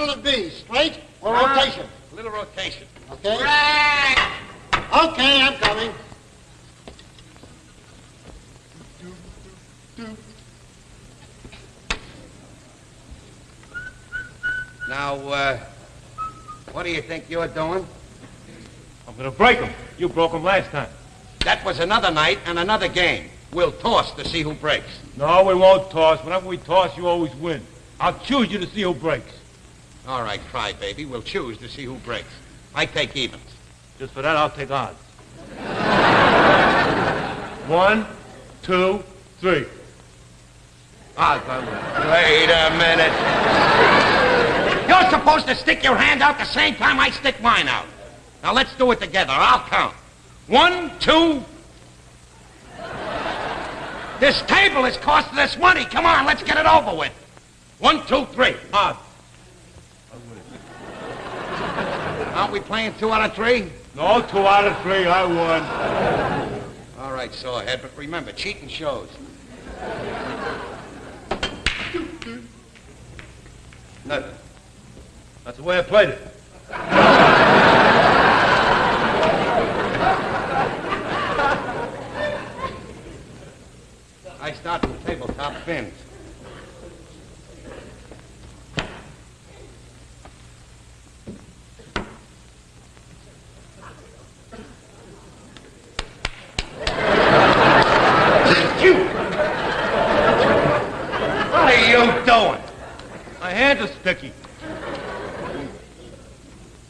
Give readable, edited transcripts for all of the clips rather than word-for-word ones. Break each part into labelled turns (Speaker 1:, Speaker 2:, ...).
Speaker 1: what'll it be? Straight or rotation?
Speaker 2: A little rotation.
Speaker 1: Okay.
Speaker 2: Right.
Speaker 1: Okay, I'm coming.
Speaker 2: Now, what do you think you're doing?
Speaker 3: I'm gonna break him. You broke him last time.
Speaker 2: That was another night and another game. We'll toss to see who breaks.
Speaker 3: No, we won't toss. Whenever we toss, you always win. I'll choose you to see who breaks.
Speaker 2: All right, crybaby. We'll choose to see who breaks. I take evens.
Speaker 3: Just for that, I'll take odds. 1, 2, 3. Odds, I'm winning.
Speaker 2: Wait a minute. You're supposed to stick your hand out the same time I stick mine out. Now, let's do it together. I'll count. 1, 2. This table is costing us money. Come on, let's get it over with. 1, 2, 3.
Speaker 3: Odds.
Speaker 2: Aren't we playing 2 out of 3?
Speaker 3: No, 2 out of 3. I won.
Speaker 2: All right, Sawhead, but remember, cheating shows.
Speaker 3: Nothing. That's the way I played it.
Speaker 2: I start from tabletop fins. What are you doing?
Speaker 3: My hands are sticky.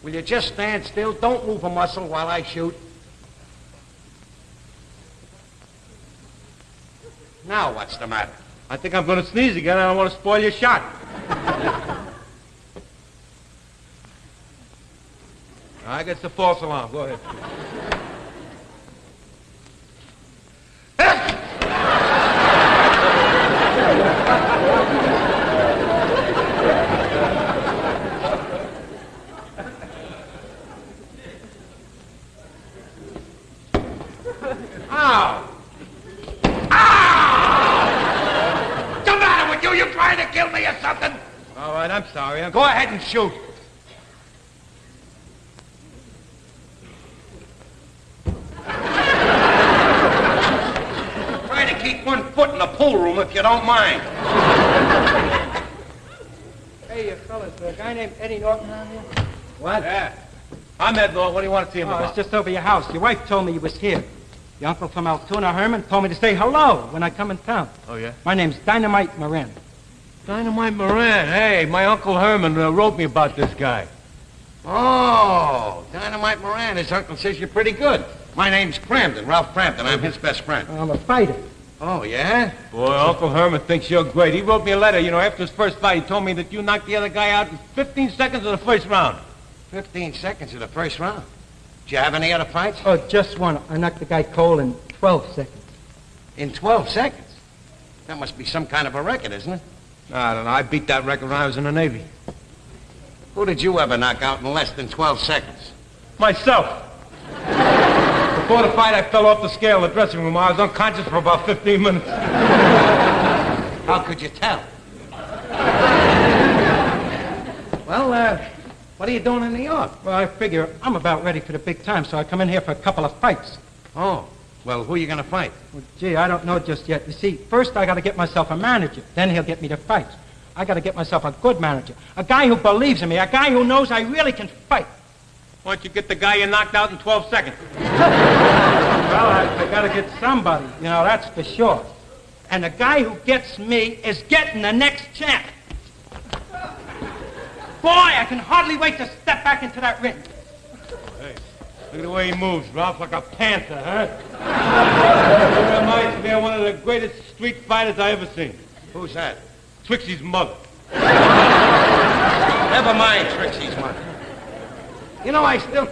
Speaker 2: Will you just stand still? Don't move a muscle while I shoot. Now what's the matter?
Speaker 3: I think I'm going to sneeze again. I don't want to spoil your shot. I guess the false alarm. Go ahead.
Speaker 2: Ow! What's the matter with you? You trying to kill me or something?
Speaker 3: All right, I'm sorry.
Speaker 2: Go ahead and shoot. Try to keep 1 foot in the pool room if you don't mind.
Speaker 4: Hey, fellas, a guy named Eddie Norton around here?
Speaker 2: What?
Speaker 3: Yeah. I'm Ed Norton. What do you want to see him
Speaker 4: Oh,
Speaker 3: about?
Speaker 4: it's just over your house. Your wife told me you was here. The uncle from Altoona, Herman, told me to say hello when I come in town.
Speaker 3: Oh, yeah?
Speaker 4: My name's Dynamite Moran.
Speaker 3: Dynamite Moran. Hey, my Uncle Herman wrote me about this guy.
Speaker 2: Oh, Dynamite Moran. His uncle says you're pretty good. My name's Cramden, Ralph Cramden. I'm his best friend.
Speaker 4: I'm a fighter.
Speaker 2: Oh, yeah?
Speaker 3: Boy, Uncle Herman thinks you're great. He wrote me a letter, after his first fight. He told me that you knocked the other guy out in 15 seconds of the first round.
Speaker 2: 15 seconds of the first round. Did you have any other fights?
Speaker 4: Oh, just one. I knocked the guy cold in 12 seconds.
Speaker 2: In 12 seconds? That must be some kind of a record, isn't it?
Speaker 3: I don't know. I beat that record when I was in the Navy.
Speaker 2: Who did you ever knock out in less than 12 seconds?
Speaker 3: Myself. Before the fight, I fell off the scale in the dressing room. I was unconscious for about 15 minutes.
Speaker 2: How could you tell? Well, what are you doing in New York?
Speaker 4: Well, I figure I'm about ready for the big time, so I come in here for a couple of fights.
Speaker 2: Oh, well, who are you going to fight?
Speaker 4: Well, gee, I don't know just yet. You see, first I got to get myself a manager. Then he'll get me to fight. I got to get myself a good manager. A guy who believes in me. A guy who knows I really can fight.
Speaker 3: Why don't you get the guy you knocked out in 12 seconds?
Speaker 4: Well, I got to get somebody. That's for sure. And the guy who gets me is getting the next champ. Boy, I can hardly wait to step back into that ring.
Speaker 3: Hey, look at the way he moves, Ralph, like a panther, huh? He reminds me of one of the greatest street fighters I ever seen.
Speaker 2: Who's that?
Speaker 3: Trixie's mother.
Speaker 2: Never mind Trixie's mother. I still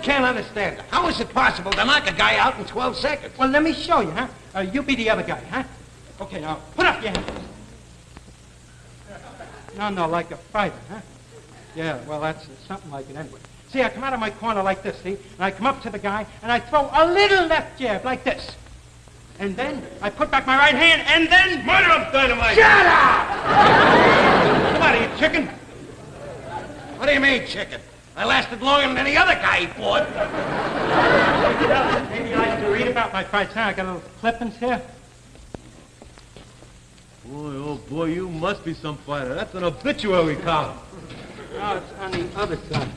Speaker 2: can't understand it. How is it possible to knock a guy out in 12 seconds?
Speaker 4: Well, let me show you, huh? You be the other guy, huh? Okay, now, put up your hands. No, like a fighter, huh? Yeah, well, that's something like it anyway. See, I come out of my corner like this, see? And I come up to the guy, and I throw a little left jab like this. And then I put back my right hand, and then...
Speaker 3: Murder him, Dynamite!
Speaker 4: Shut up!
Speaker 3: Come on, you chicken.
Speaker 2: What do you mean, chicken? I lasted longer than any other guy he fought.
Speaker 4: Maybe I should read about my fights now. I got a little clippings here.
Speaker 3: Boy, oh boy, you must be some fighter. That's an obituary column.
Speaker 4: No, it's on the other side.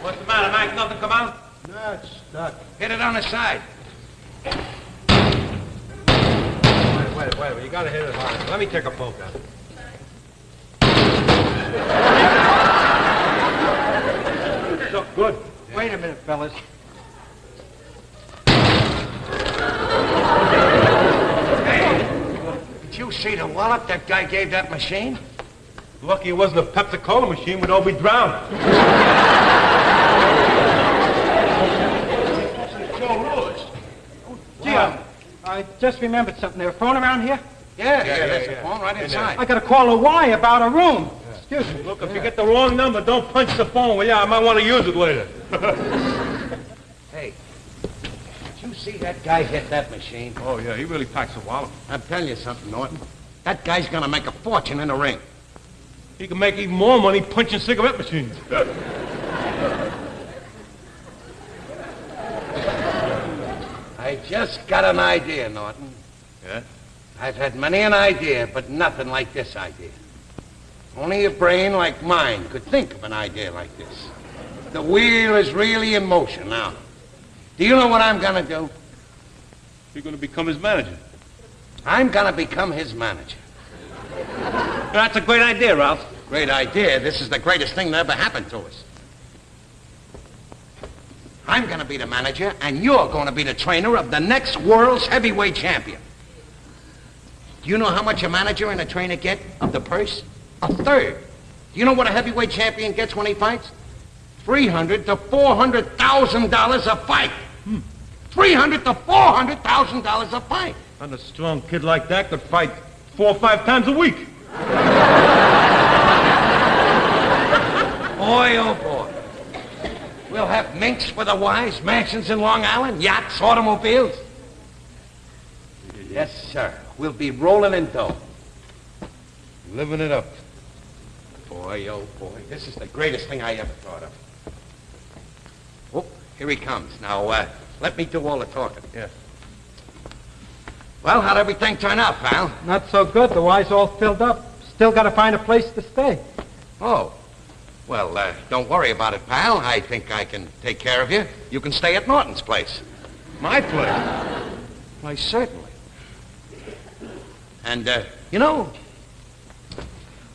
Speaker 3: What's the matter, Mike? Nothing come out?
Speaker 4: No, it's stuck.
Speaker 2: Hit it on the side.
Speaker 3: Wait. You gotta hit it hard. Let me take a poke at it. So good.
Speaker 4: Wait a minute, fellas.
Speaker 2: Did you see the wallop that guy gave that machine?
Speaker 3: Lucky it wasn't a Pepsi-Cola machine. We'd all be drowned.
Speaker 4: Gee, I just remembered something. There's a phone around here?
Speaker 2: Yeah, there's a phone right inside.
Speaker 4: I got to call a Y about a room. Excuse me.
Speaker 3: Look, if you get the wrong number, don't punch the phone. Well, yeah, I might want to use it later.
Speaker 2: Hey, did you see that guy hit that machine?
Speaker 3: Oh, yeah, he really packs a wallop.
Speaker 2: I'm telling you something, Norton. That guy's gonna make a fortune in the ring.
Speaker 3: He can make even more money punching cigarette machines.
Speaker 2: I just got an idea, Norton.
Speaker 3: Yeah?
Speaker 2: I've had many an idea, but nothing like this idea. Only a brain like mine could think of an idea like this. The wheel is really in motion now. Do you know what I'm gonna do?
Speaker 3: You're going to become his manager.
Speaker 2: I'm gonna become his manager.
Speaker 3: That's a great idea, Ralph.
Speaker 2: Great idea. This is the greatest thing that ever happened to us. I'm gonna be the manager, and you're gonna be the trainer of the next world's heavyweight champion. Do you know how much a manager and a trainer get of the purse? A third. Do you know what a heavyweight champion gets when he fights? $300,000 to $400,000 a fight. $300,000 to $400,000 a fight.
Speaker 3: And a strong kid like that could fight 4 or 5 times a week.
Speaker 2: Boy, oh boy. We'll have minks for the wives, mansions in Long Island, yachts, automobiles. Yes, sir. We'll be rolling in dough.
Speaker 3: Living it up.
Speaker 2: Boy, oh boy. This is the greatest thing I ever thought of. Oh, here he comes. Now, let me do all the talking.
Speaker 3: Yeah.
Speaker 2: Well, how'd everything turn out, pal?
Speaker 4: Not so good. The Y's all filled up. Still got to find a place to stay.
Speaker 2: Oh. Well, don't worry about it, pal. I think I can take care of you. You can stay at Norton's place.
Speaker 3: My place.
Speaker 2: Why, certainly. And, you know...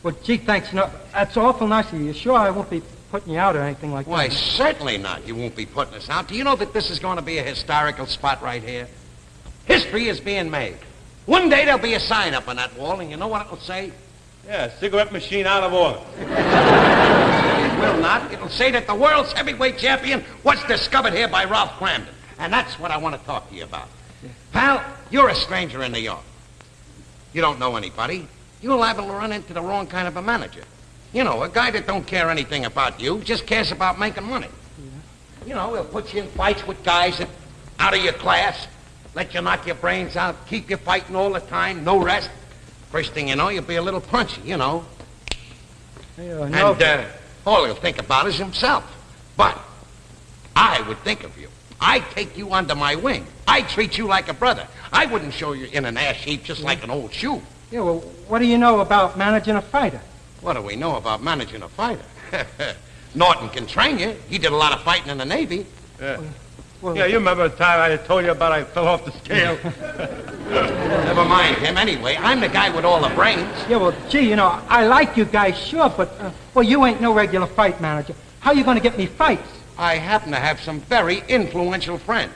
Speaker 4: Well, gee, thanks. No, that's awful nice of you. You sure I won't be putting you out or anything like
Speaker 2: Why,
Speaker 4: that?
Speaker 2: certainly not. You won't be putting us out. Do you know that this is going to be a historical spot right here? History is being made. One day there'll be a sign up on that wall, and you know what it'll say?
Speaker 3: Yeah, cigarette machine out of order.
Speaker 2: It will not. It'll say that the world's heavyweight champion was discovered here by Ralph Cramden. And that's what I want to talk to you about. Yeah. Pal, you're a stranger in New York. You don't know anybody. You're liable to run into the wrong kind of a manager. You know, a guy that don't care anything about you, just cares about making money. Yeah. You know, he'll put you in fights with guys that out of your class, let you knock your brains out, keep you fighting all the time, no rest. First thing you know, you'll be a little punchy, you know.
Speaker 4: Yeah,
Speaker 2: and all he'll think about is himself. But I would think of you. I'd take you under my wing. I'd treat you like a brother. I wouldn't show you in an ash heap just like an old shoe.
Speaker 4: Yeah, well, what do you know about managing a fighter?
Speaker 2: What do we know about managing a fighter? Norton can train you. He did a lot of fighting in the Navy.
Speaker 3: Yeah. Well, yeah, you remember the time I told you about I fell off the scale?
Speaker 2: Never mind him anyway. I'm the guy with all the brains.
Speaker 4: Yeah, well, gee, you know, I like you guys, sure, but, well, you ain't no regular fight manager. How you going to get me fights?
Speaker 2: I happen to have some very influential friends.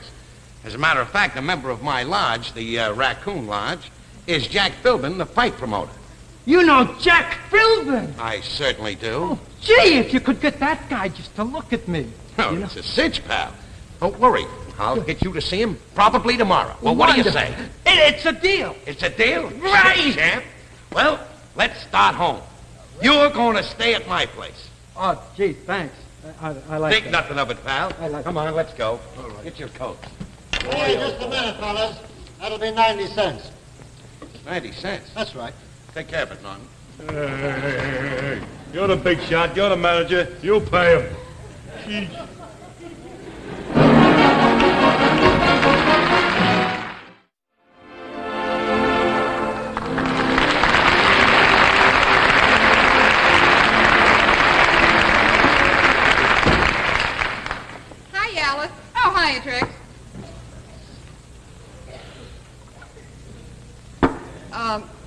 Speaker 2: As a matter of fact, a member of my lodge, the Raccoon Lodge, is Jack Philbin, the fight promoter.
Speaker 4: You know Jack Philbin?
Speaker 2: I certainly do.
Speaker 4: Oh, gee, if you could get that guy just to look at me.
Speaker 2: Oh, it's a cinch, pal. Don't worry. I'll get you to see him probably tomorrow. Well, what do you say?
Speaker 4: It's a deal.
Speaker 2: It's a deal?
Speaker 4: Right.
Speaker 2: Shit, champ. Well, let's start home. You're going to stay at my place.
Speaker 4: Oh, gee, thanks. I like
Speaker 2: Think
Speaker 4: that.
Speaker 2: nothing of it, pal. Come on, let's go.
Speaker 3: All right.
Speaker 2: Get your coat.
Speaker 1: Hey, just a minute, fellas. That'll be 90 cents.
Speaker 2: 90 cents.
Speaker 1: That's right.
Speaker 2: Take care of it, Norton.
Speaker 3: Hey. You're the big shot. You're the manager. You pay him. Jeez.
Speaker 5: Hi, Alice. Oh, hiya, Trix.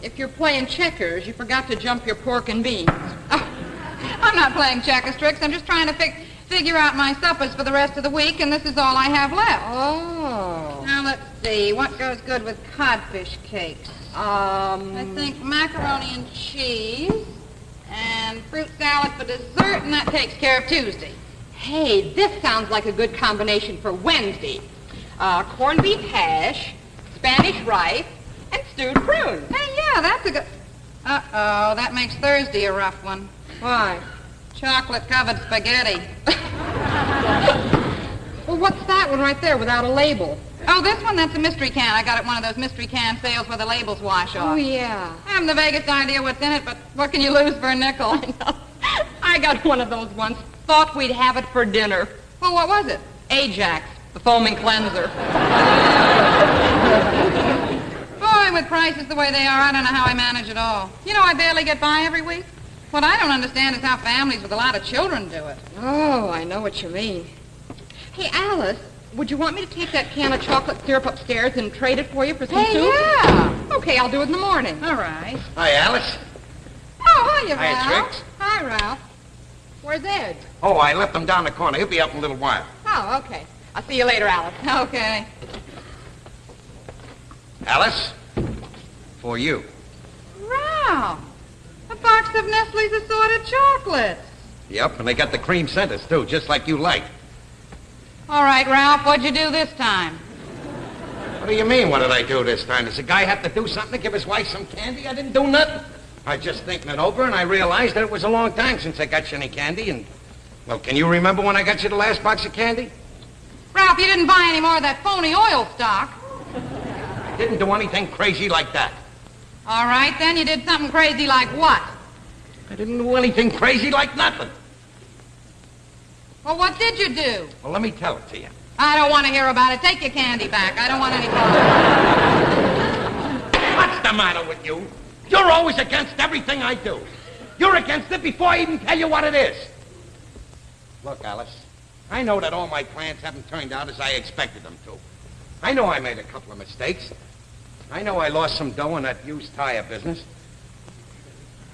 Speaker 5: If you're playing checkers, you forgot to jump your pork and beans. Oh, I'm not playing checkers, Trix. I'm just trying to figure out my suppers for the rest of the week, and this is all I have left.
Speaker 6: Oh.
Speaker 5: Now, let's see. What goes good with codfish cakes? I think macaroni and cheese and fruit salad for dessert, and that takes care of Tuesday.
Speaker 6: Hey, this sounds like a good combination for Wednesday. Corned beef hash, Spanish rice, and stewed prunes.
Speaker 5: Hey, yeah, that's a good... Uh-oh, that makes Thursday a rough one.
Speaker 6: Why?
Speaker 5: Chocolate-covered spaghetti.
Speaker 6: Well, what's that one right there without a label?
Speaker 5: Oh, this one, that's a mystery can. I got it at one of those mystery can sales where the labels wash off.
Speaker 6: Oh, yeah.
Speaker 5: I haven't the vaguest idea what's in it, but what can you lose for a nickel?
Speaker 6: I know. I got one of those once. Thought we'd have it for dinner.
Speaker 5: Well, what was it?
Speaker 6: Ajax, the foaming cleanser.
Speaker 5: Boy, with prices the way they are, I don't know how I manage it all. You know, I barely get by every week. What I don't understand is how families with a lot of children do it.
Speaker 6: Oh, I know what you mean. Hey, Alice, would you want me to take that can of chocolate syrup upstairs and trade it for you for some
Speaker 5: Hey,
Speaker 6: soup?
Speaker 5: yeah.
Speaker 6: Okay, I'll do it in the morning.
Speaker 5: All right.
Speaker 2: Hi, Alice.
Speaker 5: Oh, hiya,
Speaker 2: Hiya,
Speaker 5: Ralph.
Speaker 2: Trix.
Speaker 5: Hi, Ralph.
Speaker 6: Where's Ed?
Speaker 2: Oh, I left him down the corner. He'll be up in a little while.
Speaker 6: Oh, okay. I'll see you later, Alice.
Speaker 5: Okay.
Speaker 2: Alice, for you.
Speaker 5: Ralph, a box of Nestle's assorted chocolates.
Speaker 2: Yep, and they got the cream centers, too, just like you like.
Speaker 5: All right, Ralph, what'd you do this time?
Speaker 2: What do you mean, what did I do this time? Does a guy have to do something to give his wife some candy? I didn't do nothing. I was just thinking it over, and I realized that it was a long time since I got you any candy, and... Well, can you remember when I got you the last box of candy?
Speaker 5: Ralph, you didn't buy any more of that phony oil stock.
Speaker 2: I didn't do anything crazy like that.
Speaker 5: All right, then, you did something crazy like what?
Speaker 2: I didn't do anything crazy like nothing.
Speaker 5: Well, what did you do?
Speaker 2: Well, let me tell it to you.
Speaker 5: I don't want to hear about it. Take your candy back. I don't want any more.
Speaker 2: What's the matter with you? You're always against everything I do. You're against it before I even tell you what it is. Look, Alice, I know that all my plans haven't turned out as I expected them to. I know I made a couple of mistakes. I know I lost some dough in that used tire business.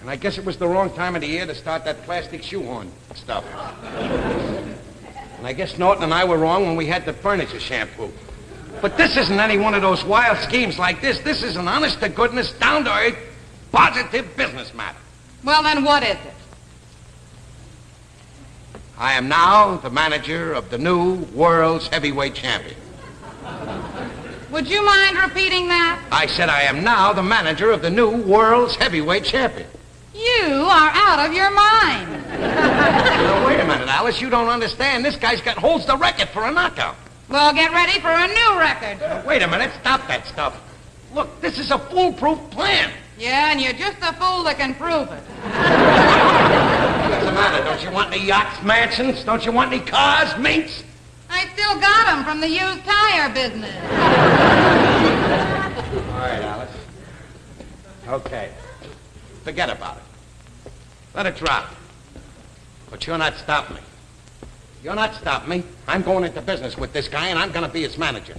Speaker 2: And I guess it was the wrong time of the year to start that plastic shoehorn stuff. And I guess Norton and I were wrong when we had the furniture shampoo. But this isn't any one of those wild schemes like this. This is an honest-to-goodness, down-to-earth, positive business matter.
Speaker 5: Well, then what is it?
Speaker 2: I am now the manager of the new world's heavyweight champion.
Speaker 5: Would you mind repeating that?
Speaker 2: I said I am now the manager of the new world's heavyweight champion.
Speaker 5: You are out of your mind.
Speaker 2: Now, wait a minute, Alice. You don't understand. This guy's holds the record for a knockout.
Speaker 5: Well, get ready for a new record.
Speaker 2: Now, wait a minute. Stop that stuff. Look, this is a foolproof plan.
Speaker 5: Yeah, and you're just a fool that can prove it.
Speaker 2: What's the matter? Don't you want any yachts, mansions? Don't you want any cars, minks?
Speaker 5: I still got 'em from the used tire business.
Speaker 2: All right, Alice. Okay. Forget about it. Let it drop. But you're not stopping me. You're not stopping me. I'm going into business with this guy, and I'm going to be his manager.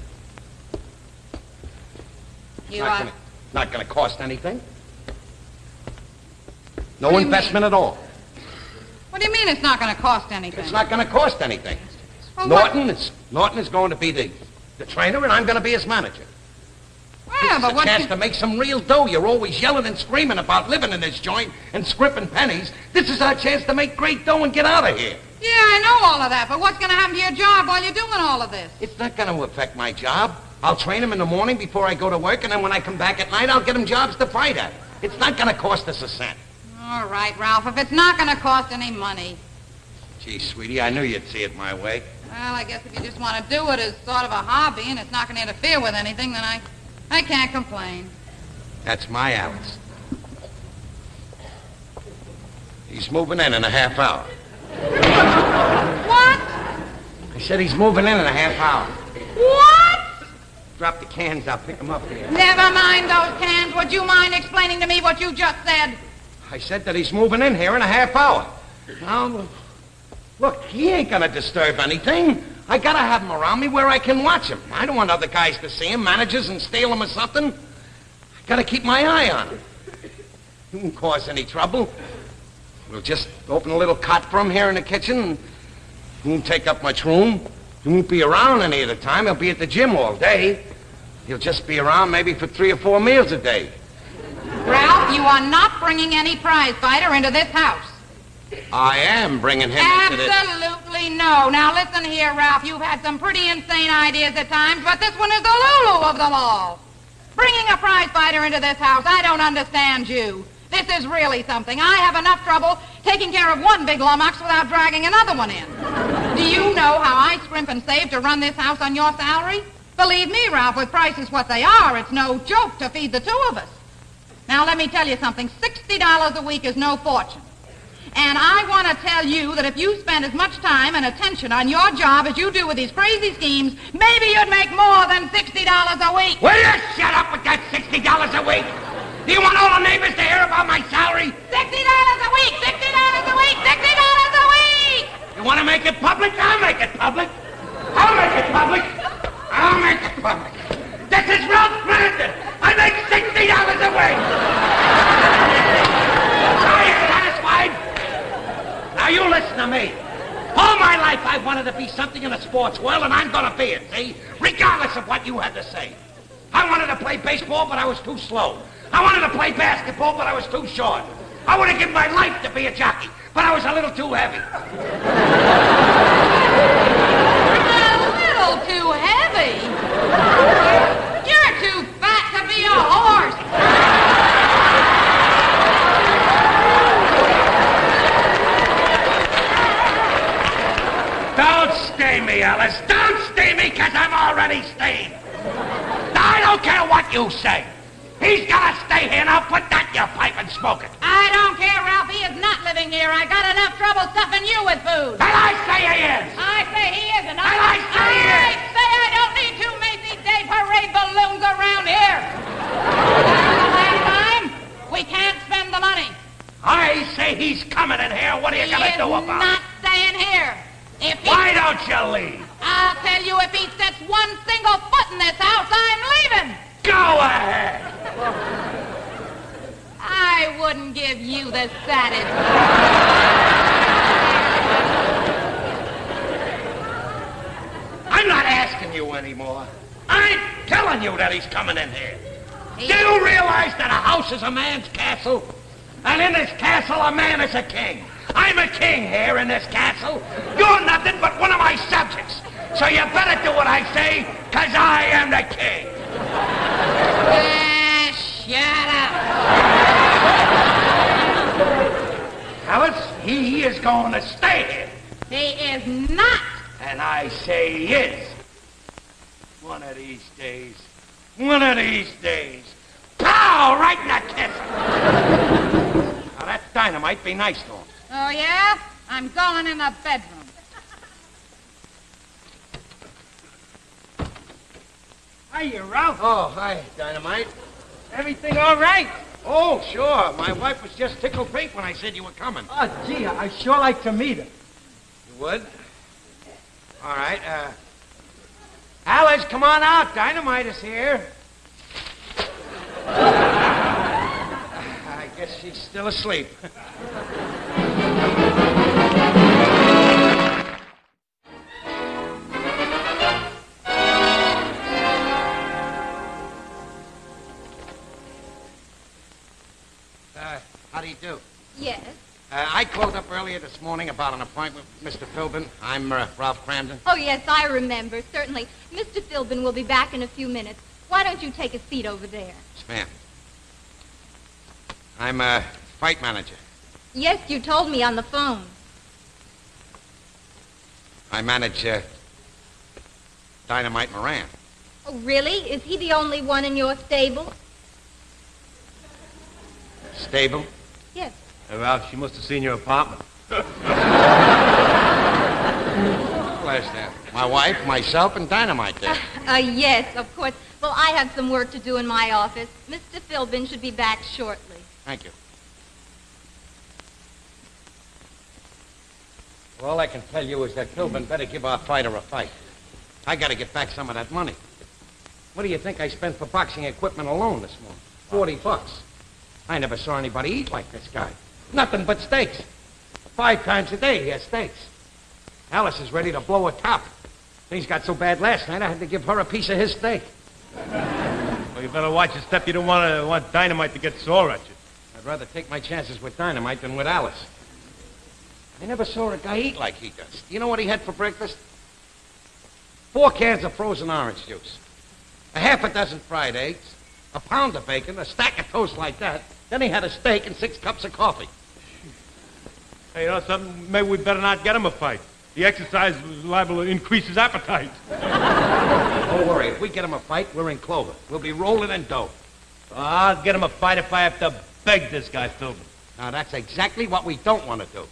Speaker 5: You are...
Speaker 2: Not going to cost anything. No
Speaker 5: What do you
Speaker 2: investment at all.
Speaker 5: What do you mean it's not going to cost anything?
Speaker 2: It's not going to cost anything.
Speaker 5: Well,
Speaker 2: Norton is going to be the trainer, and I'm going to be his manager.
Speaker 5: Yeah, but
Speaker 2: It's a
Speaker 5: what...
Speaker 2: chance to make some real dough. You're always yelling and screaming about living in this joint and scrimping pennies. This is our chance to make great dough and get out of here.
Speaker 5: Yeah, I know all of that, but what's going to happen to your job while you're doing all of this?
Speaker 2: It's not going to affect my job. I'll train him in the morning before I go to work, and then when I come back at night, I'll get him jobs to fight at. It's not going to cost us a cent.
Speaker 5: All right, Ralph, if it's not going to cost any money.
Speaker 2: Gee, sweetie, I knew you'd see it my way.
Speaker 5: Well, I guess if you just want to do it as sort of a hobby and it's not going to interfere with anything, then I can't complain.
Speaker 2: That's my Alice. He's moving in a half hour.
Speaker 5: What?
Speaker 2: I said he's moving in a half hour.
Speaker 5: What?
Speaker 2: Drop the cans, I'll pick them up here.
Speaker 5: Never mind those cans. Would you mind explaining to me what you just said?
Speaker 2: I said that he's moving in here in a half hour. Now, look, he ain't gonna disturb anything. I gotta have him around me where I can watch him. I don't want other guys to see him, managers, and steal him or something. I gotta keep my eye on him. He won't cause any trouble. We'll just open a little cot for him here in the kitchen. He won't take up much room. He won't be around any of the time. He'll be at the gym all day. He'll just be around maybe for 3 or 4 meals a day.
Speaker 5: Ralph, you are not bringing any prize fighter into this house.
Speaker 2: I am bringing him into this...
Speaker 5: Absolutely no. Now listen here, Ralph. You've had some pretty insane ideas at times, but this one is the Lulu of them all. Bringing a prize fighter into this house, I don't understand you. This is really something. I have enough trouble taking care of one big lummox without dragging another one in. Do you know how I scrimp and save to run this house on your salary? Believe me, Ralph, with prices what they are, it's no joke to feed the two of us. Now, let me tell you something. $60 a week is no fortune. And I want to tell you that if you spend as much time and attention on your job as you do with these crazy schemes, maybe you'd make more than $60 a week.
Speaker 2: Will you shut up with that $60 a week? Do you want all the neighbors to hear about my salary?
Speaker 5: $60 a week! $60 a week! $60 a week!
Speaker 2: You want to make it public? I'll make it public. I'll make it public. I'll make it public. This is Ralph Brandon. I make $60 a week. Are you satisfied? Now you listen to me. All my life I've wanted to be something in the sports world, and I'm going to be it, see? Regardless of what you had to say. I wanted to play baseball, but I was too slow. I wanted to play basketball, but I was too short. I would have given my life to be a jockey, but I was a little too heavy.
Speaker 5: A little too heavy? You're too fat to be a horse.
Speaker 2: Don't stay me, Alice. Don't stay me, because I'm already staying. I don't care what you say. He's got to stay here. Now put that in your pipe and smoke it.
Speaker 5: I don't care, Ralph. He is not living here. I got enough trouble stuffing you with food.
Speaker 2: And I say he is.
Speaker 5: I say he isn't.
Speaker 2: And I say he is.
Speaker 5: I say I don't need 2 Macy's Day Parade balloons around here. The last time, we can't spend the money.
Speaker 2: I say he's coming in here. What are you going to do about it?
Speaker 5: He is not staying here.
Speaker 2: Why don't you leave?
Speaker 5: I'll tell you, if he sets one single foot in this house, I'm leaving.
Speaker 2: Go ahead.
Speaker 5: I wouldn't give you the satisfaction.
Speaker 2: I'm not asking you anymore. I'm telling you that he's coming in here. Do you realize that a house is a man's castle? And in this castle, a man is a king. I'm a king here in this castle. You're nothing but one of my subjects. So you better do what I say, because I am the king.
Speaker 5: Shut up.
Speaker 2: Alice, he is going to stay here.
Speaker 5: He is not.
Speaker 2: And I say he is. One of these days. One of these days. Pow! Right in the kiss. Now, that dynamite be nice to him.
Speaker 5: Oh, yeah? I'm going in the bedroom.
Speaker 4: Hiya, Ralph.
Speaker 2: Oh, hi, Dynamite.
Speaker 4: Everything all right?
Speaker 2: Oh, sure. My wife was just tickled pink when I said you were coming.
Speaker 4: Oh, gee, I sure like to meet her.
Speaker 2: You would? All right, Alice, come on out. Dynamite is here. I guess she's still asleep. How do you do?
Speaker 7: Yes.
Speaker 2: I called up earlier this morning about an appointment with Mr. Philbin. I'm Ralph Cramden.
Speaker 7: Oh, yes, I remember. Certainly. Mr. Philbin will be back in a few minutes. Why don't you take a seat over there?
Speaker 2: Yes, ma'am. I'm a fight manager.
Speaker 7: Yes, you told me on the phone.
Speaker 2: I manage Dynamite Moran.
Speaker 7: Oh, really? Is he the only one in your stable?
Speaker 2: Stable?
Speaker 7: Yes.
Speaker 3: Hey, Ralph, she must have seen your apartment.
Speaker 2: Where's that? My wife, myself, and Dynamite there.
Speaker 7: Yes, of course. Well, I have some work to do in my office. Mr. Philbin should be back shortly.
Speaker 2: Thank you. Well, all I can tell you is that Philbin better give our fighter a fight. I got to get back some of that money. What do you think I spent for boxing equipment alone this morning? $40. I never saw anybody eat like this guy. Nothing but steaks. 5 times a day he has steaks. Alice is ready to blow a top. Things got so bad last night I had to give her a piece of his steak.
Speaker 3: Well, you better watch your step. You don't want Dynamite to get sore at you.
Speaker 2: I'd rather take my chances with Dynamite than with Alice. I never saw a guy eat like he does. You know what he had for breakfast? 4 cans of frozen orange juice, a half a dozen fried eggs, a pound of bacon, a stack of toast like that. Then he had a steak and 6 cups of coffee.
Speaker 3: Hey, you know something? Maybe we better not get him a fight. The exercise was liable to increase his appetite.
Speaker 2: Don't worry. If we get him a fight, we're in clover. We'll be rolling in dough.
Speaker 3: I'll get him a fight if I have to beg this guy, Philbin.
Speaker 2: Now, that's exactly what we don't want to do.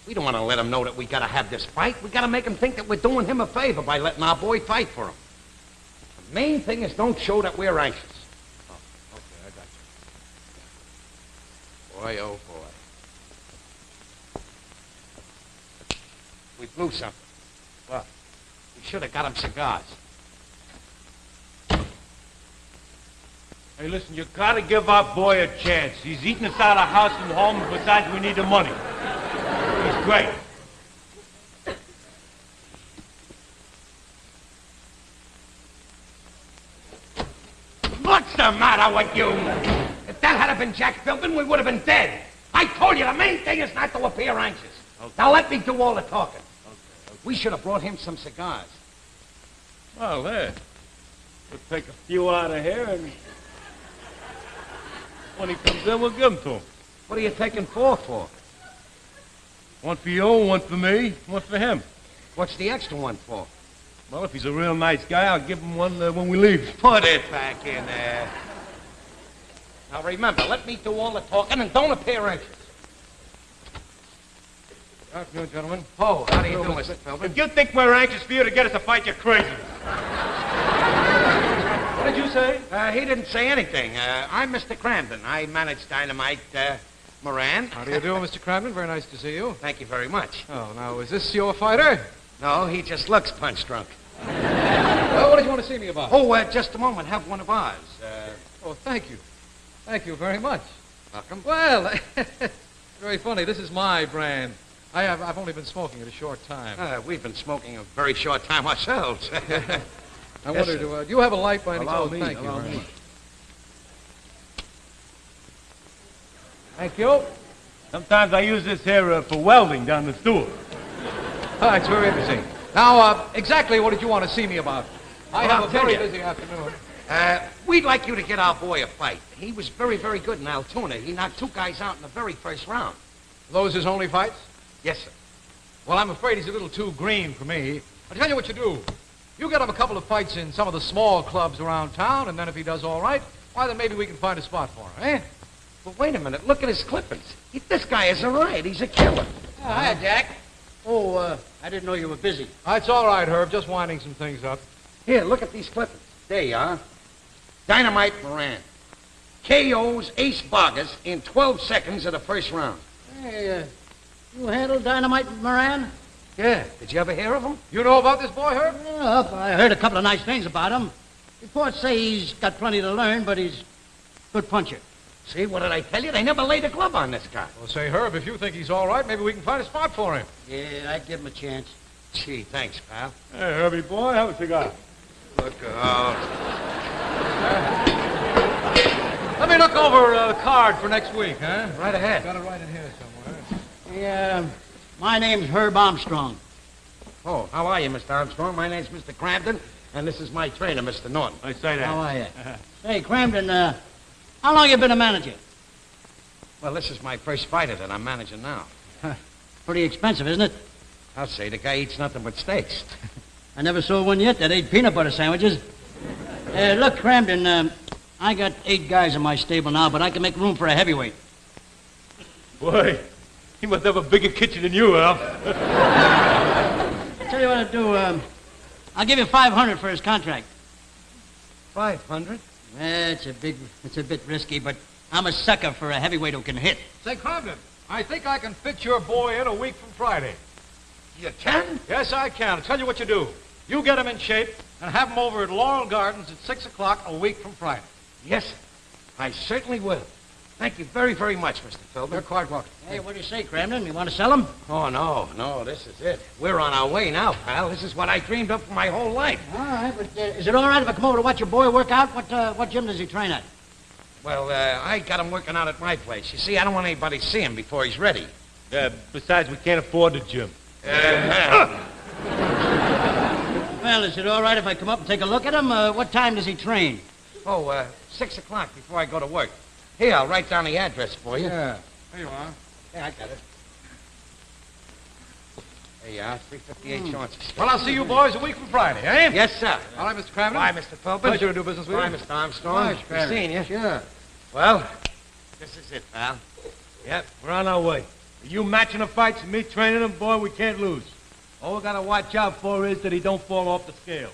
Speaker 2: We don't want to let him know that we got to have this fight. We got to make him think that we're doing him a favor by letting our boy fight for him. The main thing is don't show that we're anxious. Oh, okay, I got you. Boy, oh, boy. We blew something. What? We should have got him cigars.
Speaker 3: Hey, listen, you gotta give our boy a chance. He's eating us out of house and home, and besides, we need the money. He's great.
Speaker 2: What's the matter with you? If that had been Jack Philbin, we would have been dead. I told you the main thing is not to appear anxious. Okay. Now let me do all the talking. Okay. We should have brought him some cigars.
Speaker 3: Well, there. We'll take a few out of here, and when he comes in, we'll give them to him.
Speaker 2: What are you taking 4 for?
Speaker 3: One for you, one for me, one for him.
Speaker 2: What's the extra one for?
Speaker 3: Well, if he's a real nice guy, I'll give him one when we leave.
Speaker 2: Put it back in there. Now remember, let me do all the talking and don't appear anxious.
Speaker 3: Good afternoon, gentlemen.
Speaker 2: Oh, how do you do, Mr. Philbin?
Speaker 3: If you think we're anxious for you to get us a fight, you're crazy. What did you say?
Speaker 2: He didn't say anything. I'm Mr. Cramden. I manage Dynamite, Moran.
Speaker 8: How do you do, Mr. Cramden? Very nice to see you.
Speaker 2: Thank you very much.
Speaker 8: Oh, now, is this your fighter?
Speaker 2: No, he just looks punch-drunk.
Speaker 8: Well, what did you want to see me about?
Speaker 2: Oh, just a moment. Have one of ours.
Speaker 8: Oh, thank you. Thank you very much.
Speaker 2: Welcome.
Speaker 8: Well, very funny. This is my brand. I've only been smoking it a short time.
Speaker 2: We've been smoking a very short time ourselves.
Speaker 8: I wonder, do you have a light by any chance?
Speaker 3: Thank
Speaker 8: you very much.
Speaker 3: Thank you. Sometimes I use this here for welding down the stool.
Speaker 8: Oh, it's very interesting. Now, exactly what did you want to see me about? I have
Speaker 2: I'll
Speaker 8: a
Speaker 2: tell
Speaker 8: very
Speaker 2: you.
Speaker 8: busy afternoon.
Speaker 2: We'd like you to get our boy a fight. He was very, very good in Altoona. He knocked 2 guys out in the very first round.
Speaker 8: Those his only fights?
Speaker 2: Yes, sir.
Speaker 8: Well, I'm afraid he's a little too green for me. I'll tell you what you do. You get him a couple of fights in some of the small clubs around town, and then if he does all right, why, then maybe we can find a spot for him, eh?
Speaker 2: But wait a minute. Look at his clippings. This guy is a riot. He's a killer.
Speaker 1: Hi, Jack. Oh, I didn't know you were busy.
Speaker 8: It's all right, Herb. Just winding some things up.
Speaker 2: Here, look at these clippings. There you are. Dynamite Moran. KO's Ace Boggers in 12 seconds of the first round.
Speaker 1: Hey, you handle Dynamite Moran?
Speaker 2: Yeah. Did you ever hear of him?
Speaker 8: You know about this boy, Herb?
Speaker 1: Well, I heard a couple of nice things about him. Reports say he's got plenty to learn, but he's a good puncher.
Speaker 2: See, what did I tell you? They never laid a glove on this guy.
Speaker 8: Well, say, Herb, if you think he's all right, maybe we can find a spot for him.
Speaker 1: Yeah, I'd give him a chance.
Speaker 2: Gee, thanks, pal.
Speaker 3: Hey, Herbie boy, have a cigar.
Speaker 2: Look out.
Speaker 8: Let me look over the card for next week, huh?
Speaker 2: Right ahead.
Speaker 8: Got it right in here somewhere.
Speaker 1: Yeah, my name's Herb Armstrong.
Speaker 2: Oh, how are you, Mr. Armstrong? My name's Mr. Cramden, and this is my trainer, Mr. Norton.
Speaker 3: I say that.
Speaker 1: How are you? Hey, Cramden, how long you been a manager?
Speaker 2: Well, this is my first fighter that I'm managing now.
Speaker 1: Pretty expensive, isn't it?
Speaker 2: I'll say the guy eats nothing but steaks.
Speaker 1: I never saw one yet that ate peanut butter sandwiches. Look, Cramden, I got 8 guys in my stable now, but I can make room for a heavyweight.
Speaker 3: Boy, he must have a bigger kitchen than you, Alf.
Speaker 1: I'll tell you what I'll do. I'll give you $500 for his contract.
Speaker 2: 500?
Speaker 1: It's a bit risky, but I'm a sucker for a heavyweight who can hit.
Speaker 8: Say, Crandon, I think I can fit your boy in a week from Friday.
Speaker 2: You can?
Speaker 8: Yes, I can. I'll tell you what you do. You get him in shape and have him over at Laurel Gardens at 6 o'clock a week from Friday.
Speaker 2: Yes, sir. I certainly will. Thank you very, very much, Mr. Philbin.
Speaker 8: You're quite welcome.
Speaker 1: Hey, what do you say, Cramden? You want to sell him?
Speaker 2: Oh, no, this is it. We're on our way now, pal. This is what I dreamed of for my whole life.
Speaker 1: All right, but is it all right if I come over to watch your boy work out? What gym does he train at?
Speaker 2: Well, I got him working out at my place. You see, I don't want anybody to see him before he's ready.
Speaker 3: Besides, we can't afford the gym.
Speaker 1: Well, is it all right if I come up and take a look at him? What time does he train?
Speaker 2: 6 o'clock before I go to work. Here, I'll write down the address for you.
Speaker 8: Yeah, there you are.
Speaker 2: Yeah, I got it. There you are, 358 Chauncey Street.
Speaker 8: Well, I'll see you boys a week from Friday, eh?
Speaker 2: Yes, sir.
Speaker 8: All right, Mr. Crandon.
Speaker 2: Bye, Mr. Philbin.
Speaker 8: Pleasure to do business with you.
Speaker 2: Bye, Mr. Armstrong.
Speaker 8: Bye, Crandon.
Speaker 2: Seeing you.
Speaker 8: Sure.
Speaker 2: Well, this is it, pal.
Speaker 3: Yep, we're on our way. You matching the fights and me training him, boy, we can't lose. All we gotta watch out for is that he don't fall off the scale.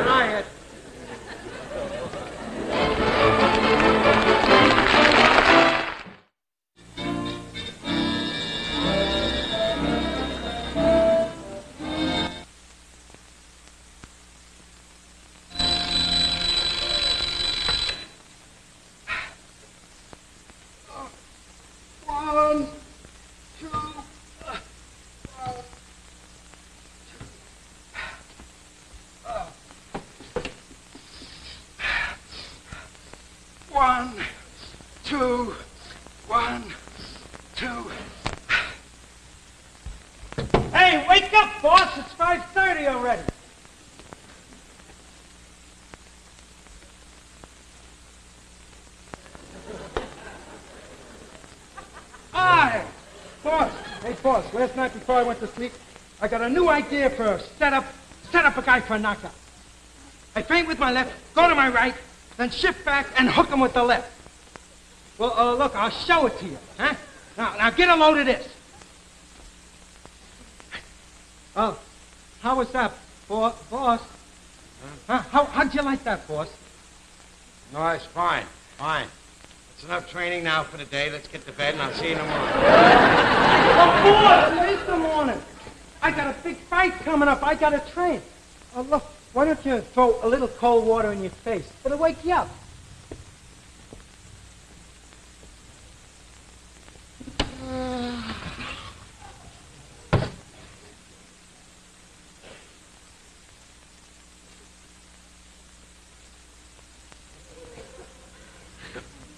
Speaker 2: Riot. One, two, 1, 2.
Speaker 4: Hey, wake up, boss. It's 5:30 already. Hi, boss. Hey, boss, last night before I went to sleep, I got a new idea for a set up a guy for a knockout. I feint with my left, go to my right, then shift back and hook him with the left. Well, look, I'll show it to you, huh? Now get a load of this. Oh, how was that, boss? Huh? How'd you like that, boss?
Speaker 2: No, it's fine. Fine. It's enough training now for the day. Let's get to bed, and I'll see you in the morning.
Speaker 4: Oh, boss, it's the morning. I got a big fight coming up. I got to train. Oh, look, why don't you throw a little cold water in your face? It'll wake you up.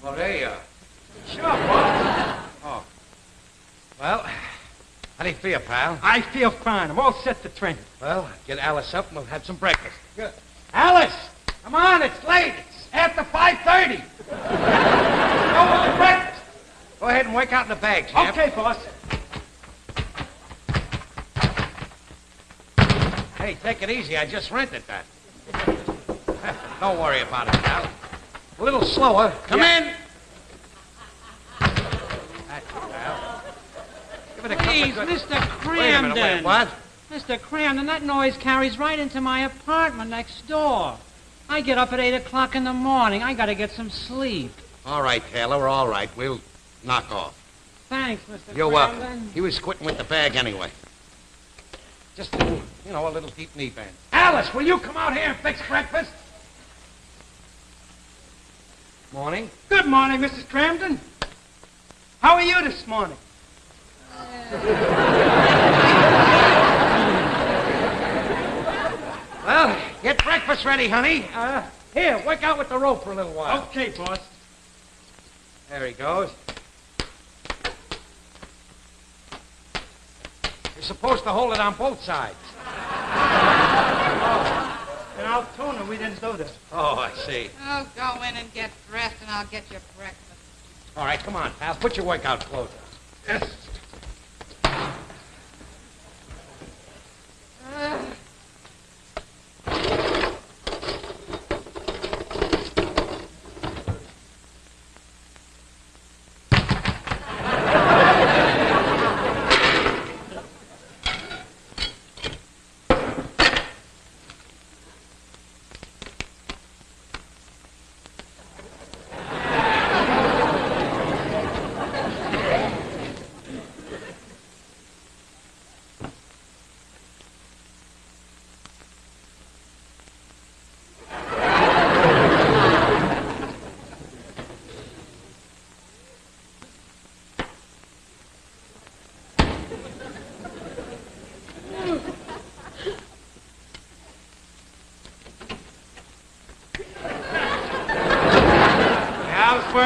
Speaker 2: Oh, there you are.
Speaker 4: Sure, boss.
Speaker 2: Oh. Well, how do you feel, pal?
Speaker 4: I feel fine. I'm all set to train.
Speaker 2: Well, get Alice up and we'll have some breakfast.
Speaker 4: Good.
Speaker 2: Alice! Come on, it's late. It's after 5:30. Go with the breakfast. Go ahead and work out in the bag, champ.
Speaker 4: Okay, boss.
Speaker 2: Hey, take it easy. I just rented that. Don't worry about it, pal. A little slower. Come in. That's it, pal. Give it a couple
Speaker 9: Please,
Speaker 2: of good...
Speaker 9: Mr. Cramden.
Speaker 2: Wait a minute, wait, what?
Speaker 9: Mr. Cramden, that noise carries right into my apartment next door. I get up at 8 o'clock in the morning. I got to get some sleep.
Speaker 2: All right, Taylor, all right. We'll knock off.
Speaker 9: Thanks, Mr.
Speaker 2: You're
Speaker 9: Cramden.
Speaker 2: welcome. He was quitting with the bag anyway. Just a little, a little deep knee bend. Alice, will you come out here and fix breakfast? Morning.
Speaker 4: Good morning, Mrs. Cramden. How are you this morning?
Speaker 2: Well, get breakfast ready, honey. Here, work out with the rope for a little while.
Speaker 4: Okay, boss.
Speaker 2: There he goes. You're supposed to hold it on both sides.
Speaker 4: In Altoona, we didn't do this.
Speaker 2: Oh, I see.
Speaker 5: Oh, go in and get dressed, and I'll get you breakfast.
Speaker 2: All right, come on, pal. Put your workout clothes on.
Speaker 4: Yes.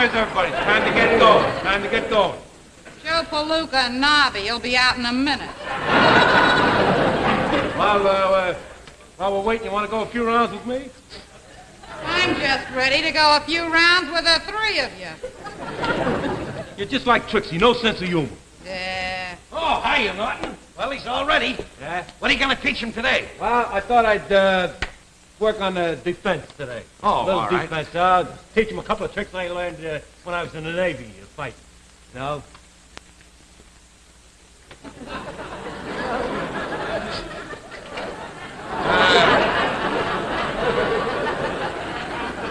Speaker 3: where's everybody? It's time to get going. It's time to get going.
Speaker 5: Joe Palooka and Nobby will be out in a minute.
Speaker 3: While we're waiting, you want to go a few rounds with me?
Speaker 5: I'm just ready to go a few rounds with the three of you.
Speaker 3: You're just like Trixie, no sense of humor.
Speaker 5: Yeah.
Speaker 2: Oh, hiya, Norton. Well, he's all ready.
Speaker 3: Yeah?
Speaker 2: What are you going to teach him today?
Speaker 3: Well, I thought I'd work on the defense today.
Speaker 2: Oh,
Speaker 3: a little
Speaker 2: all right.
Speaker 3: defense. I'll teach him a couple of tricks I learned when I was in the Navy, fighting. No?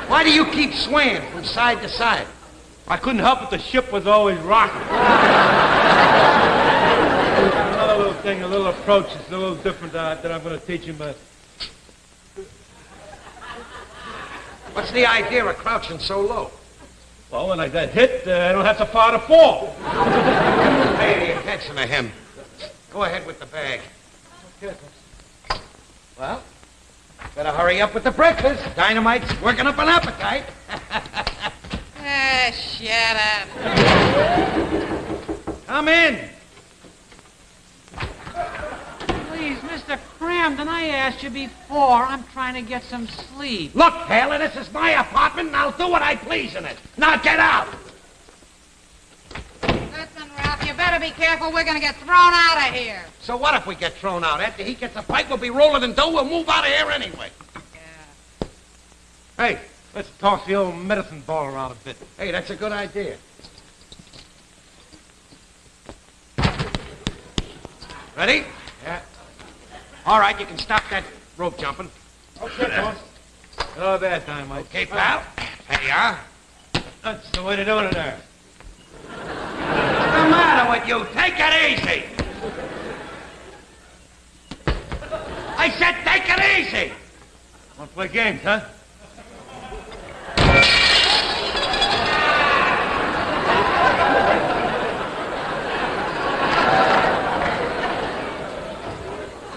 Speaker 2: Why do you keep swaying from side to side?
Speaker 3: I couldn't help it. The ship was always rocking. Another little thing, a little approach. It's a little different that I'm going to teach him.
Speaker 2: What's the idea of crouching so low?
Speaker 3: Well, when I get hit, I don't have so far to fall.
Speaker 2: Pay any attention to him. Go ahead with the bag.
Speaker 3: Okay.
Speaker 2: Well, better hurry up with the breakfast. Dynamite's working up an appetite.
Speaker 5: Shut up.
Speaker 2: Come in.
Speaker 9: Please, Mr. Cramden, I asked you before. I'm trying to get some sleep.
Speaker 2: Look, Taylor, this is my apartment, and I'll do what I please in it. Now get out.
Speaker 5: Listen, Ralph, you better be careful. We're going to get thrown out of here.
Speaker 2: So what if we get thrown out? After he gets a pipe, we'll be rolling in dough. We'll move out of here anyway.
Speaker 5: Yeah.
Speaker 3: Hey, let's toss the old medicine ball around a bit.
Speaker 2: Hey, that's a good idea. Ready?
Speaker 3: Yeah.
Speaker 2: All right, you can stop that rope jumping.
Speaker 3: Okay, boss. Oh, there, Dynamite.
Speaker 2: Okay, pal. There you are.
Speaker 3: That's the way to do it there.
Speaker 2: What's the matter with you? Take it easy. I said take it easy.
Speaker 3: Want to play games, huh?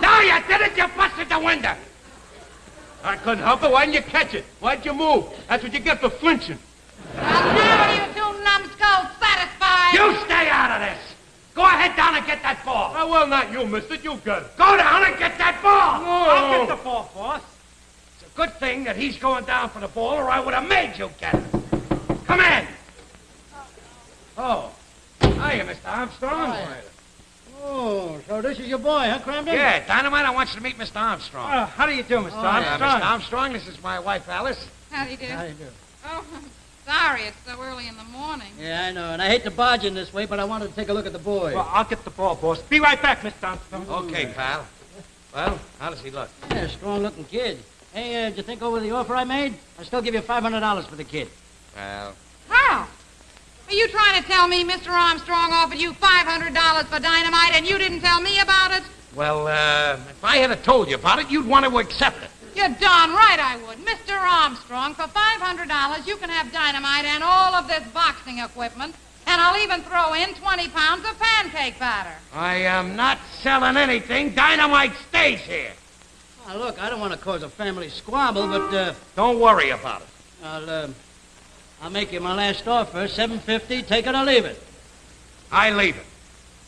Speaker 2: No, you didn't. You busted the window.
Speaker 3: I couldn't help it. Why didn't you catch it? Why'd you move? That's what you get for flinching.
Speaker 5: Now, now you two numbskulls satisfied?
Speaker 2: You stay out of this. Go ahead down and get that ball.
Speaker 3: Oh, well, not you, mister. You got it.
Speaker 2: Go down and get that ball.
Speaker 3: No.
Speaker 9: I'll get the ball, boss.
Speaker 2: It's a good thing that he's going down for the ball, or I would have made you get it. Come in. Oh. Hiya, Mr. Armstrong.
Speaker 1: Oh, so this is your boy, huh, Cramden?
Speaker 2: Yeah, Dynamite, I want you to meet Mr. Armstrong.
Speaker 9: How do you do, Mr.
Speaker 2: Yeah, Mr. Armstrong, this is my wife, Alice.
Speaker 5: How do you do?
Speaker 1: How do you do?
Speaker 5: Oh, I'm sorry it's so early in the morning.
Speaker 1: Yeah, I know, and I hate to barge in this way, but I wanted to take a look at the boy.
Speaker 9: Well, I'll get the ball, boss. Be right back, Mr. Armstrong.
Speaker 2: Okay, pal. Well, how does he look?
Speaker 1: Yeah, strong-looking kid. Hey, did you think over the offer I made? I'll still give you $500 for the kid.
Speaker 2: Well,
Speaker 5: How? Are you trying to tell me Mr. Armstrong offered you $500 for dynamite and you didn't tell me about it?
Speaker 2: well, if I had told you about it, you'd want to accept it.
Speaker 5: You're darn right I would. Mr. Armstrong, for $500, you can have dynamite and all of this boxing equipment, and I'll even throw in 20 pounds of pancake batter.
Speaker 2: I am not selling anything. Dynamite stays here.
Speaker 1: Now, look, I don't want to cause a family squabble, but
Speaker 2: Don't worry about it.
Speaker 1: I'll make you my last offer, $750. Take it or leave it.
Speaker 2: I leave it.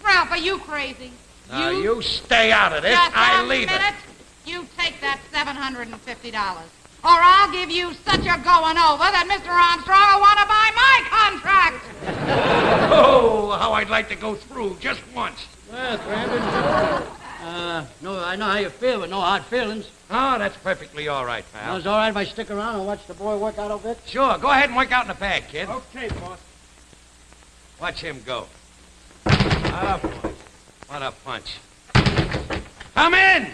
Speaker 5: Ralph, are you crazy?
Speaker 2: Now, you stay out of this.
Speaker 5: Just
Speaker 2: I
Speaker 5: a
Speaker 2: leave
Speaker 5: minute.
Speaker 2: it.
Speaker 5: You take that $750, or I'll give you such a going over that Mr. Armstrong will want to buy my contract.
Speaker 2: Oh, how I'd like to go through just once.
Speaker 1: Well, Cramden, no, I know how you feel, but no hard feelings.
Speaker 2: Oh, that's perfectly all right,
Speaker 1: Well,
Speaker 2: pal.
Speaker 1: it's all right if I stick around and watch the boy work out a bit?
Speaker 2: Sure, go ahead and work out in the bag, kid.
Speaker 3: Okay, boss.
Speaker 2: Watch him go. Ah, boy. What a punch. Come in!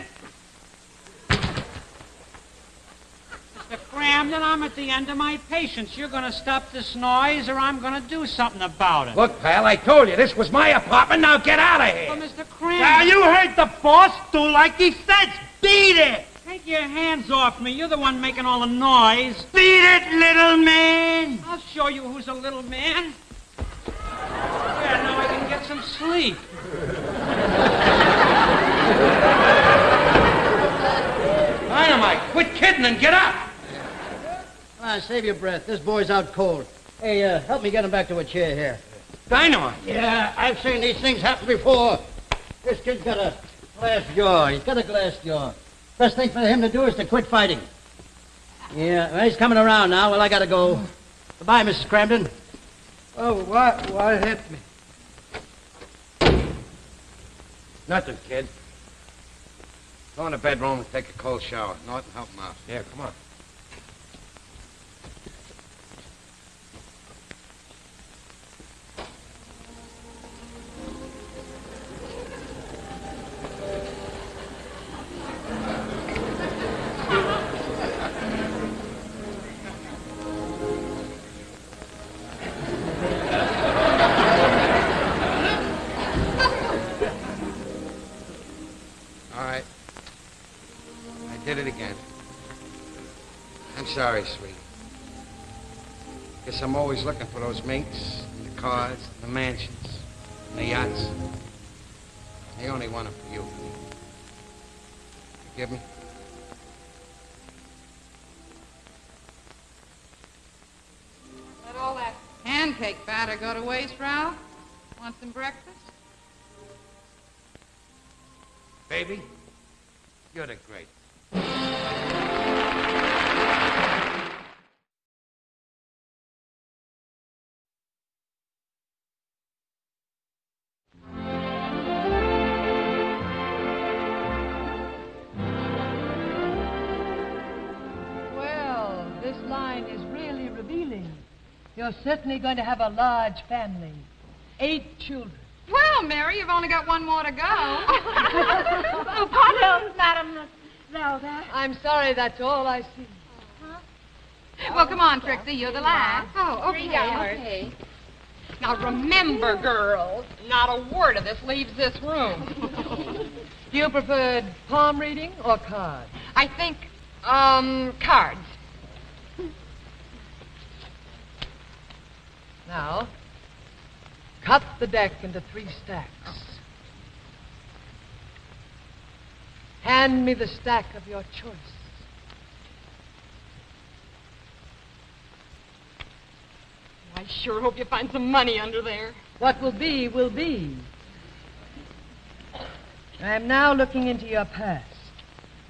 Speaker 9: Mr. Cramden, I'm at the end of my patience. You're going to stop this noise, or I'm going to do something about it.
Speaker 2: Look, pal, I told you this was my apartment. Now get out of here.
Speaker 9: Well, Mr. Cramden...
Speaker 4: Now, you heard the boss. Do like he says. Beat it.
Speaker 9: Take your hands off me. You're the one making all the noise.
Speaker 4: Beat it, little man.
Speaker 9: I'll show you who's a little man. Yeah, now I can get some sleep.
Speaker 2: Dynamite, quit kidding and get up.
Speaker 1: Save your breath. This boy's out cold. Hey, help me get him back to a chair here.
Speaker 2: Dynamite?
Speaker 1: Yeah, I've seen these things happen before. This kid's got a glass jaw. He's got a glass jaw. Best thing for him to do is to quit fighting. Yeah, well, he's coming around now. Well, I gotta go. Goodbye, Mrs. Cramden.
Speaker 4: Oh, what hit me?
Speaker 2: Nothing, kid. Go in the bedroom and take a cold shower. Norton, help him out.
Speaker 3: Yeah, come on.
Speaker 2: Sorry, sweet. Guess I'm always looking for those minks, and the cars, and the mansions, and the yachts. I only want them for you. Forgive me?
Speaker 5: Let all that pancake batter go to waste, Ralph. Want some breakfast?
Speaker 2: Baby, you're the great.
Speaker 10: You're certainly going to have a large family. 8 children.
Speaker 5: Well, Mary, you've only got one more to go.
Speaker 7: Oh, pardon, Madam Zelda.
Speaker 10: I'm sorry, that's all I see.
Speaker 5: Well, come on, Trixie, you're the last.
Speaker 6: Oh, okay. Now, remember, girls, not a word of this leaves this room.
Speaker 10: Do you prefer palm reading or cards?
Speaker 6: I think, cards.
Speaker 10: Now, cut the deck into 3 stacks. Hand me the stack of your choice.
Speaker 6: I sure hope you find some money under there.
Speaker 10: What will be, will be. I am now looking into your past.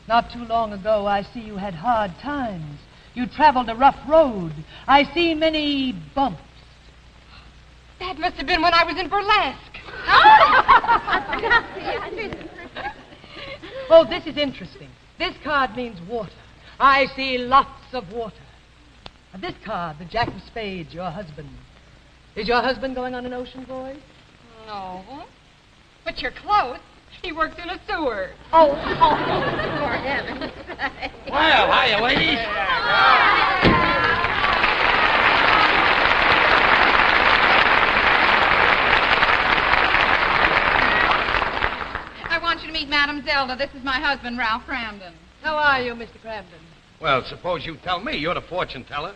Speaker 10: Not too long ago, I see you had hard times. You traveled a rough road. I see many bumps.
Speaker 6: That must have been when I was in burlesque.
Speaker 10: Oh, this is interesting. This card means water. I see lots of water. And this card, the Jack of Spades, your husband. Is your husband going on an ocean voyage?
Speaker 6: No. But you're close. He works in a sewer.
Speaker 10: Oh,
Speaker 6: for heaven's sake.
Speaker 2: Well, hiya, ladies.
Speaker 5: I want you to meet Madam Zelda. This is my husband, Ralph Cramden.
Speaker 10: How are you, Mr. Cramden?
Speaker 2: Well, suppose you tell me. You're the fortune teller.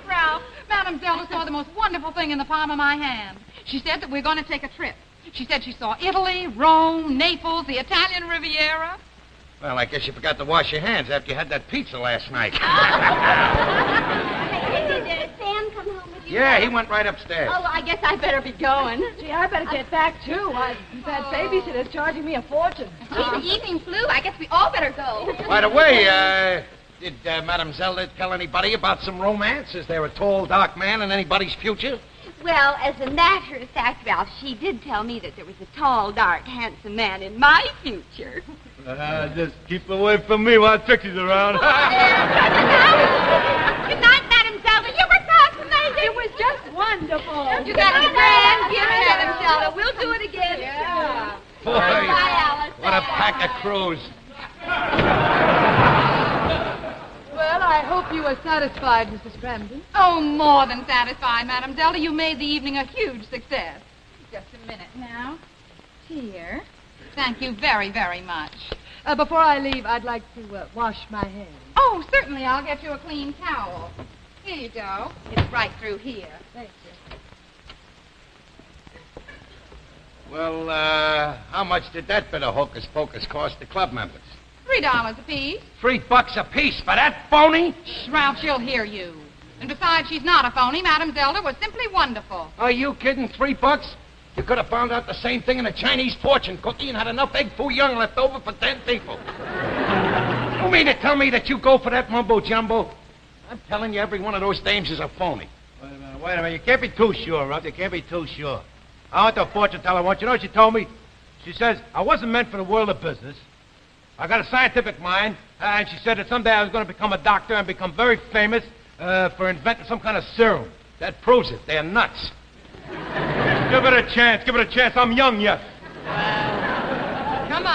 Speaker 5: Ralph, Madam Zelda saw the most wonderful thing in the palm of my hand. She said that we're going to take a trip. She said she saw Italy, Rome, Naples, the Italian Riviera.
Speaker 2: Well, I guess you forgot to wash your hands after you had that pizza last night.
Speaker 7: Did Sam come home with you?
Speaker 2: Yeah, he went right upstairs.
Speaker 7: Oh, I guess I better be going.
Speaker 10: Gee, I better get back, too. We've had babysitters charging me a fortune.
Speaker 7: Gee, the evening flew. I guess we all better go.
Speaker 2: By the way, did Madame Zelda tell anybody about some romance? Is there a tall, dark man in anybody's future?
Speaker 7: Well, as a matter of fact, Ralph, she did tell me that there was a tall, dark, handsome man in my future.
Speaker 3: Just keep away from me while Trixie's around.
Speaker 7: Good night, Madam Zelda. You were so amazing. It was just wonderful.
Speaker 6: You got a grand gift,
Speaker 7: Madam Zelda. We'll do it again.
Speaker 6: Yeah.
Speaker 2: Boy,
Speaker 7: Bye, Alice.
Speaker 2: what a pack of crews.
Speaker 10: Well, I hope you were satisfied, Mrs. Cramden.
Speaker 5: Oh, more than satisfied, Madam Zelda. You made the evening a huge success. Just a minute now. Here. Thank you very, very much.
Speaker 10: Before I leave, I'd like to wash my hands.
Speaker 5: Oh, certainly. I'll get you a clean towel. Here you go. It's right through here.
Speaker 10: Thank you.
Speaker 2: Well, how much did that bit of hocus pocus cost the club members?
Speaker 5: $3 apiece.
Speaker 2: $3 a piece for that phony?
Speaker 5: Shh, Ralph, she'll hear you. And besides, she's not a phony. Madame Zelda was simply wonderful.
Speaker 2: Are you kidding? $3? You could have found out the same thing in a Chinese fortune cookie and had enough egg foo young left over for 10 people. You mean to tell me that you go for that mumbo-jumbo? I'm telling you, every one of those dames is a phony.
Speaker 3: Wait a minute. You can't be too sure, Ruff. You can't be too sure. I went to a fortune teller once. You know what she told me? She says, I wasn't meant for the world of business. I got a scientific mind. And she said that someday I was going to become a doctor and become very famous for inventing some kind of serum.
Speaker 2: That proves it. They're nuts.
Speaker 3: Give it a chance. Give it a chance. I'm young yet.
Speaker 5: Come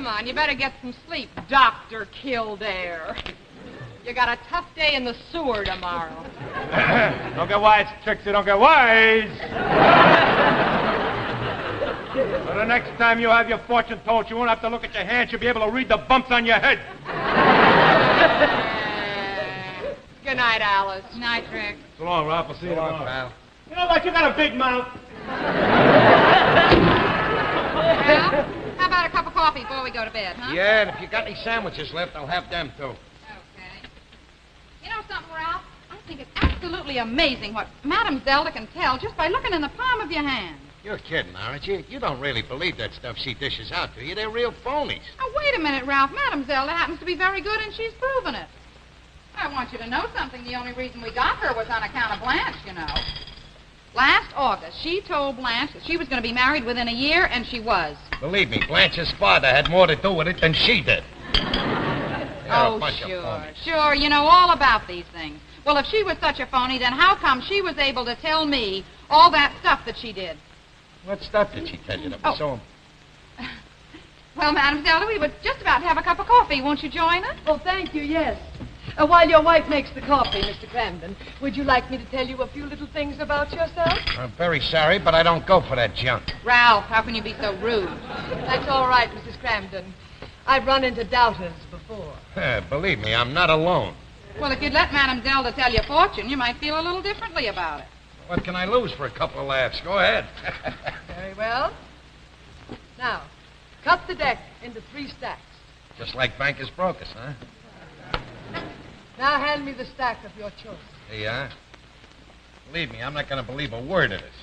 Speaker 5: on. You better get some sleep, Dr. Kildare. You got a tough day in the sewer tomorrow.
Speaker 3: Don't get wise, Trixie. Don't get wise. So the next time you have your fortune told, you won't have to look at your hands. You'll be able to read the bumps on your head.
Speaker 5: Good night, Alice. Night, Rick.
Speaker 3: So long, Ralph. I'll see you tomorrow.
Speaker 2: Pal.
Speaker 3: You know what? You got a big mouth.
Speaker 5: Well, how about a cup of coffee before we go to bed, huh?
Speaker 2: Yeah, and if you got any sandwiches left, I'll have them, too.
Speaker 5: Okay. You know something, Ralph? I think it's absolutely amazing what Madame Zelda can tell just by looking in the palm of your hand.
Speaker 2: You're kidding, aren't you? You don't really believe that stuff she dishes out to you. They're real phonies.
Speaker 5: Oh, wait a minute, Ralph. Madame Zelda happens to be very good, and she's proven it. I want you to know something. The only reason we got her was on account of Blanche, you know. Last August, she told Blanche that she was going to be married within a year, and she was.
Speaker 2: Believe me, Blanche's father had more to do with it than she did.
Speaker 5: Oh, sure. You know all about these things. Well, if she was such a phony, then how come she was able to tell me all that stuff that she did?
Speaker 2: What stuff did she tell you that was so...
Speaker 5: Well, Madame Zelda, we were just about to have a cup of coffee. Won't you join us?
Speaker 10: Oh, thank you, yes. While your wife makes the coffee, Mr. Cramden, would you like me to tell you a few little things about yourself?
Speaker 2: I'm very sorry, but I don't go for that junk.
Speaker 5: Ralph, how can you be so rude?
Speaker 10: That's all right, Mrs. Cramden. I've run into doubters before.
Speaker 2: Believe me, I'm not alone.
Speaker 5: Well, if you'd let Madame Zelda tell your fortune, you might feel a little differently about it.
Speaker 2: What can I lose for a couple of laughs? Go ahead.
Speaker 10: Very well. Now, cut the deck into 3 stacks.
Speaker 2: Just like bankers' brokers, huh?
Speaker 10: Now hand me the stack of your choice.
Speaker 2: Here you are. Believe me, I'm not going to believe a word of this.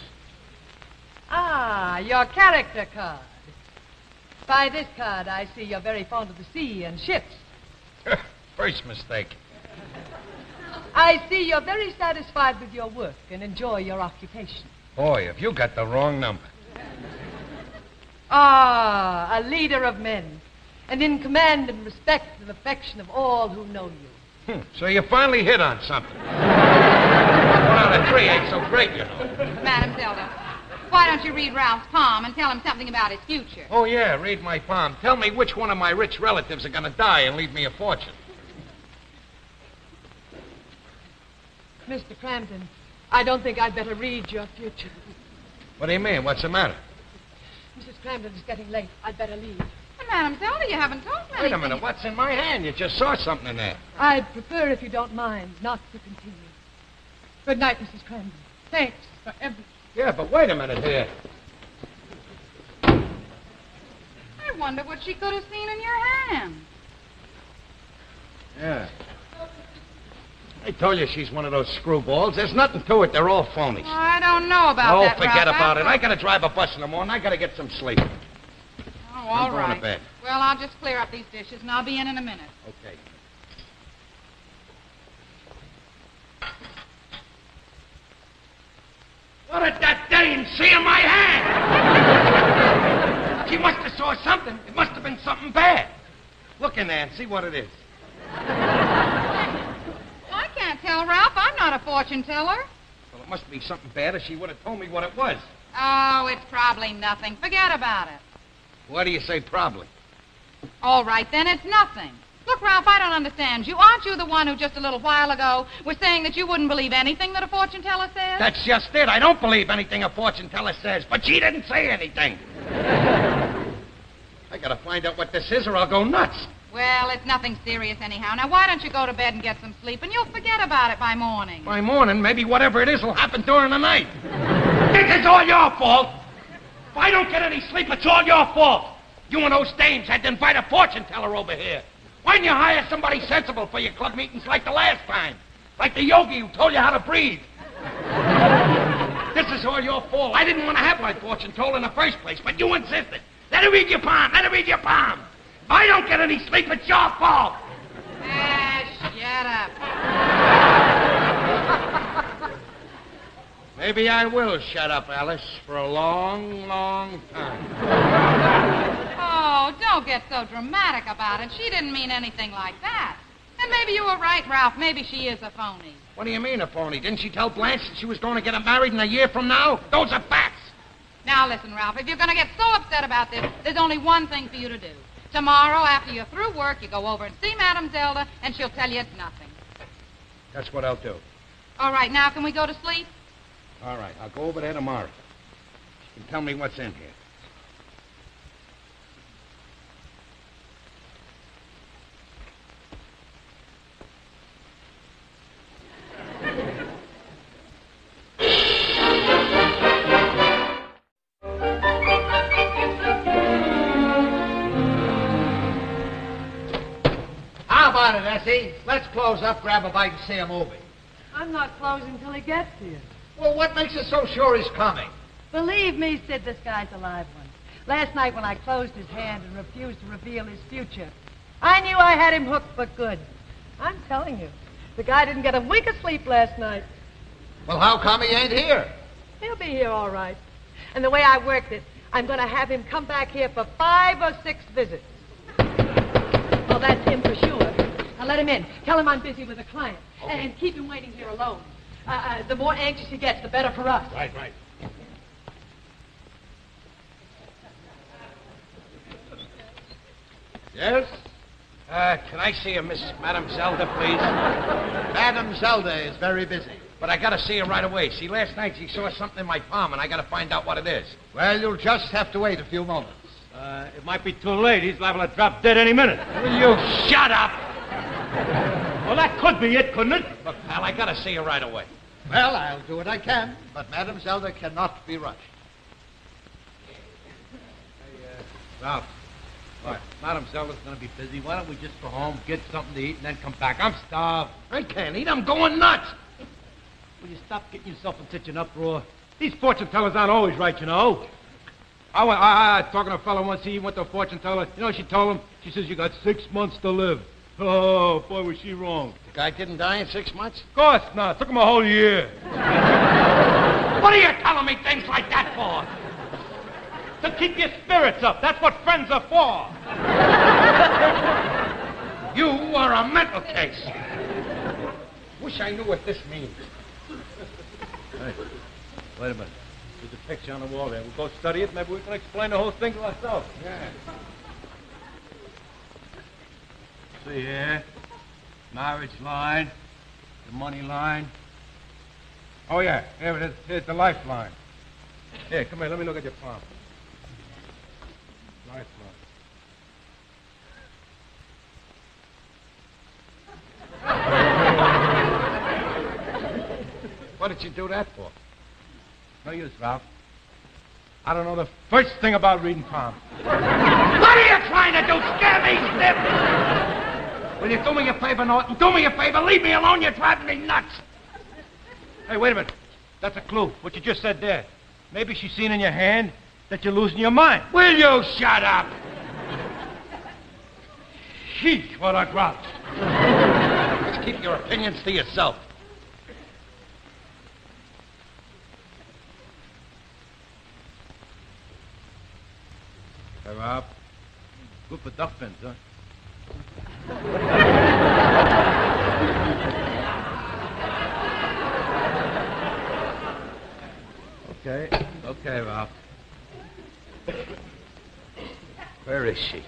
Speaker 10: Ah, your character card. By this card, I see you're very fond of the sea and ships.
Speaker 2: First mistake.
Speaker 10: I see you're very satisfied with your work and enjoy your occupation.
Speaker 2: Boy, have you got the wrong number.
Speaker 10: Ah, a leader of men, and in command and respect and affection of all who know you.
Speaker 2: So you finally hit on something. 1 out of 3 ain't so great, you know.
Speaker 5: Madame Zelda, why don't you read Ralph's palm and tell him something about his future?
Speaker 2: Oh, yeah, read my palm. Tell me which one of my rich relatives are going to die and leave me a fortune.
Speaker 10: Mr. Cramden, I don't think I'd better read your future.
Speaker 2: What do you mean? What's the matter?
Speaker 10: Mrs. Cramden, it's getting late. I'd better leave.
Speaker 5: Madame Zelda, you haven't told me
Speaker 2: Wait
Speaker 5: anything.
Speaker 2: a minute. What's in my hand? You just saw something in there.
Speaker 10: I'd prefer, if you don't mind, not to continue. Good night, Mrs. Cramden. Thanks for everything.
Speaker 2: Yeah, but wait a minute here.
Speaker 5: I wonder what she could have seen in your hand.
Speaker 2: Yeah. I told you she's one of those screwballs. There's nothing to it. They're all phonies.
Speaker 5: I don't know about that,
Speaker 2: Oh, forget
Speaker 5: Ralph.
Speaker 2: about it. I got to drive a bus in the morning. I got to get some sleep.
Speaker 5: Oh, all
Speaker 2: I'm going
Speaker 5: right.
Speaker 2: to bed.
Speaker 5: Well, I'll just clear up these dishes, and I'll be in a minute.
Speaker 2: Okay. What did that dame see in my hand? She must have saw something. It must have been something bad. Look in there and see what it is.
Speaker 5: I can't tell, Ralph. I'm not a fortune teller.
Speaker 2: Well, it must be something bad, or she would have told me what it was.
Speaker 5: Oh, it's probably nothing. Forget about it.
Speaker 2: Why do you say probably?
Speaker 5: All right, then, it's nothing. Look, Ralph, I don't understand you. Aren't you the one who just a little while ago was saying that you wouldn't believe anything that a fortune teller says?
Speaker 2: That's just it. I don't believe anything a fortune teller says, but she didn't say anything. I gotta find out what this is, or I'll go nuts.
Speaker 5: Well, it's nothing serious anyhow. Now, why don't you go to bed and get some sleep, and you'll forget about it by morning.
Speaker 2: By morning, maybe whatever it is will happen during the night. This is all your fault. If I don't get any sleep, it's all your fault. You and those dames had to invite a fortune teller over here. Why didn't you hire somebody sensible for your club meetings like the last time? Like the yogi who told you how to breathe. This is all your fault. I didn't want to have my fortune told in the first place, but you insisted. Let her read your palm. Let her read your palm. If I don't get any sleep, it's your fault.
Speaker 5: Shut up.
Speaker 2: Maybe I will shut up, Alice, for a long, long time.
Speaker 5: Oh, don't get so dramatic about it. She didn't mean anything like that. And maybe you were right, Ralph. Maybe she is a phony.
Speaker 2: What do you mean, a phony? Didn't she tell Blanche that she was going to get married in a year from now? Those are facts.
Speaker 5: Now, listen, Ralph, if you're going to get so upset about this, there's only one thing for you to do. Tomorrow, after you're through work, you go over and see Madame Zelda, and she'll tell you it's nothing.
Speaker 2: That's what I'll do.
Speaker 5: All right, now can we go to sleep?
Speaker 2: All right, I'll go over there tomorrow. You can tell me what's in here.
Speaker 1: How about it, Essie? Let's close up, grab a bite, and see a movie.
Speaker 10: I'm not closing till he gets here.
Speaker 1: Well, what makes you so sure he's coming?
Speaker 10: Believe me, Sid, this guy's a live one. Last night when I closed his hand and refused to reveal his future, I knew I had him hooked for good. I'm telling you, the guy didn't get a wink of sleep last night.
Speaker 1: Well, how come he ain't here?
Speaker 10: He'll be here all right. And the way I worked it, I'm going to have him come back here for 5 or 6 visits. Well, that's him for sure. Now let him in. Tell him I'm busy with a client. Okay. And keep him waiting here alone. The more anxious he gets, the better for us.
Speaker 2: Right. Yes? Can I see Madame Zelda, please?
Speaker 1: Madame Zelda is very busy.
Speaker 2: But I gotta see her right away. See, last night she saw something in my palm, and I gotta find out what it is.
Speaker 1: Well, you'll just have to wait a few moments.
Speaker 3: It might be too late. He's liable to drop dead any minute.
Speaker 2: Will you shut up?
Speaker 3: Well, that could be it, couldn't it?
Speaker 2: Look, pal, I gotta see her right away.
Speaker 1: Well, I'll do what I can, but Madame Zelda cannot be rushed.
Speaker 3: Ralph, look, Madame Zelda's going to be busy. Why don't we just go home, get something to eat, and then come back? I'm starved.
Speaker 2: I can't eat. I'm going nuts.
Speaker 3: Will you stop getting yourself in such an uproar? These fortune tellers aren't always right, you know. I talking to a fellow once, he went to a fortune teller. You know what she told him? She says, you got 6 months to live. Oh, boy, was she wrong.
Speaker 2: The guy didn't die in 6 months?
Speaker 3: Of course not. It took him a whole year.
Speaker 2: What are you telling me things like that for?
Speaker 3: To keep your spirits up. That's what friends are for.
Speaker 2: You are a mental case. Wish I knew what this means.
Speaker 3: Hey, wait a minute. There's a picture on the wall there. We'll go study it. Maybe we can explain the whole thing to ourselves.
Speaker 2: Yeah.
Speaker 3: See here. Marriage line. The money line. Oh, yeah. Here it is. Here's the lifeline. Here, come here. Let me look at your palm. Lifeline.
Speaker 2: What did you do that for?
Speaker 3: No use, Ralph. I don't know the first thing about reading palm.
Speaker 2: What are you trying to do? Scare me, Stiff? Will you do me a favor, Norton? Do me a favor. Leave me alone. You're driving me nuts.
Speaker 3: Hey, wait a minute. That's a clue. What you just said there. Maybe she's seen in your hand that you're losing your mind.
Speaker 2: Will you shut up?
Speaker 3: Sheesh, what a grouch.
Speaker 2: Just keep your opinions to yourself.
Speaker 3: Hey, Rob. Good for duck fins, huh? Okay, Rob.
Speaker 2: Where is she?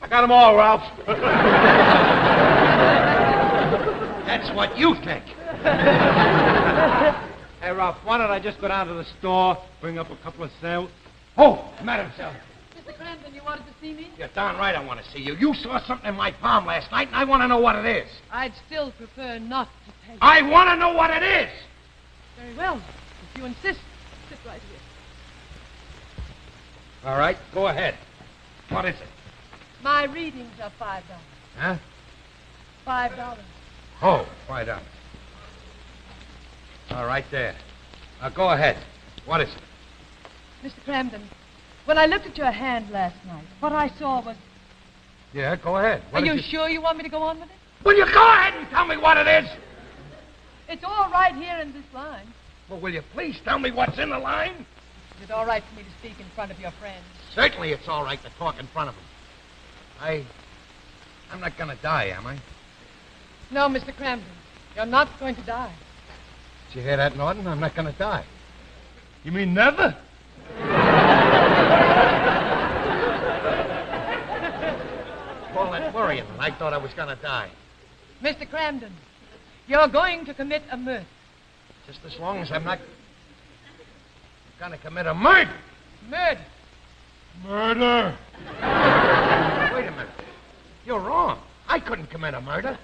Speaker 3: I got them all, Ralph.
Speaker 2: That's what you think.
Speaker 3: Hey, Ralph, why don't I just go down to the store, bring up a couple of sandwiches?
Speaker 2: Oh, Madam Zelda.
Speaker 5: Mr.
Speaker 10: Cramden, you wanted to see me?
Speaker 2: You're darn right I want to see you. You saw something in my palm last night, and I want to know what it is.
Speaker 10: I'd still prefer not to tell you.
Speaker 2: I want to know what it is.
Speaker 10: Very well. If you insist, sit right here.
Speaker 2: All right, go ahead. What is it?
Speaker 10: My readings are $5.
Speaker 2: Huh?
Speaker 10: $5.
Speaker 2: Oh, $5. All right, there. Now, go ahead. What is it?
Speaker 10: Mr. Cramden, when I looked at your hand last night, what I saw was...
Speaker 2: Yeah, go ahead.
Speaker 10: Are you sure you want me to go on with it?
Speaker 2: Will you go ahead and tell me what it is?
Speaker 10: It's all right here in this line.
Speaker 2: Well, will you please tell me what's in the line?
Speaker 10: Is it all right for me to speak in front of your friends?
Speaker 2: Certainly it's all right to talk in front of them. I'm not going to die, am I?
Speaker 10: No, Mr. Cramden. You're not going to die.
Speaker 2: Did you hear that, Norton? I'm not going to die.
Speaker 3: You mean never?
Speaker 2: All that worrying, and I thought I was going to die.
Speaker 10: Mr. Cramden, you're going to commit a murder.
Speaker 2: Just as long as I'm not going to commit a murder.
Speaker 10: Murder.
Speaker 3: Murder.
Speaker 2: Wait a minute. You're wrong. I couldn't commit a murder.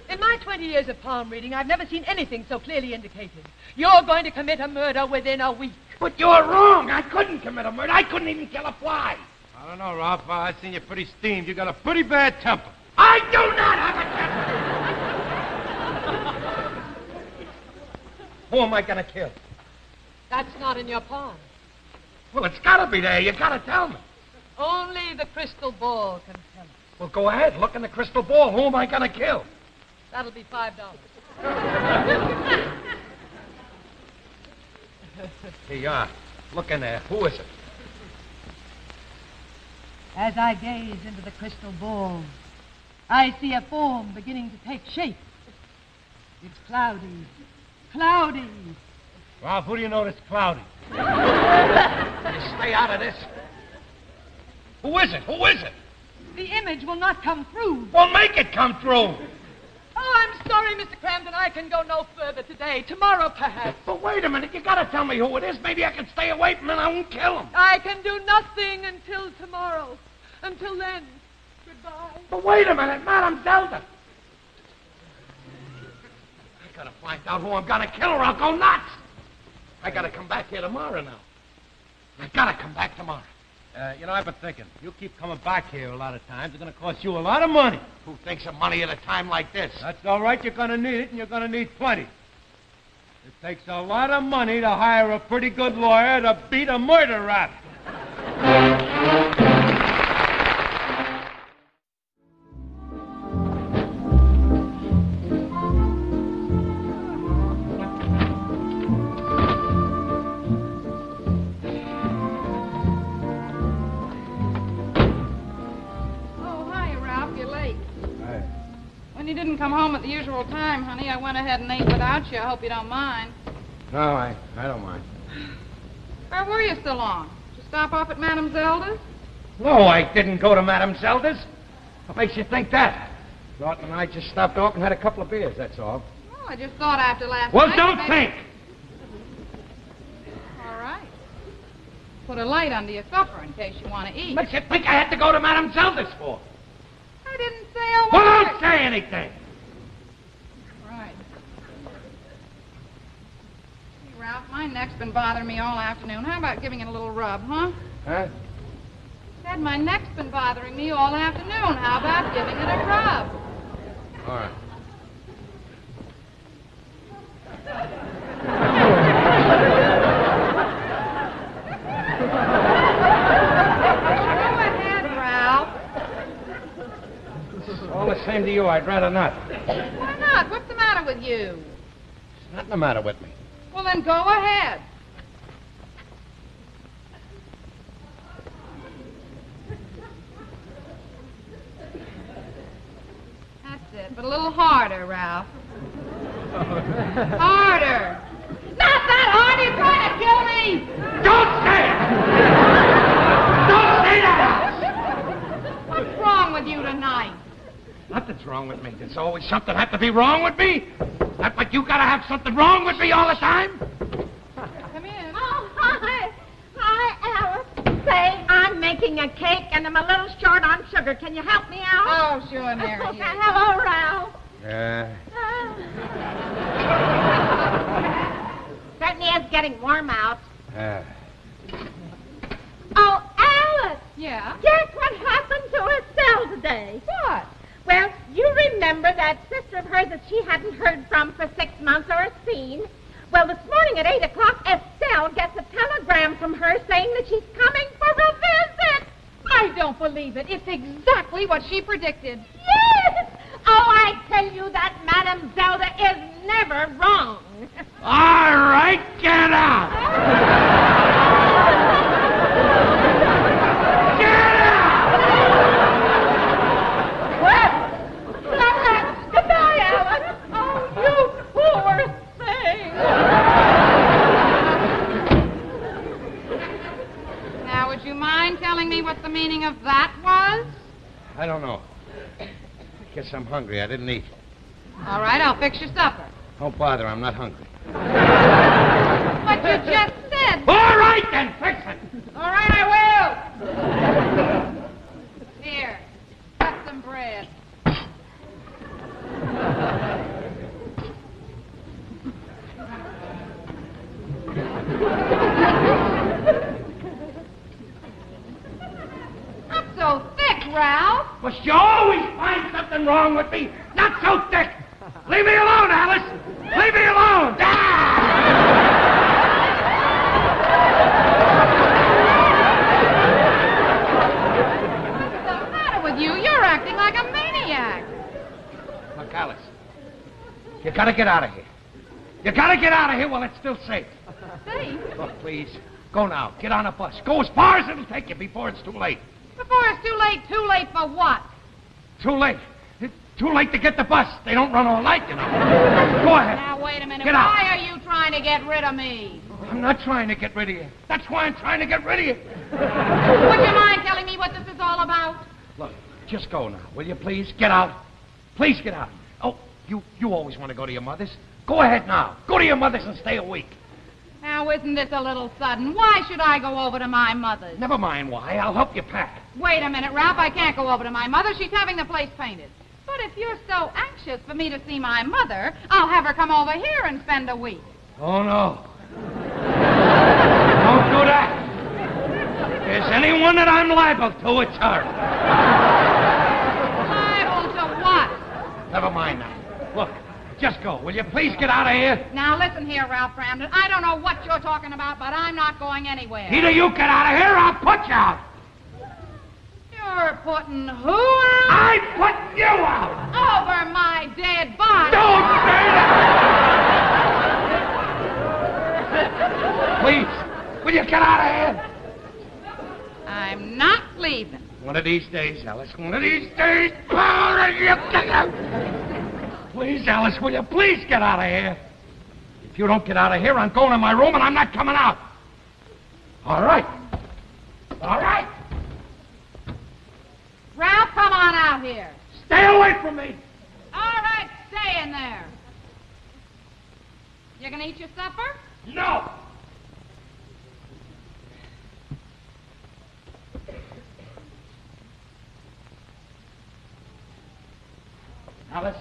Speaker 10: In my 20 years of palm reading, I've never seen anything so clearly indicated. You're going to commit a murder within a week.
Speaker 2: But you're wrong. I couldn't commit a murder. I couldn't even kill a fly.
Speaker 3: I don't know, Ralph. I've seen you pretty steamed. You got a pretty bad temper.
Speaker 2: I do not have a temper. Who am I going to kill?
Speaker 10: That's not in your palm.
Speaker 2: Well, it's got to be there. You got to tell me.
Speaker 10: Only the crystal ball can tell us.
Speaker 2: Well, go ahead. Look in the crystal ball. Who am I going to kill?
Speaker 10: That'll be $5.
Speaker 2: Here you are. Look in there. Who is it?
Speaker 10: As I gaze into the crystal ball, I see a form beginning to take shape. It's cloudy. Cloudy.
Speaker 3: Ralph, who do you know that's cloudy?
Speaker 2: You stay out of this. Who is it? Who is it?
Speaker 10: The image will not come through.
Speaker 2: Well, make it come through.
Speaker 10: Oh, I'm sorry, Mr. Cramden. I can go no further today. Tomorrow, perhaps.
Speaker 2: But wait a minute. You got to tell me who it is. Maybe I can stay away from him and I won't kill him.
Speaker 10: I can do nothing until tomorrow. Until then, goodbye.
Speaker 2: But wait a minute. Madame Zelda. I got to find out who I'm going to kill or I'll go nuts. I got to come back here tomorrow now. I got to come back tomorrow.
Speaker 3: I've been thinking. You keep coming back here a lot of times. It's going to cost you a lot of money.
Speaker 2: Who thinks of money at a time like this?
Speaker 3: That's all right. You're going to need it, and you're going to need plenty. It takes a lot of money to hire a pretty good lawyer to beat a murder rap.
Speaker 5: Come home at the usual time, honey. I went ahead and ate without you. I hope you don't mind.
Speaker 2: No, I don't mind.
Speaker 5: Where were you so long? Did you stop off at Madame Zelda's?
Speaker 2: No, I didn't go to Madame Zelda's. What makes you think that? Norton and I just stopped off and had a couple of beers, that's all.
Speaker 5: Well, I just thought after last
Speaker 2: Well,
Speaker 5: night...
Speaker 2: don't
Speaker 5: maybe...
Speaker 2: think!
Speaker 5: All right. Put a light under your supper in case you want to eat.
Speaker 2: What makes you think I had to go to Madame Zelda's for?
Speaker 5: I didn't say a word.
Speaker 2: Well, don't say anything!
Speaker 5: Right. Hey, Ralph, my neck's been bothering me all afternoon. How about giving it a little rub, huh?
Speaker 2: Huh?
Speaker 5: Said my neck's been bothering me all afternoon. How about giving it a rub?
Speaker 2: All right.
Speaker 5: Go ahead, Ralph.
Speaker 2: All the same to you, I'd rather not.
Speaker 5: Why not? What's the matter with you?
Speaker 2: There's nothing the matter with me.
Speaker 5: Well, then go ahead. That's it, but a little harder, Ralph. Harder. Not that hard! You're trying to kill me!
Speaker 2: Don't say it! Don't say that!
Speaker 5: What's wrong with you tonight?
Speaker 2: Nothing's wrong with me. Does always something have to be wrong with me? Is that what you gotta have something wrong with me all the time?
Speaker 5: Come in.
Speaker 7: Oh, hi, Alice. Say, I'm making
Speaker 11: baking a cake, and I'm a little short on sugar. Can you help me out?
Speaker 5: Oh, sure, Mary.
Speaker 11: Okay, hello, Ralph. Certainly is getting warm out. Oh, Alice!
Speaker 5: Yeah?
Speaker 11: Guess what happened to Estelle today?
Speaker 5: What?
Speaker 11: Well, you remember that sister of hers that she hadn't heard from for 6 months or seen? Well, this morning at 8 o'clock, Estelle gets a telegram from her saying that she's coming for a visit.
Speaker 5: I don't believe it. It's exactly what she predicted.
Speaker 11: Yes! Oh, I tell you that Madame Zelda is never wrong.
Speaker 2: All right, get out! Get out!
Speaker 11: Well, goodbye, Alice. Oh, you poor thing.
Speaker 5: Now, would you mind telling me what the meaning of that was?
Speaker 2: I don't know. I guess I'm hungry. I didn't eat.
Speaker 5: All right, I'll fix your supper.
Speaker 2: Don't bother. I'm not hungry.
Speaker 5: But you just said...
Speaker 2: All right, then. Fix it.
Speaker 5: All right, I will. Here, cut some bread. Not so thick, Ralph.
Speaker 2: Must you always find something wrong with me? Not so thick. Leave me alone, Alice. Leave me alone.
Speaker 5: What's the matter with you? You're acting like a maniac.
Speaker 2: Look, Alice, you gotta get out of here. You gotta get out of here while it's still safe.
Speaker 5: Safe?
Speaker 2: Look, please, go now. Get on a bus. Go as far as it'll take you before it's too late.
Speaker 5: Before it's too late. Too late for what?
Speaker 2: Too late. It's too late to get the bus. They don't run all night, you know. Go ahead.
Speaker 5: Now, wait a minute.
Speaker 2: Get out.
Speaker 5: Why are you trying to get rid of me?
Speaker 2: I'm not trying to get rid of you. That's why I'm trying to get rid of you.
Speaker 5: Would you mind telling me what this is all about?
Speaker 2: Look, just go now, will you, please? Get out. Please get out. Oh, you always want to go to your mother's. Go ahead now. Go to your mother's and stay a week.
Speaker 5: Now, isn't this a little sudden? Why should I go over to my mother's?
Speaker 2: Never mind why. I'll help you pack.
Speaker 5: Wait a minute, Ralph. I can't go over to my mother. She's having the place painted. But if you're so anxious for me to see my mother, I'll have her come over here and spend a week.
Speaker 2: Oh, no. Don't do that. If there's anyone that I'm liable to, it's her.
Speaker 5: Liable to what?
Speaker 2: Never mind that. Look, just go. Will you please get out of here?
Speaker 5: Now, listen here, Ralph Brandon. I don't know what you're talking about, but I'm not going anywhere.
Speaker 2: Either you get out of here or I'll put you out.
Speaker 5: You're putting who out?
Speaker 2: I'm putting you out.
Speaker 5: Over my dead body.
Speaker 2: Don't say that. Please, will you get out of here?
Speaker 5: I'm not leaving.
Speaker 2: One of these days, Alice. One of these days. Please, Alice, will you please get out of here? If you don't get out of here, I'm going to my room and I'm not coming out. All right. All right.
Speaker 5: Ralph, come on out here.
Speaker 2: Stay away from me.
Speaker 5: All right, stay in there. You gonna eat your supper?
Speaker 2: No. Alice,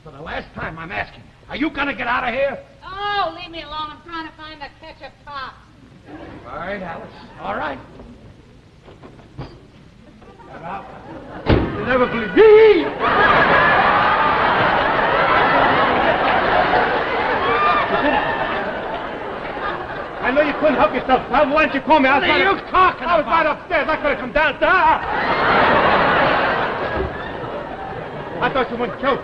Speaker 2: for the last time, I'm asking you, are you going to get out of here?
Speaker 5: Oh, leave me alone. I'm trying to find the ketchup top.
Speaker 2: All right, Alice. All right. You never believe me.
Speaker 3: I know you couldn't help yourself, pal. Why didn't you call me?
Speaker 2: What are you talking
Speaker 3: I was
Speaker 2: about?
Speaker 3: right upstairs. I could have come down. I thought you wouldn't choke.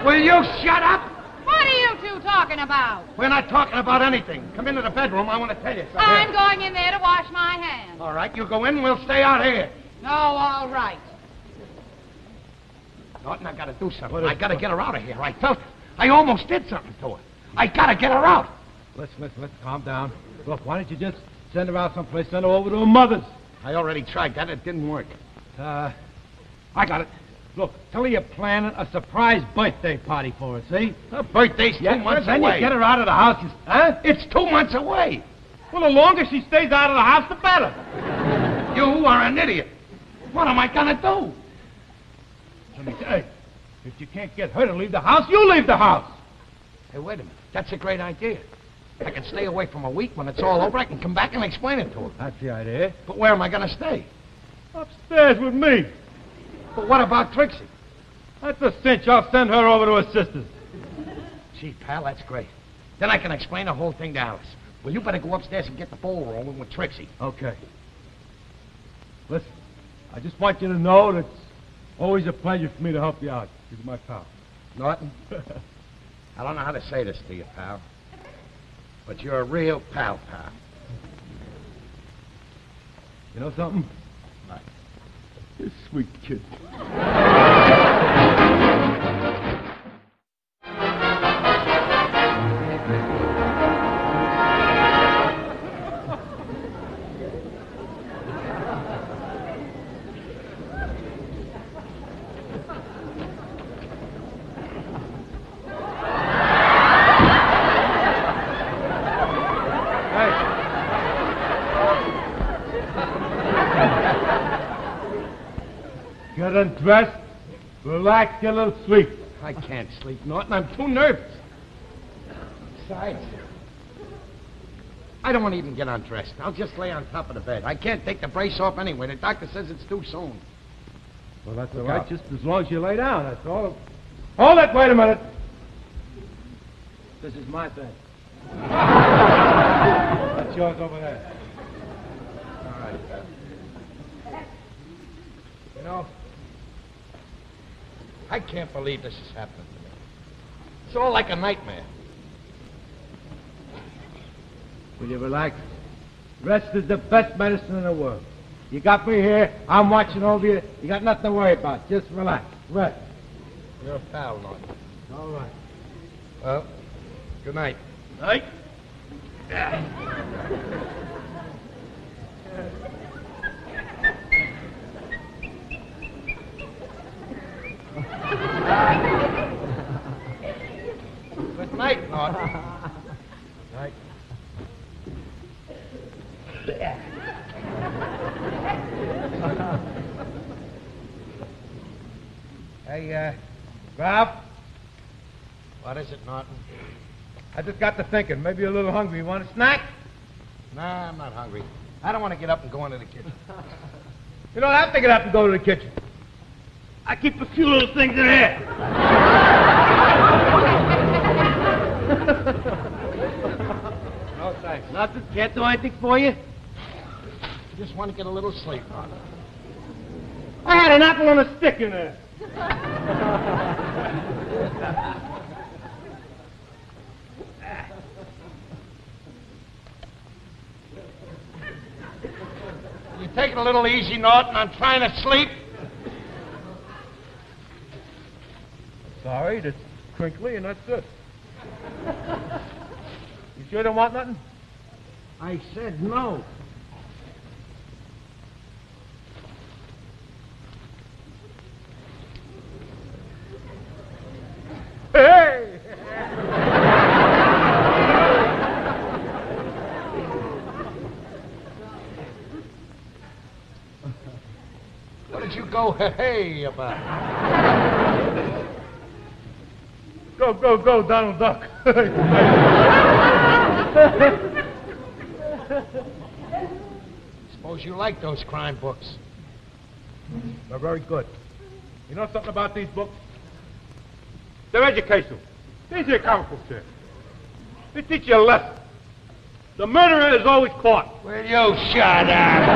Speaker 2: Will you shut up?
Speaker 5: What are you two talking about?
Speaker 2: We're not talking about anything. Come into the bedroom. I want to tell you something.
Speaker 5: I'm going in there to wash my hands.
Speaker 2: All right, you go in. We'll stay out here.
Speaker 5: No, all right.
Speaker 2: Norton, I got to do something. I got to get her out of here. I felt I almost did something to her. I got to get her out.
Speaker 3: Let's calm down. Look, why don't you just send her out someplace, send her over to her mother's?
Speaker 2: I already tried that. It didn't work.
Speaker 3: I got it. Look, tell her you're planning a surprise birthday party for her, see?
Speaker 2: Her birthday's 2 months
Speaker 3: then
Speaker 2: away.
Speaker 3: you get her out of the house. Huh?
Speaker 2: It's 2 months away.
Speaker 3: Well, the longer she stays out of the house, the better.
Speaker 2: You are an idiot. What am I going to do?
Speaker 3: Let me say, if you can't get her to leave the house, you leave the house.
Speaker 2: Hey, wait a minute. That's a great idea. I can stay away from a week. When it's all over, I can come back and explain it to her.
Speaker 3: That's the idea.
Speaker 2: But where am I going to stay?
Speaker 3: Upstairs with me.
Speaker 2: But what about Trixie?
Speaker 3: That's a cinch. I'll send her over to her sisters.
Speaker 2: Gee, pal, that's great. Then I can explain the whole thing to Alice. Well, you better go upstairs and get the ball rolling with Trixie.
Speaker 3: Okay. Listen, I just want you to know that it's always a pleasure for me to help you out. You're my pal.
Speaker 2: Norton, I don't know how to say this to you, pal. But you're a real pal.
Speaker 3: You know something?
Speaker 2: What?
Speaker 3: You're a sweet kid. Get undressed, relax, get a little sleep.
Speaker 2: I can't sleep, Norton. I'm too nervous. Besides, I don't want to even get undressed. I'll just lay on top of the bed. I can't take the brace off anyway. The doctor says it's too soon.
Speaker 3: Well, that's all right, just as long as you lay down, that's all. Hold it, wait a minute. This is my thing. That's yours over there.
Speaker 2: All right, pal. You know, I can't believe this is happening to me. It's all like a nightmare.
Speaker 3: Will you relax? Rest is the best medicine in the world. You got me here, I'm watching over you. You got nothing to worry about. Just relax. Rest.
Speaker 2: You're a pal, Norton.
Speaker 3: All right.
Speaker 2: Well, good night.
Speaker 3: Night.
Speaker 2: Good night, Norton. Night.
Speaker 3: Hey, Ralph,
Speaker 2: What is it, Norton?
Speaker 3: I just got to thinking. Maybe you're a little hungry. You want a snack?
Speaker 2: Nah, I'm not hungry. I don't want to get up and go into the kitchen.
Speaker 3: You don't have to get up and go to the kitchen. I keep a few little things in here. No, thanks. Nothing? Can't do anything for you?
Speaker 2: Just want to get a little sleep, Norton.
Speaker 3: I had an apple on a stick in there.
Speaker 2: You take it a little easy, Norton. I'm trying to sleep.
Speaker 3: Sorry, that's crinkly and that's good. You sure don't want nothing?
Speaker 2: I said no.
Speaker 3: Hey!
Speaker 2: What did you go hey about?
Speaker 3: Go, Donald Duck.
Speaker 2: Suppose you like those crime books.
Speaker 3: They're very good. You know something about these books? They're educational. These are comic books here. They teach you a lesson. The murderer is always caught.
Speaker 2: Will you shut up?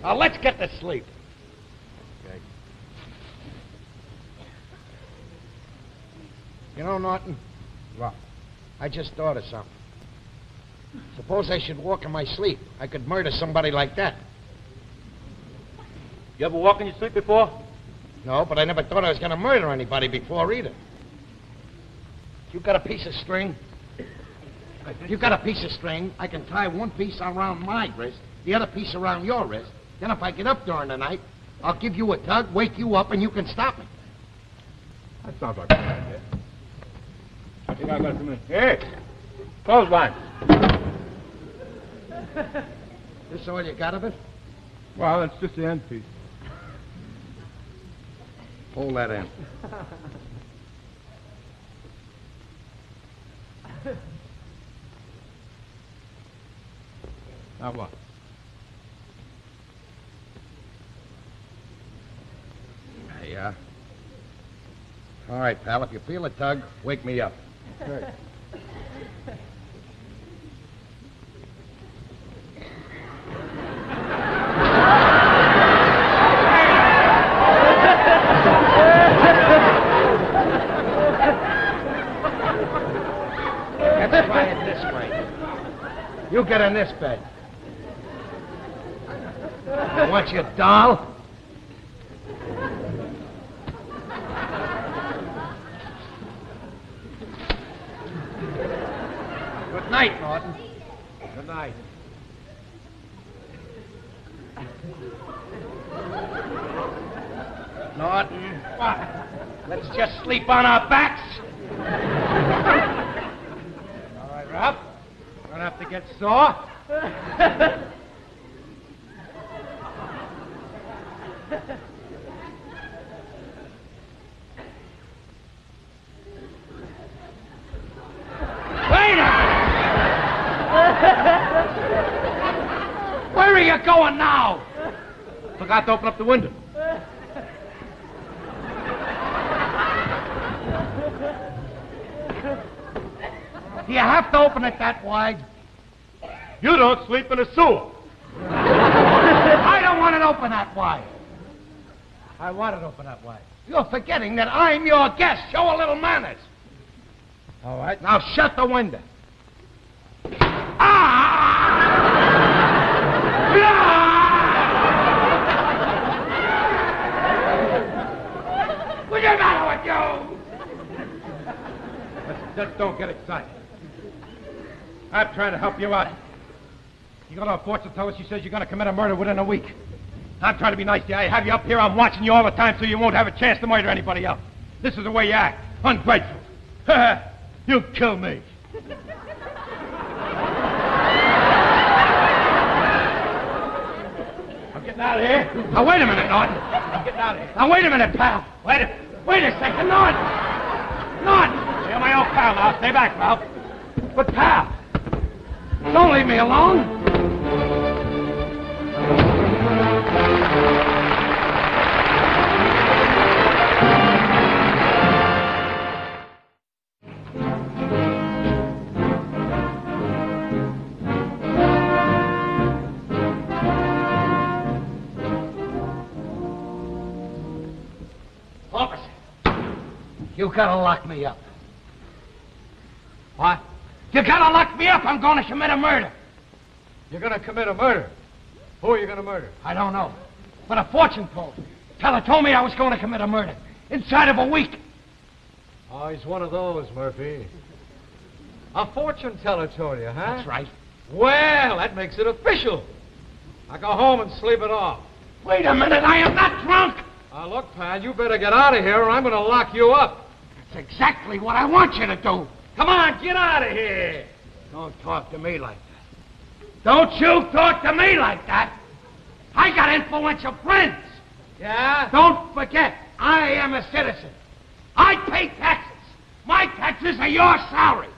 Speaker 2: Now, let's get to sleep. Okay. You know, Norton?
Speaker 3: What?
Speaker 2: I just thought of something. Suppose I should walk in my sleep. I could murder somebody like that.
Speaker 3: You ever walk in your sleep before?
Speaker 2: No, but I never thought I was going to murder anybody before either. You got a piece of string? You got a piece of string. I can tie one piece around my wrist, the other piece around your wrist. Then if I get up during the night, I'll give you a tug, wake you up, and you can stop me.
Speaker 3: That sounds like a good idea. I think I got some in. Hey! Clothesline.
Speaker 2: This all you got of it?
Speaker 3: Well, it's just the end piece.
Speaker 2: Hold that in.
Speaker 3: Now what?
Speaker 2: Yeah. All right, pal, if you feel a tug, wake me up.
Speaker 3: Good.
Speaker 2: Let's try it this way. You get in this bed. I want your doll. Good night, Norton.
Speaker 3: Good night.
Speaker 2: Norton, let's just sleep on our backs.
Speaker 3: All right, Ralph. Don't have to get sore.
Speaker 2: Wait a minute! Where are you going now?
Speaker 3: Forgot to open up the window.
Speaker 2: Do you have to open it that wide?
Speaker 3: You don't sleep in a sewer.
Speaker 2: I don't want it open that wide.
Speaker 3: I want it open that wide.
Speaker 2: You're forgetting that I'm your guest. Show a little manners.
Speaker 3: All right.
Speaker 2: Now shut the window. What's the matter with you?
Speaker 3: Listen, just don't get excited. I'm trying to help you out. You go to a fortune teller, she says you're going to commit a murder within a week. I'm trying to be nice to you. I have you up here. I'm watching you all the time so you won't have a chance to murder anybody else. This is the way you act. Ungrateful. You'll kill me. I'm getting out of here.
Speaker 2: Now, wait a minute, Norton.
Speaker 3: I'm getting out of here.
Speaker 2: Now, wait a minute, pal. Wait a second, Norton. Norton.
Speaker 3: You're my old pal now. Stay back, Ralph.
Speaker 2: But, pal, don't leave me alone. Officer, you gotta lock me up.
Speaker 3: What?
Speaker 2: You gotta lock me up. I'm going to commit a murder.
Speaker 3: You're going to commit a murder. Who are you going to murder?
Speaker 2: I don't know. But a fortune told me. Teller told me I was going to commit a murder. Inside of a week.
Speaker 8: Oh, he's one of those, Murphy. A fortune teller told you, huh?
Speaker 2: That's right.
Speaker 8: Well, that makes it official. Now go home and sleep it off.
Speaker 2: Wait a minute. I am not drunk.
Speaker 8: Now, look, pal, you better get out of here or I'm going to lock you up.
Speaker 2: That's exactly what I want you to do.
Speaker 8: Come on, get out of here.
Speaker 2: Don't talk to me like that. Don't you talk to me like that. I got influential friends.
Speaker 8: Yeah?
Speaker 2: Don't forget, I am a citizen. I pay taxes. My taxes are your salary.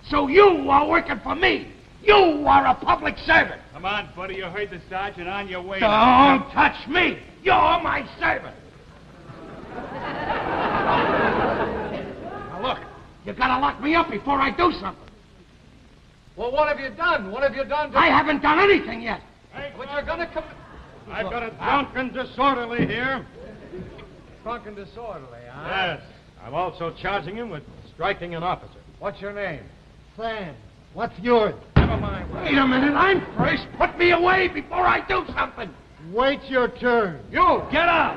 Speaker 2: So you are working for me. You are a public servant.
Speaker 3: Come on, buddy. You heard the sergeant. On your way.
Speaker 2: Don't touch me. You're my servant. Now look, you gotta lock me up before I do something.
Speaker 8: Well, what have you done? What have you done to...
Speaker 2: I haven't done anything yet.
Speaker 8: But you're going to come...
Speaker 3: I've got a drunken disorderly here.
Speaker 8: Drunk and disorderly, huh?
Speaker 3: Yes. I'm also charging him with striking an officer.
Speaker 8: What's your name?
Speaker 3: Sam, what's yours?
Speaker 8: Never mind.
Speaker 2: Wait a minute, I'm first. Put me away before I do something.
Speaker 3: Wait your turn.
Speaker 2: You, get out.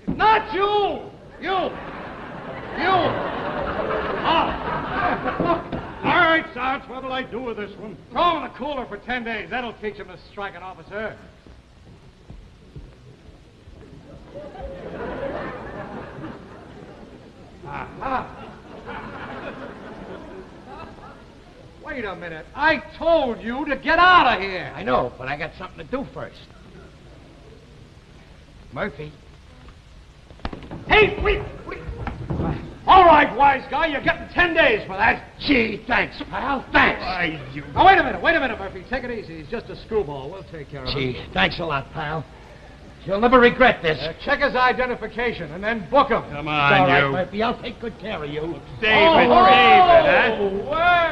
Speaker 2: Not you. You. Oh.
Speaker 3: All right, Sarge, what'll I do with this one? Throw him in the cooler for 10 days. That'll teach him to strike an officer.
Speaker 8: Aha. Wait Wait a minute. I told you to get out of here.
Speaker 2: I know, but I got something to do first. Murphy.
Speaker 8: Hey, wait. All right, wise guy, you're getting 10 days for that.
Speaker 2: Gee, thanks, pal. Thanks.
Speaker 8: Now, wait a minute, Murphy. Take it easy. He's just a screwball. We'll take care of him.
Speaker 2: Gee, thanks a lot, pal. You'll never regret this.
Speaker 8: Check his identification and then book him.
Speaker 12: Come
Speaker 2: It's all
Speaker 12: on,
Speaker 2: right,
Speaker 12: you.
Speaker 2: Murphy. I'll take good care of you.
Speaker 12: David,
Speaker 8: Well.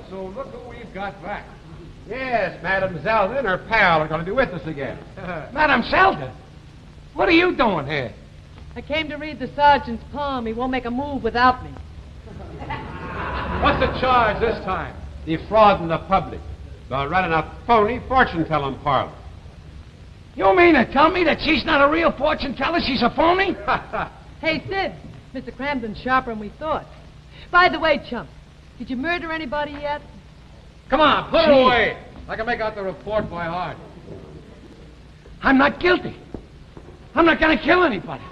Speaker 8: So look who we've got back.
Speaker 3: Yes, Madame Zelda and her pal are going to be with us again.
Speaker 2: Madame Zelda, what are you doing here?
Speaker 10: I came to read the sergeant's palm. He won't make a move without me.
Speaker 8: What's the charge this time?
Speaker 3: Defrauding the public by running a phony fortune-telling parlor.
Speaker 2: You mean to tell me that she's not a real fortune teller? She's a phony?
Speaker 10: Hey, Sid. Mr. Cramden's sharper than we thought. By the way, chump, did you murder anybody yet?
Speaker 8: Come on, put it away. I can make out the report by heart.
Speaker 2: I'm not guilty. I'm not going to kill anybody.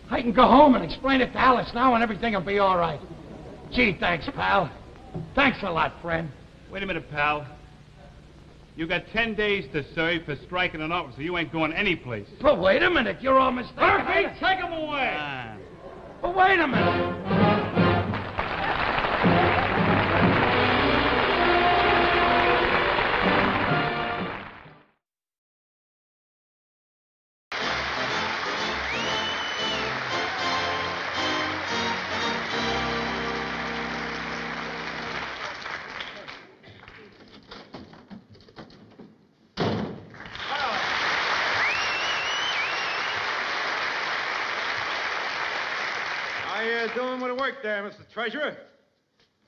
Speaker 2: I can go home and explain it to Alice now and everything will be all right. Gee, thanks, pal. Thanks a lot, friend.
Speaker 12: Wait a minute, pal. You got 10 days to serve for striking an officer. You ain't going anyplace.
Speaker 2: But wait a minute, you're all mistaken.
Speaker 8: Murphy, take him away.
Speaker 2: But wait a minute.
Speaker 3: Doing what work there, Mr. Treasurer.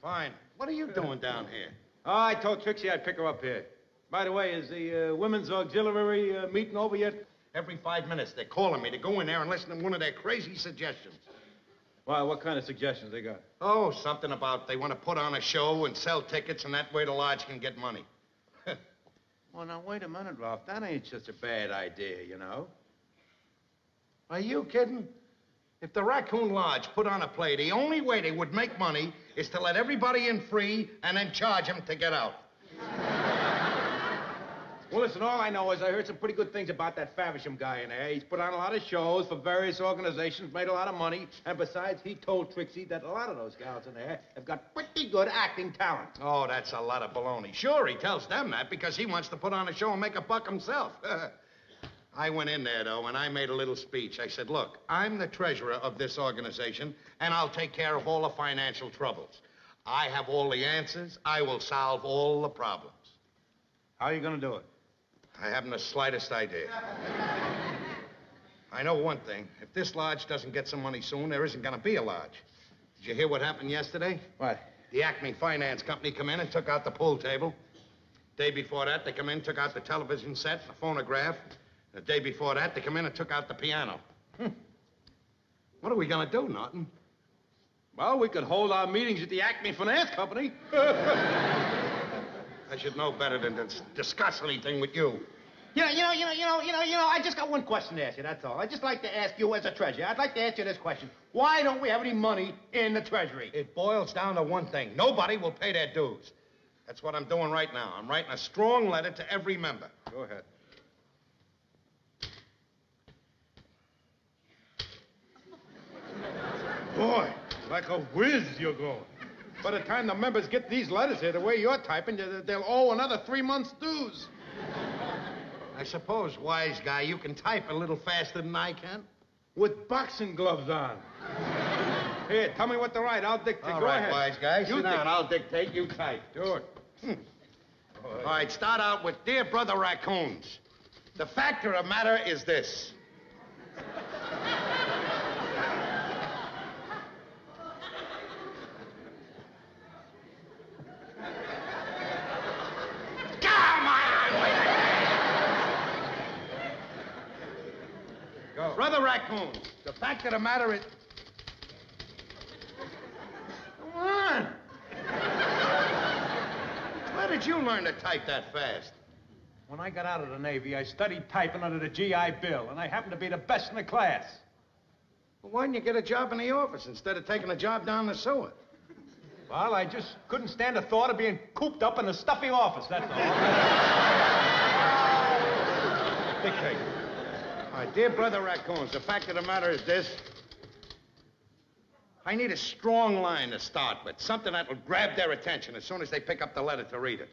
Speaker 2: Fine. What are you doing down here?
Speaker 3: Oh, I told Trixie I'd pick her up here. By the way, is the Women's Auxiliary meeting over yet?
Speaker 2: Every 5 minutes, they're calling me to go in there and listen to one of their crazy suggestions.
Speaker 3: Well, what kind of suggestions they got?
Speaker 2: Oh, something about they want to put on a show and sell tickets, and that way the lodge can get money.
Speaker 3: Well, now, wait a minute, Ralph. That ain't such a bad idea, you know.
Speaker 2: Are you kidding? If the Raccoon Lodge put on a play, the only way they would make money is to let everybody in free and then charge them to get out.
Speaker 3: Well, listen, all I know is I heard some pretty good things about that Faversham guy in there. He's put on a lot of shows for various organizations, made a lot of money, and besides, he told Trixie that a lot of those gals in there have got pretty good acting talent.
Speaker 2: Oh, that's a lot of baloney. Sure, he tells them that because he wants to put on a show and make a buck himself. I went in there, though, and I made a little speech. I said, look, I'm the treasurer of this organization, and I'll take care of all the financial troubles. I have all the answers. I will solve all the problems.
Speaker 3: How are you going to do it?
Speaker 2: I haven't the slightest idea. I know one thing. If this lodge doesn't get some money soon, there isn't going to be a lodge. Did you hear what happened yesterday?
Speaker 3: What?
Speaker 2: The Acme Finance Company come in and took out the pool table. Day before that, they come in, took out the television set, the phonograph. The day before that, they come in and took out the piano. What are we going to do, Norton?
Speaker 3: Well, we could hold our meetings at the Acme Finance Company.
Speaker 2: I should know better than to discuss anything with you.
Speaker 3: I just got one question to ask you, that's all. I'd just like to ask you as a treasurer. I'd like to ask you this question. Why don't we have any money in the treasury?
Speaker 2: It boils down to one thing. Nobody will pay their dues. That's what I'm doing right now. I'm writing a strong letter to every member.
Speaker 3: Go ahead. Boy, like a whiz you're going. By the time the members get these letters here, the way you're typing, they'll owe another 3 months' dues.
Speaker 2: I suppose, wise guy, you can type a little faster than I can.
Speaker 3: With boxing gloves on. Here, tell me what to write. I'll dictate.
Speaker 2: All
Speaker 3: Go
Speaker 2: right,
Speaker 3: ahead.
Speaker 2: wise guy.
Speaker 3: You
Speaker 2: Sit down. I'll dictate. You type.
Speaker 3: Do it.
Speaker 2: All right, start out with Dear Brother Raccoons. The fact of the matter is this. Brother Raccoons, the fact of the matter is... Come on. Where did you learn to type that fast?
Speaker 3: When I got out of the Navy, I studied typing under the GI Bill, and I happened to be the best in the class.
Speaker 2: Well, why didn't you get a job in the office instead of taking a job down the sewer?
Speaker 3: Well, I just couldn't stand the thought of being cooped up in a stuffy office, that's all. Dictate.
Speaker 2: My dear brother Raccoons, the fact of the matter is this. I need a strong line to start with, something that will grab their attention as soon as they pick up the letter to read it.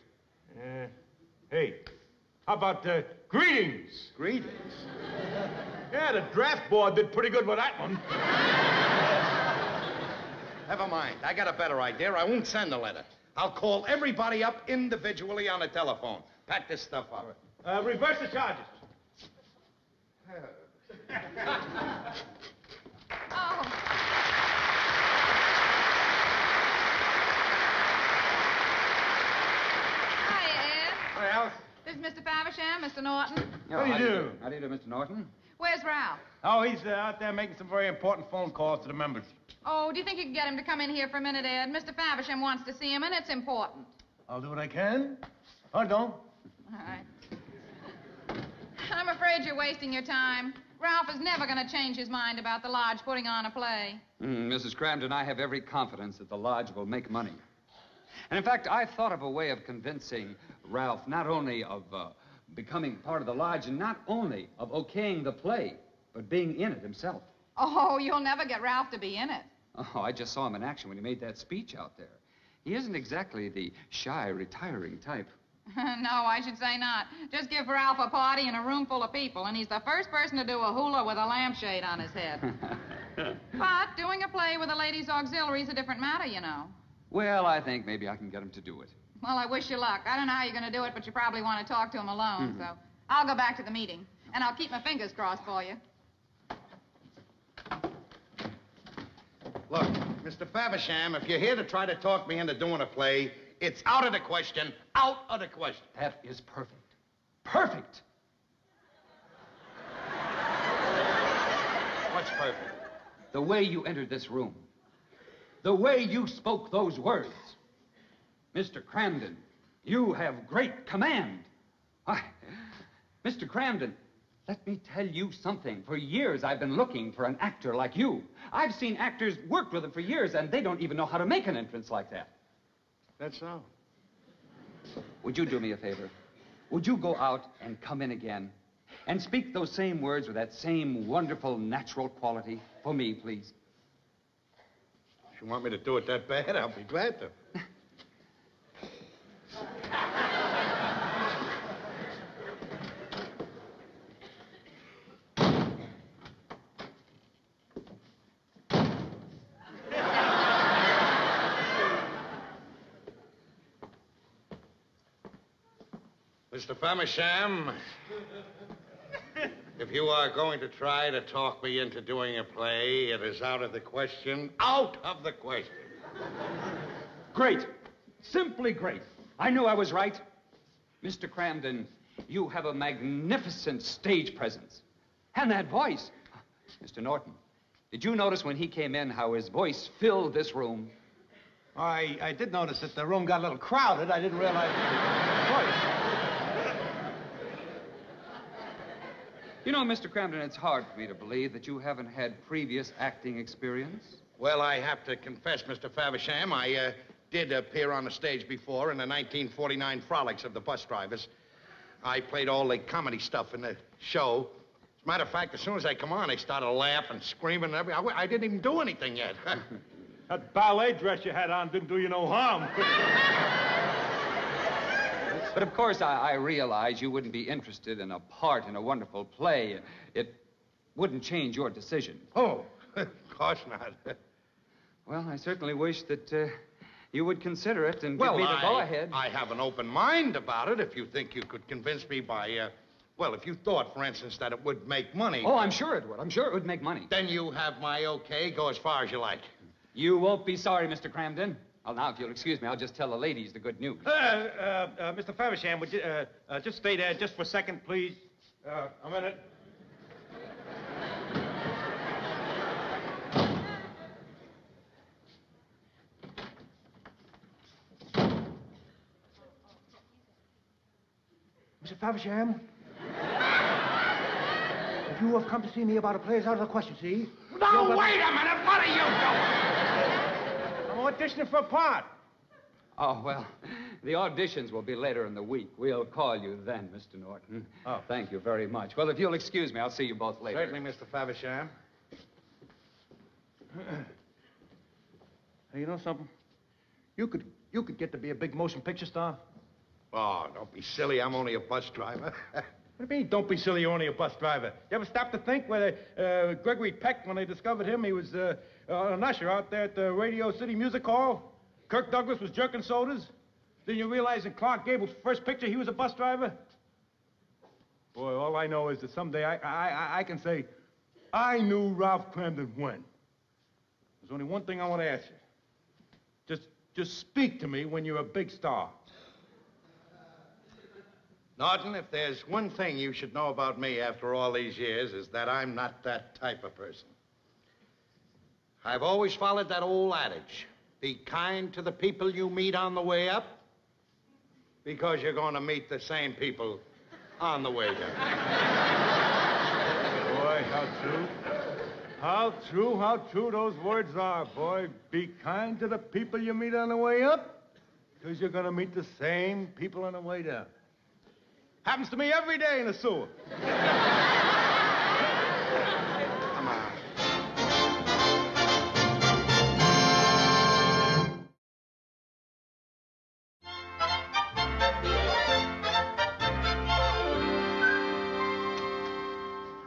Speaker 3: Hey, how about greetings?
Speaker 2: Greetings?
Speaker 3: Yeah, the draft board did pretty good with that one.
Speaker 2: Never mind. I got a better idea. I won't send the letter. I'll call everybody up individually on the telephone. Pack this stuff up.
Speaker 3: Reverse the charges.
Speaker 5: Oh.
Speaker 3: Hi, Alice.
Speaker 5: This is Mr. Faversham, Mr. Norton.
Speaker 3: How do you do?
Speaker 13: How do you do, Mr. Norton?
Speaker 5: Where's Ralph?
Speaker 3: Oh, he's out there making some very important phone calls to the members.
Speaker 5: Oh, do you think you can get him to come in here for a minute, Ed? Mr. Faversham wants to see him, and it's important.
Speaker 3: I'll do what I can. Pardon.
Speaker 5: All right. I'm afraid you're wasting your time. Ralph is never going to change his mind about the lodge putting on a play.
Speaker 13: Mrs. Cramden, I have every confidence that the lodge will make money. And in fact, I've thought of a way of convincing Ralph not only of becoming part of the lodge and not only of okaying the play, but being in it himself.
Speaker 5: Oh, you'll never get Ralph to be in it.
Speaker 13: Oh, I just saw him in action when he made that speech out there. He isn't exactly the shy, retiring type.
Speaker 5: No, I should say not. Just give Ralph a party in a room full of people, and he's the first person to do a hula with a lampshade on his head. But doing a play with a ladies' auxiliary is a different matter, you know.
Speaker 13: Well, I think maybe I can get him to do it.
Speaker 5: Well, I wish you luck. I don't know how you're going to do it, but you probably want to talk to him alone, so I'll go back to the meeting, and I'll keep my fingers crossed for you.
Speaker 2: Look, Mr. Faversham, if you're here to try to talk me into doing a play, it's out of the question. Out of the question.
Speaker 13: That is perfect. Perfect!
Speaker 2: What's perfect?
Speaker 13: The way you entered this room. The way you spoke those words. Mr. Cramden, you have great command. Why, Mr. Cramden, let me tell you something. For years, I've been looking for an actor like you. I've seen actors worked with them for years, and they don't even know how to make an entrance like that.
Speaker 2: That's so.
Speaker 13: Would you do me a favor? Would you go out and come in again and speak those same words with that same wonderful natural quality for me, please?
Speaker 2: If you want me to do it that bad, I'll be glad to. Mr. Faversham, if you are going to try to talk me into doing a play, it is out of the question. Out of the question.
Speaker 13: Great. Simply great. I knew I was right. Mr. Cramden, you have a magnificent stage presence. And that voice. Mr. Norton, did you notice when he came in how his voice filled this room?
Speaker 3: I did notice that the room got a little crowded. I didn't realize the voice.
Speaker 13: You know, Mr. Cramden, it's hard for me to believe that you haven't had previous acting experience.
Speaker 2: Well, I have to confess, Mr. Faversham, I did appear on the stage before in the 1949 Frolics of the Bus Drivers. I played all the comedy stuff in the show. As a matter of fact, as soon as I come on, they started laughing, screaming, and everything. I didn't even do anything yet.
Speaker 3: That ballet dress you had on didn't do you no harm.
Speaker 13: But of course, I realize you wouldn't be interested in a part in a wonderful play. It wouldn't change your decision.
Speaker 2: Oh, of course not.
Speaker 13: Well, I certainly wish that you would consider it and give me the go-ahead.
Speaker 2: I have an open mind about it if you think you could convince me by, well, if you thought, for instance, that it would make money.
Speaker 13: Oh, I'm sure it would. I'm sure it would make money.
Speaker 2: Then you have my okay. Go as far as you like.
Speaker 13: You won't be sorry, Mr. Cramden. Well, now, if you'll excuse me, I'll just tell the ladies the good news.
Speaker 3: Mr. Faversham, would you just stay there just for a second, please? A minute. Mr. Faversham? If you have come to see me about a play, it's out of the question, see?
Speaker 2: No, wait a minute. What are you doing?
Speaker 3: I'm auditioning for a part.
Speaker 13: Oh, well, the auditions will be later in the week. We'll call you then, Mr. Norton.
Speaker 3: Oh.
Speaker 13: Thank you very much. Well, if you'll excuse me, I'll see you both later.
Speaker 3: Certainly, Mr. Faversham. Hey, you know something? You could get to be a big motion picture star.
Speaker 2: Oh, don't be silly. I'm only a bus driver.
Speaker 3: What do you mean, don't be silly, you're only a bus driver? You ever stop to think whether Gregory Peck, when they discovered him, he was an usher out there at the Radio City Music Hall? Kirk Douglas was jerking sodas? Then you realize in Clark Gable's first picture he was a bus driver? Boy, all I know is that someday I can say, I knew Ralph Cramden when. There's only one thing I want to ask you. Just speak to me when you're a big star.
Speaker 2: Norton, if there's one thing you should know about me after all these years, is that I'm not that type of person. I've always followed that old adage, be kind to the people you meet on the way up, because you're going to meet the same people on the way down.
Speaker 3: Boy, how true those words are, boy. Be kind to the people you meet on the way up, because you're going to meet the same people on the way down. Happens to me every day in the sewer.
Speaker 2: Come on.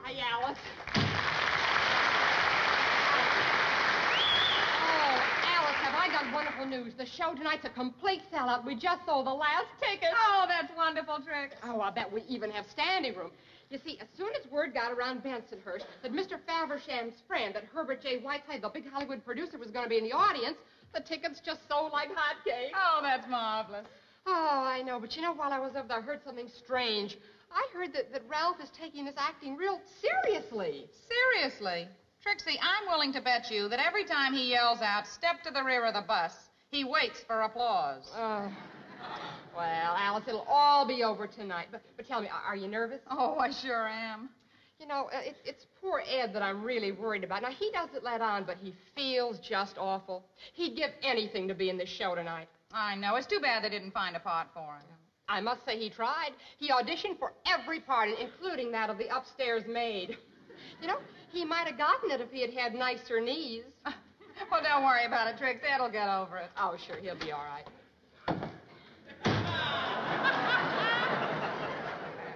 Speaker 6: Hi, Alice. Wonderful news. The show tonight's a complete sellout. We just sold the last ticket.
Speaker 5: Oh, that's wonderful, Trix.
Speaker 6: Oh, I bet we even have standing room. You see, as soon as word got around Bensonhurst that Mr. Faversham's friend, that Herbert J. Whiteside, the big Hollywood producer, was going to be in the audience, the tickets just sold like hotcakes.
Speaker 5: Oh, that's marvelous.
Speaker 6: Oh, I know, but you know, while I was up there, I heard something strange. I heard that Ralph is taking this acting real seriously.
Speaker 5: Seriously? Trixie, I'm willing to bet you that every time he yells out, step to the rear of the bus, he waits for applause.
Speaker 6: Well, Alice, it'll all be over tonight. But tell me, are you nervous?
Speaker 5: Oh, I sure am.
Speaker 6: You know, it's poor Ed that I'm really worried about. Now, he doesn't let on, but he feels just awful. He'd give anything to be in this show tonight.
Speaker 5: I know. It's too bad they didn't find a part for him.
Speaker 6: I must say he tried. He auditioned for every part, including that of the upstairs maid. You know, he might have gotten it if he had had nicer knees.
Speaker 5: Well, don't worry about it, Trix. Ed'll get over it.
Speaker 6: Oh, sure, he'll be all right.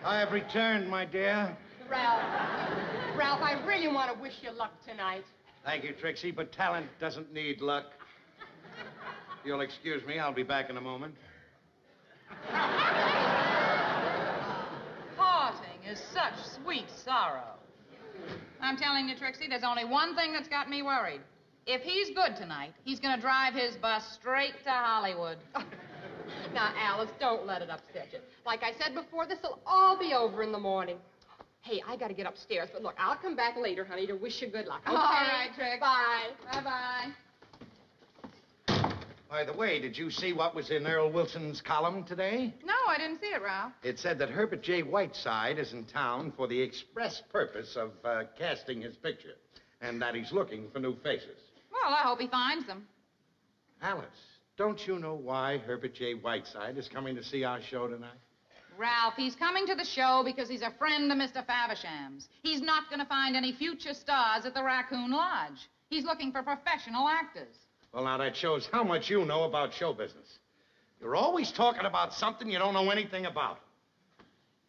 Speaker 2: I have returned, my dear.
Speaker 6: Ralph, I really want to wish you luck tonight.
Speaker 2: Thank you, Trixie, but talent doesn't need luck. If you'll excuse me, I'll be back in a moment.
Speaker 5: Parting is such sweet sorrow. I'm telling you, Trixie, there's only one thing that's got me worried. If he's good tonight, he's going to drive his bus straight to Hollywood.
Speaker 6: Now, Alice, don't let it upset you. Like I said before, this'll all be over in the morning. Hey, I got to get upstairs, but look, I'll come back later, honey, to wish you good luck. Okay?
Speaker 5: All right, Trix.
Speaker 6: Bye.
Speaker 5: Bye-bye.
Speaker 2: By the way, did you see what was in Earl Wilson's column today?
Speaker 5: No, I didn't see it, Ralph.
Speaker 2: It said that Herbert J. Whiteside is in town for the express purpose of casting his picture, and that he's looking for new faces.
Speaker 5: Well, I hope he finds them.
Speaker 2: Alice, don't you know why Herbert J. Whiteside is coming to see our show tonight?
Speaker 5: Ralph, he's coming to the show because he's a friend of Mr. Faversham's. He's not going to find any future stars at the Raccoon Lodge. He's looking for professional actors.
Speaker 2: Well, now, that shows how much you know about show business. You're always talking about something you don't know anything about.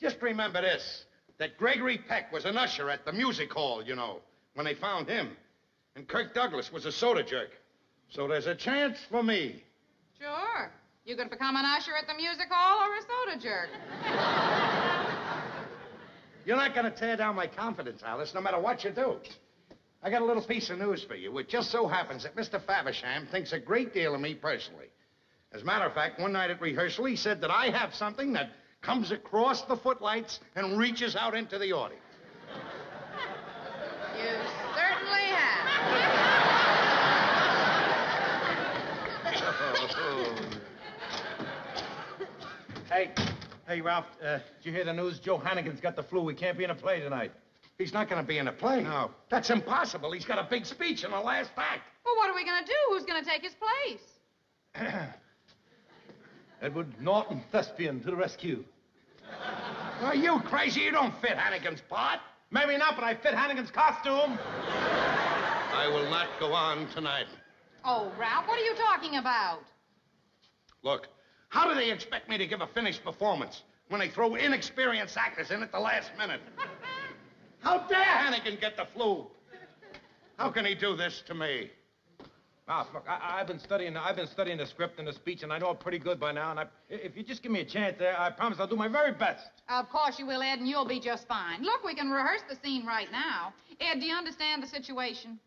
Speaker 2: Just remember this, that Gregory Peck was an usher at the music hall, you know, when they found him. And Kirk Douglas was a soda jerk. So there's a chance for me.
Speaker 5: Sure. You could become an usher at the music hall or a soda jerk.
Speaker 2: You're not going to tear down my confidence, Alice, no matter what you do. I got a little piece of news for you. It just so happens that Mr. Faversham thinks a great deal of me personally. As a matter of fact, one night at rehearsal, he said that I have something that comes across the footlights and reaches out into the audience.
Speaker 5: You certainly have.
Speaker 3: Hey, Ralph, did you hear the news? Joe Hannigan's got the flu. He can't be in a play tonight.
Speaker 2: He's not going to be in a play.
Speaker 3: No.
Speaker 2: That's impossible. He's got a big speech in the last act.
Speaker 5: Well, what are we going to do? Who's going to take his place?
Speaker 3: Edward Norton, thespian, to the rescue.
Speaker 2: Are you crazy? You don't fit Hannigan's part.
Speaker 3: Maybe not, but I fit Hannigan's costume.
Speaker 2: I will not go on tonight.
Speaker 5: Oh, Ralph, what are you talking about?
Speaker 2: Look, how do they expect me to give a finished performance when they throw inexperienced actors in at the last minute? How dare Hannigan get the flu? How can he do this to me?
Speaker 3: Ralph, look, I've been studying the script and the speech, and I know it pretty good by now. And if you just give me a chance there, I promise I'll do my very best.
Speaker 5: Of course you will, Ed, and you'll be just fine. Look, we can rehearse the scene right now. Ed, do you understand the situation?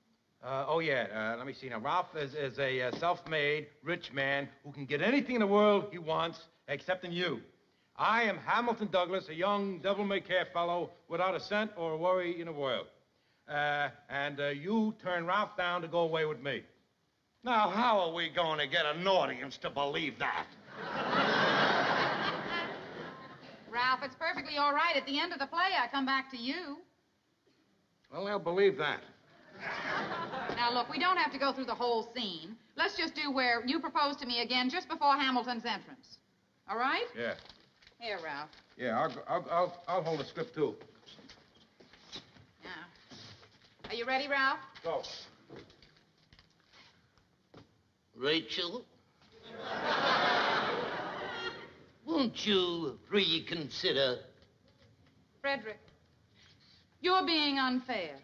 Speaker 3: Let me see now. Ralph is a self-made, rich man who can get anything in the world he wants, except in you. I am Hamilton Douglas, a young, devil-may-care fellow without a cent or a worry in the world. And you turn Ralph down to go away with me.
Speaker 2: Now, how are we going to get an audience to believe that?
Speaker 5: Ralph, it's perfectly all right. At the end of the play, I come back to you.
Speaker 2: Well, they'll believe that.
Speaker 5: Now, look, we don't have to go through the whole scene. Let's just do where you propose to me again just before Hamilton's entrance. All right?
Speaker 3: Yeah.
Speaker 5: Here, Ralph.
Speaker 3: Yeah, I'll hold the script, too.
Speaker 5: Now, are you ready, Ralph?
Speaker 3: Go.
Speaker 14: Rachel? Won't you reconsider?
Speaker 5: Frederick, you're being unfair.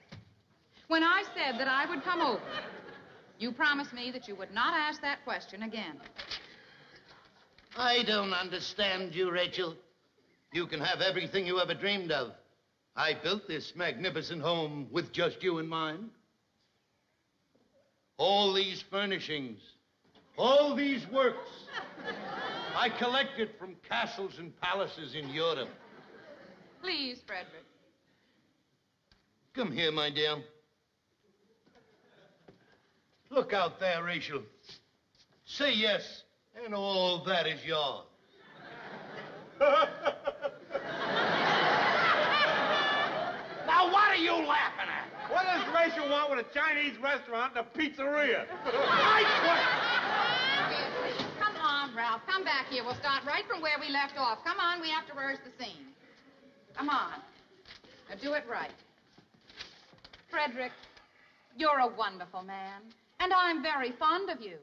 Speaker 5: When I said that I would come over, you promised me that you would not ask that question again.
Speaker 14: I don't understand you, Rachel. You can have everything you ever dreamed of. I built this magnificent home with just you in mind. All these furnishings, all these works, I collected from castles and palaces in Europe.
Speaker 5: Please, Frederick.
Speaker 14: Come here, my dear. Look out there, Rachel. Say yes, and all that is yours.
Speaker 2: Now, what are you laughing at?
Speaker 3: What does Rachel want with a Chinese restaurant and a pizzeria?
Speaker 5: Come on, Ralph. Come back here. We'll start right from where we left off. Come on, we have to rehearse the scene. Come on. Now, do it right. Frederick, you're a wonderful man, and I'm very fond of you.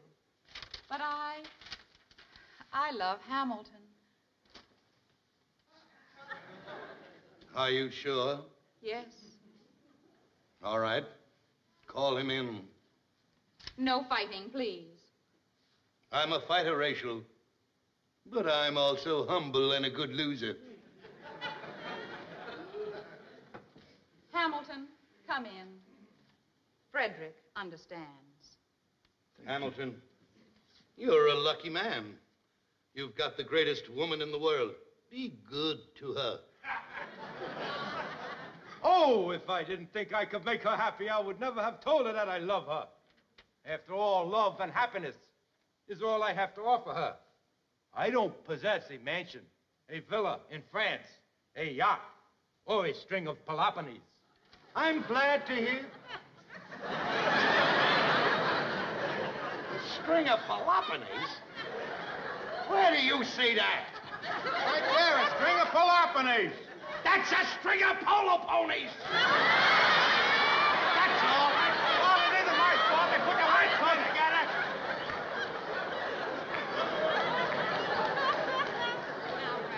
Speaker 5: But I love Hamilton.
Speaker 14: Are you sure?
Speaker 5: Yes.
Speaker 14: All right. Call him in.
Speaker 5: No fighting, please.
Speaker 14: I'm a fighter, Rachel. But I'm also humble and a good loser.
Speaker 5: Hamilton, come in. Frederick understands.
Speaker 14: Hamilton, you're a lucky man. You've got the greatest woman in the world. Be good to her.
Speaker 3: Oh, if I didn't think I could make her happy, I would never have told her that I love her. After all, love and happiness is all I have to offer her. I don't possess a mansion, a villa in France, a yacht, or a string of Peloponnese. I'm glad to hear...
Speaker 2: A string of Peloponnese? Where do you see that?
Speaker 3: Right there, a string of Peloponnese.
Speaker 2: That's a string of polo ponies! That's all.
Speaker 3: Oh, it isn't my fault. They put the right one together.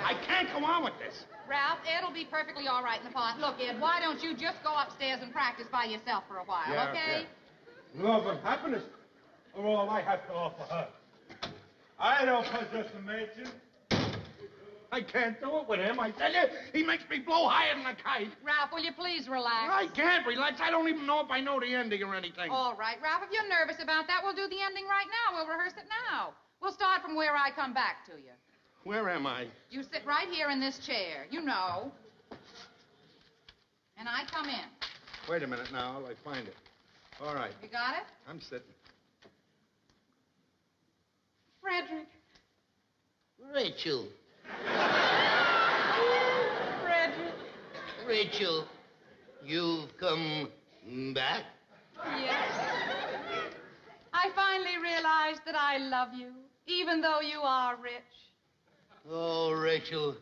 Speaker 2: I can't go on with this.
Speaker 5: Ralph, Ed'll be perfectly all right in the part. Look, Ed, why don't you just go upstairs and practice by yourself for a while, okay?
Speaker 3: Yeah. Love and happiness are all I have to offer her. I don't possess a mansion. I can't do it with him, I tell you.
Speaker 2: He makes me blow higher than a kite.
Speaker 5: Ralph, will you please relax?
Speaker 2: I can't relax. I don't even know if I know the ending or anything.
Speaker 5: All right, Ralph, if you're nervous about that, we'll do the ending right now. We'll rehearse it now. We'll start from where I come back to you.
Speaker 2: Where am I?
Speaker 5: You sit right here in this chair. You know. And I come in.
Speaker 2: Wait a minute now. I find it. All right.
Speaker 5: You got it?
Speaker 2: I'm sitting.
Speaker 5: Frederick.
Speaker 14: Rachel.
Speaker 5: Frederick.
Speaker 14: Rachel, you've come back?
Speaker 5: Yes. I finally realized that I love you, even though you are rich.
Speaker 14: Rachel,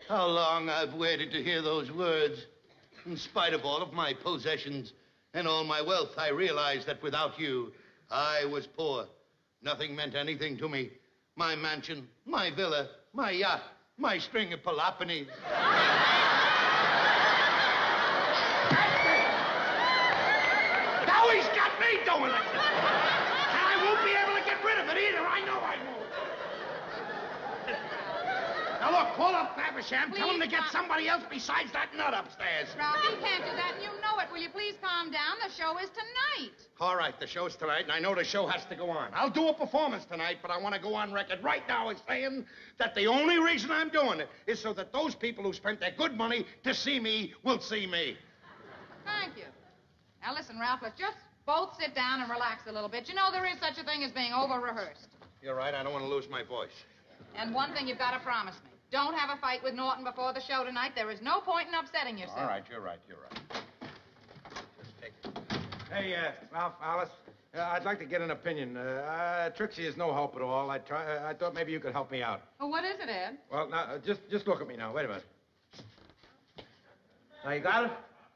Speaker 14: how long I've waited to hear those words. In spite of all of my possessions and all my wealth, I realized that without you, I was poor. Nothing meant anything to me. My mansion, my villa, my yacht, my string of palopones.
Speaker 2: Now he's got me doing it. And I won't be able to get rid of it either. I know I won't. Now, look, call up Faversham. Tell him to get somebody else besides that nut upstairs.
Speaker 5: Ralph, you can't do that, and you know it. Will you please calm down? The show is tonight.
Speaker 2: All right, the show's tonight, and I know the show has to go on. I'll do a performance tonight, but I want to go on record right now as saying that the only reason I'm doing it is so that those people who spent their good money to see me will see me.
Speaker 5: Thank you. Now, listen, Ralph, let's just both sit down and relax a little bit. You know there is such a thing as being over-rehearsed.
Speaker 2: You're right. I don't want to lose my voice.
Speaker 5: And one thing you've got to promise me. Don't have a fight with Norton before the show tonight. There is no point in upsetting yourself.
Speaker 2: All right, you're right. Just take it.
Speaker 3: Hey, Ralph, Alice, I'd like to get an opinion. Trixie is no help at all. I thought maybe you could help me out.
Speaker 5: Well, what is it, Ed?
Speaker 3: Well, now, just look at me now. Wait a minute. Now, you got it?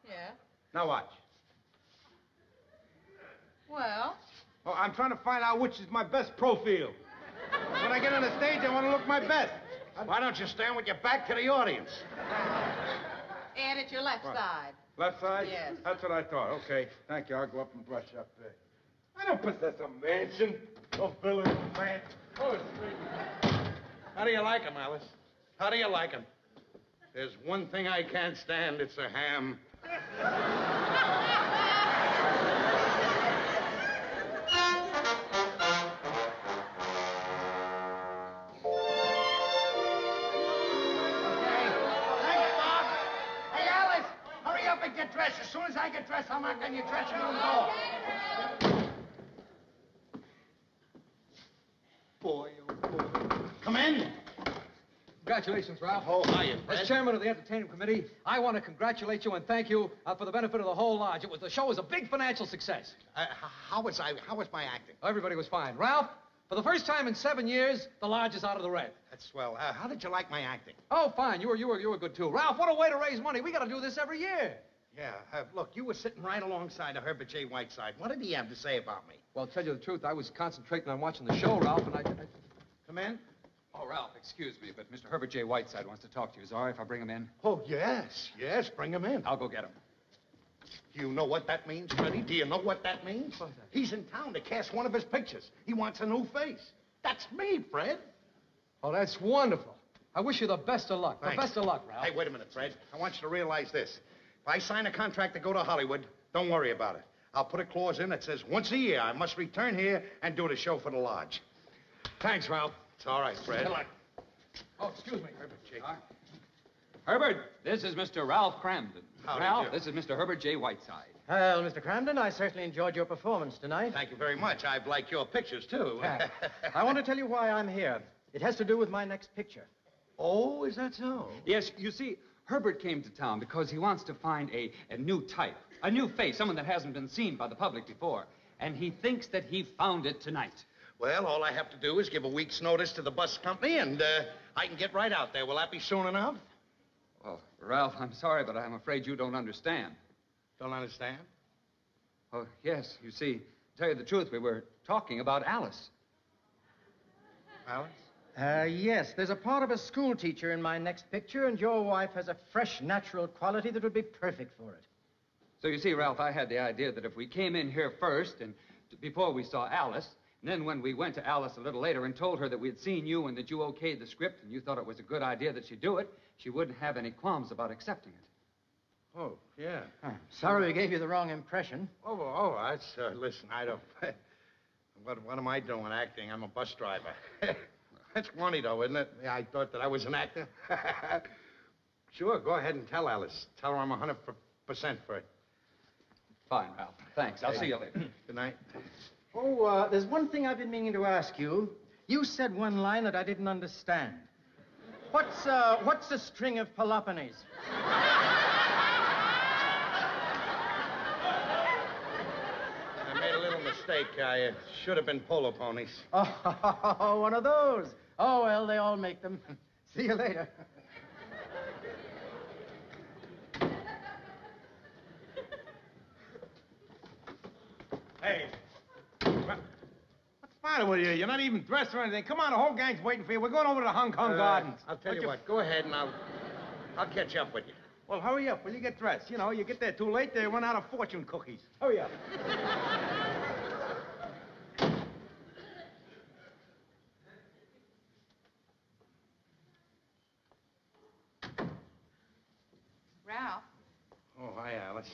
Speaker 5: Yeah.
Speaker 3: Now watch.
Speaker 5: Well?
Speaker 3: Oh, I'm trying to find out which is my best profile. When I get on the stage, I want to look my best.
Speaker 2: Why don't you stand with your back to the audience?
Speaker 5: Ed, at your left side.
Speaker 3: Left side?
Speaker 5: Yes.
Speaker 3: That's what I thought. Okay. Thank you. I'll go up and brush up there. I don't possess a mansion. No villa, no man. Oh, it's free.
Speaker 2: How do you like him, Alice? How do you like him? There's one thing I can't stand. It's a ham. Get dressed. As soon as I get dressed, I'll knock on your dressing room door. Boy, oh boy. Come in.
Speaker 8: Congratulations, Ralph.
Speaker 2: Oh, hiya, Fred.
Speaker 8: As chairman of the entertainment committee, I want to congratulate you and thank you for the benefit of the whole lodge. The show was a big financial success.
Speaker 2: How was my acting?
Speaker 8: Everybody was fine. Ralph, for the first time in 7 years, the lodge is out of the red.
Speaker 2: That's swell. How did you like my acting?
Speaker 8: Oh, fine. You were good too. Ralph, what a way to raise money. We got to do this every year.
Speaker 2: Yeah, look, you were sitting right alongside of Herbert J. Whiteside. What did he have to say about me?
Speaker 8: Well, to tell you the truth, I was concentrating on watching the show, Ralph, and I...
Speaker 2: Come in?
Speaker 13: Oh, Ralph, excuse me, but Mr. Herbert J. Whiteside wants to talk to you. Is it all right if I bring him in?
Speaker 2: Oh, yes, bring him in.
Speaker 13: I'll go get him.
Speaker 2: Do you know what that means, Freddie? Do you know what that means? He's in town to cast one of his pictures. He wants a new face. That's me, Fred.
Speaker 8: Oh, that's wonderful. I wish you the best of luck.
Speaker 2: Thanks.
Speaker 8: The best of luck, Ralph.
Speaker 2: Hey, wait a minute, Fred. I want you to realize this. If I sign a contract to go to Hollywood, don't worry about it. I'll put a clause in that says once a year I must return here and do the show for the lodge.
Speaker 8: Thanks, Ralph.
Speaker 2: It's all right, Fred.
Speaker 8: Good luck. Oh, excuse me, Herbert J.
Speaker 13: Herbert, this is Mr. Ralph Cramden.
Speaker 2: Howdy,
Speaker 13: Ralph,
Speaker 2: Joe.
Speaker 13: this is Mr. Herbert J. Whiteside.
Speaker 15: Well, Mr. Cramden, I certainly enjoyed your performance tonight.
Speaker 2: Thank you very much. I've liked your pictures, too.
Speaker 15: I want to tell you why I'm here. It has to do with my next picture.
Speaker 2: Oh, is that so?
Speaker 13: Yes, you see, Herbert came to town because he wants to find a new type, a new face, someone that hasn't been seen by the public before. And he thinks that he found it tonight.
Speaker 2: Well, all I have to do is give a week's notice to the bus company, and I can get right out there. Will that be soon enough?
Speaker 13: Well, Ralph, I'm sorry, but I'm afraid you don't understand.
Speaker 2: Don't understand?
Speaker 13: Oh, yes, you see, to tell you the truth, we were talking about Alice.
Speaker 2: Alice?
Speaker 15: Yes, there's a part of a school teacher in my next picture, and your wife has a fresh, natural quality that would be perfect for it.
Speaker 13: So you see, Ralph, I had the idea that if we came in here first, and before we saw Alice, and then when we went to Alice a little later and told her that we had seen you and that you okayed the script and you thought it was a good idea that she do it, she wouldn't have any qualms about accepting it.
Speaker 2: Oh, yeah.
Speaker 15: Sorry we gave you the wrong impression.
Speaker 2: Oh, that's, listen, I don't... What am I doing acting? I'm a bus driver. That's funny, though, isn't it? Yeah, I thought that I was an actor. Sure, go ahead and tell Alice. Tell her I'm 100% for it.
Speaker 13: Fine, Ralph. Thanks. I'll see you later.
Speaker 2: Good night.
Speaker 15: Oh, there's one thing I've been meaning to ask you. You said one line that I didn't understand. What's a string of palopones?
Speaker 2: I made a little mistake. I should have been polo ponies.
Speaker 15: Oh, one of those. Oh, well, they all make them. See you later.
Speaker 3: Hey. What's the matter with you? You're not even dressed or anything. Come on, the whole gang's waiting for you. We're going over to the Hong Kong Gardens.
Speaker 2: I'll tell you what. Go ahead, and I'll catch up with you.
Speaker 3: Well, hurry up. Will you get dressed? You know, you get there too late, they run out of fortune cookies. Hurry up.
Speaker 5: Ralph,
Speaker 2: Oh, hi, Alice.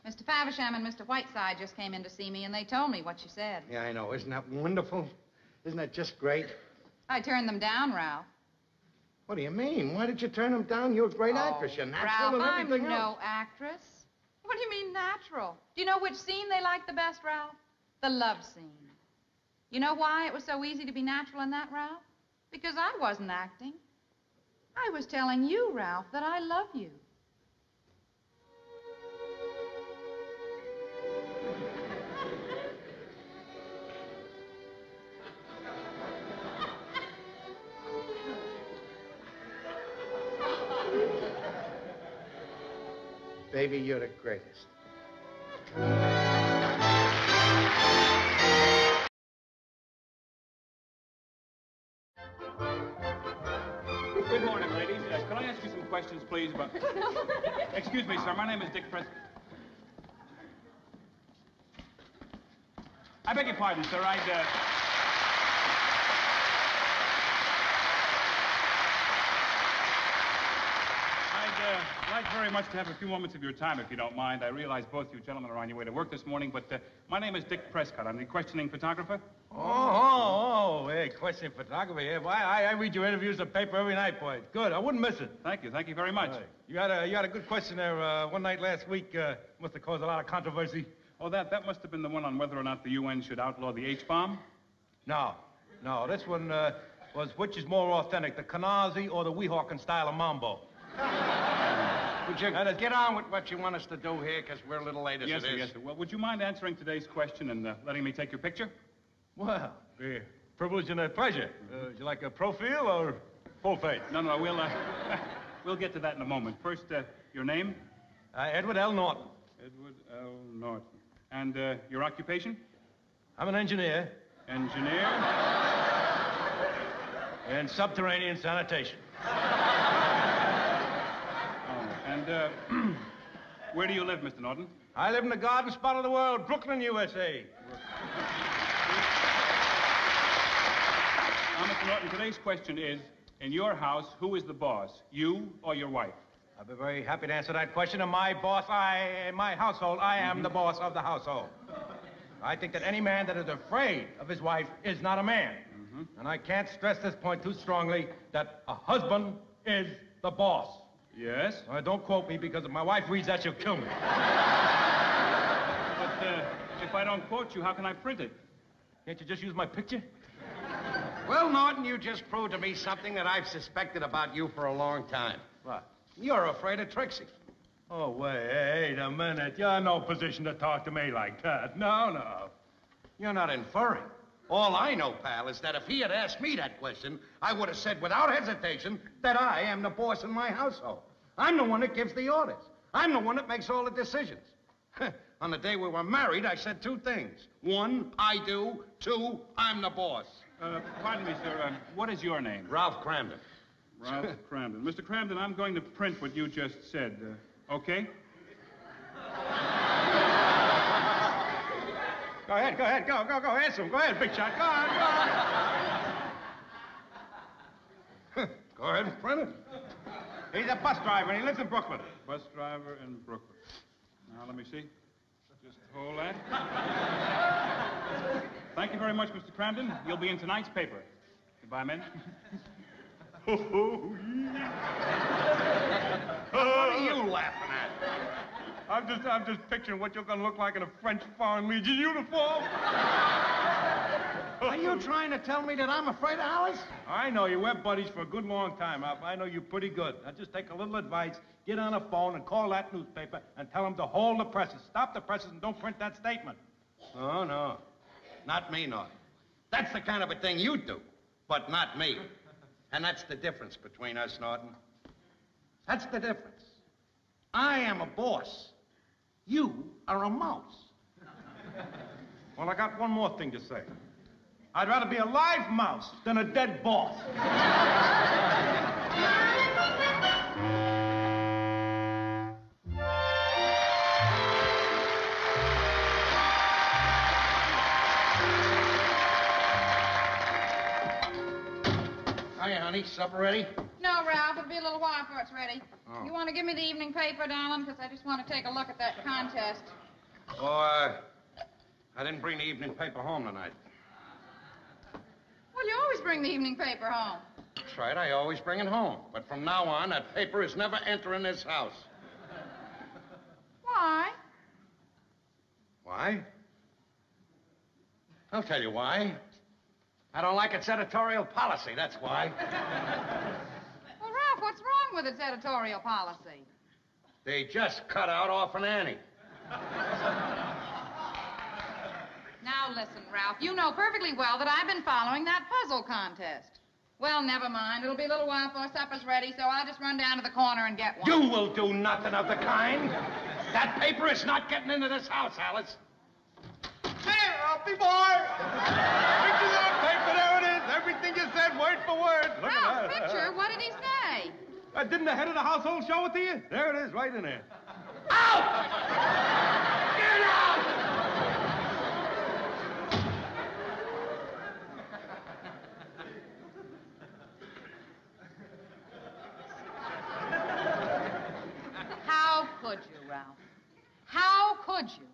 Speaker 5: Mr. Faversham and Mr. Whiteside just came in to see me, and they told me what you said.
Speaker 2: Yeah, I know. Isn't that wonderful? Isn't that just great?
Speaker 5: I turned them down, Ralph.
Speaker 2: What do you mean? Why did you turn them down? You're a great actress. You're natural
Speaker 5: Ralph,
Speaker 2: and
Speaker 5: I'm
Speaker 2: everything
Speaker 5: no
Speaker 2: else.
Speaker 5: actress. What do you mean natural? Do you know which scene they liked the best, Ralph? The love scene. You know why it was so easy to be natural in that, Ralph? Because I wasn't acting. I was telling you, Ralph, that I love you.
Speaker 2: Baby, you're the greatest.
Speaker 12: Good morning, ladies. Could I ask you some questions, please? Excuse me, sir. My name is Dick Prescott. I beg your pardon, sir. I'd like very much to have a few moments of your time, if you don't mind. I realize both you gentlemen are on your way to work this morning, but my name is Dick Prescott. I'm the questioning photographer.
Speaker 3: Hey, questioning photography. Yeah, boy, I read your interviews in the paper every night, boy. Good, I wouldn't miss it.
Speaker 12: Thank you very much.
Speaker 3: Right. You had a good question there one night last week. Must have caused a lot of controversy.
Speaker 12: Oh, that must have been the one on whether or not the UN should outlaw the H-bomb?
Speaker 3: No, this one was which is more authentic, the Kanazi or the Weehawken style of mambo?
Speaker 2: Would you get on with what you want us to do here, because we're a little late as
Speaker 12: Yes,
Speaker 2: it
Speaker 12: sir,
Speaker 2: is?
Speaker 12: yes, sir. Well, would you mind answering today's question and letting me take your picture?
Speaker 3: Well, privilege and a pleasure. Would you like a profile or full face?
Speaker 12: No, we'll get to that in a moment. First, your name?
Speaker 3: Edward L. Norton.
Speaker 12: Edward L. Norton. And your occupation?
Speaker 3: I'm an engineer.
Speaker 12: Engineer?
Speaker 3: In subterranean sanitation.
Speaker 12: And where do you live, Mr. Norton?
Speaker 3: I live in the garden spot of the world, Brooklyn, USA.
Speaker 12: Now, Mr. Norton, today's question is, in your house, who is the boss, you or your wife?
Speaker 3: I'd be very happy to answer that question. In my household, I am the boss of the household. I think that any man that is afraid of his wife is not a man. And I can't stress this point too strongly, that a husband is the boss.
Speaker 12: Yes?
Speaker 3: Don't quote me, because if my wife reads that, she'll kill me.
Speaker 12: But if I don't quote you, how can I print it?
Speaker 3: Can't you just use my picture?
Speaker 2: Well, Norton, you just proved to me something that I've suspected about you for a long time.
Speaker 3: What?
Speaker 2: You're afraid of Trixie.
Speaker 3: Oh, wait a minute. You're in no position to talk to me like that. No.
Speaker 2: You're not inferring. All I know, pal, is that if he had asked me that question, I would have said without hesitation that I am the boss in my household. I'm the one that gives the orders. I'm the one that makes all the decisions. On the day we were married, I said two things. One, I do. Two, I'm the boss.
Speaker 12: Pardon me, sir. What is your name?
Speaker 2: Ralph Cramden.
Speaker 12: Ralph Cramden. Mr. Cramden, I'm going to print what you just said. Okay?
Speaker 3: Go ahead. Go. Answer him. Go ahead, big shot. Go on.
Speaker 2: Go ahead and print it.
Speaker 3: He's a bus driver, and he lives in Brooklyn.
Speaker 12: Bus driver in Brooklyn. Now, let me see. Just hold that. Thank you very much, Mr. Cramden. You'll be in tonight's paper. Goodbye, men.
Speaker 2: What are you laughing at?
Speaker 3: I'm just picturing what you're going to look like in a French Foreign Legion uniform.
Speaker 2: Are you trying to tell me that I'm afraid of Alice?
Speaker 3: I know you. We're buddies for a good long time, Ralph. I know you pretty good. Now, just take a little advice. Get on a phone and call that newspaper and tell them to hold the presses. Stop the presses and don't print that statement.
Speaker 2: Oh, no. Not me, Norton. That's the kind of a thing you do, but not me. And that's the difference between us, Norton. That's the difference. I am a boss. You are a mouse.
Speaker 3: Well, I got one more thing to say. I'd rather be a live mouse than a dead boss.
Speaker 2: Hiya, honey. Supper ready?
Speaker 5: No, Ralph, it'll be a little while before it's ready.
Speaker 2: Oh.
Speaker 5: You want to give me the evening paper, darling? Because I just want to take a look at that contest.
Speaker 2: Oh, I didn't bring the evening paper home tonight.
Speaker 5: Well, you always bring the evening paper home.
Speaker 2: That's right, I always bring it home. But from now on, that paper is never entering this house.
Speaker 5: Why?
Speaker 2: Why? I'll tell you why. I don't like its editorial policy, that's why.
Speaker 5: Well, Ralph, what's wrong with its editorial policy?
Speaker 2: They just cut out Orphan Annie.
Speaker 5: Now, listen, Ralph, you know perfectly well that I've been following that puzzle contest. Well, never mind. It'll be a little while before supper's ready, so I'll just run down to the corner and get one.
Speaker 2: You will do nothing of the kind. That paper is not getting into this house, Alice.
Speaker 3: There, Ralphie boy! Picture that paper, there it is. Everything you said, word for word. Look
Speaker 5: Ralph,
Speaker 3: at that.
Speaker 5: picture? What did he say?
Speaker 3: Didn't the head of the household show it to you? There it is, right in there.
Speaker 2: Out! Get out!
Speaker 5: How could you, Ralph? How could you?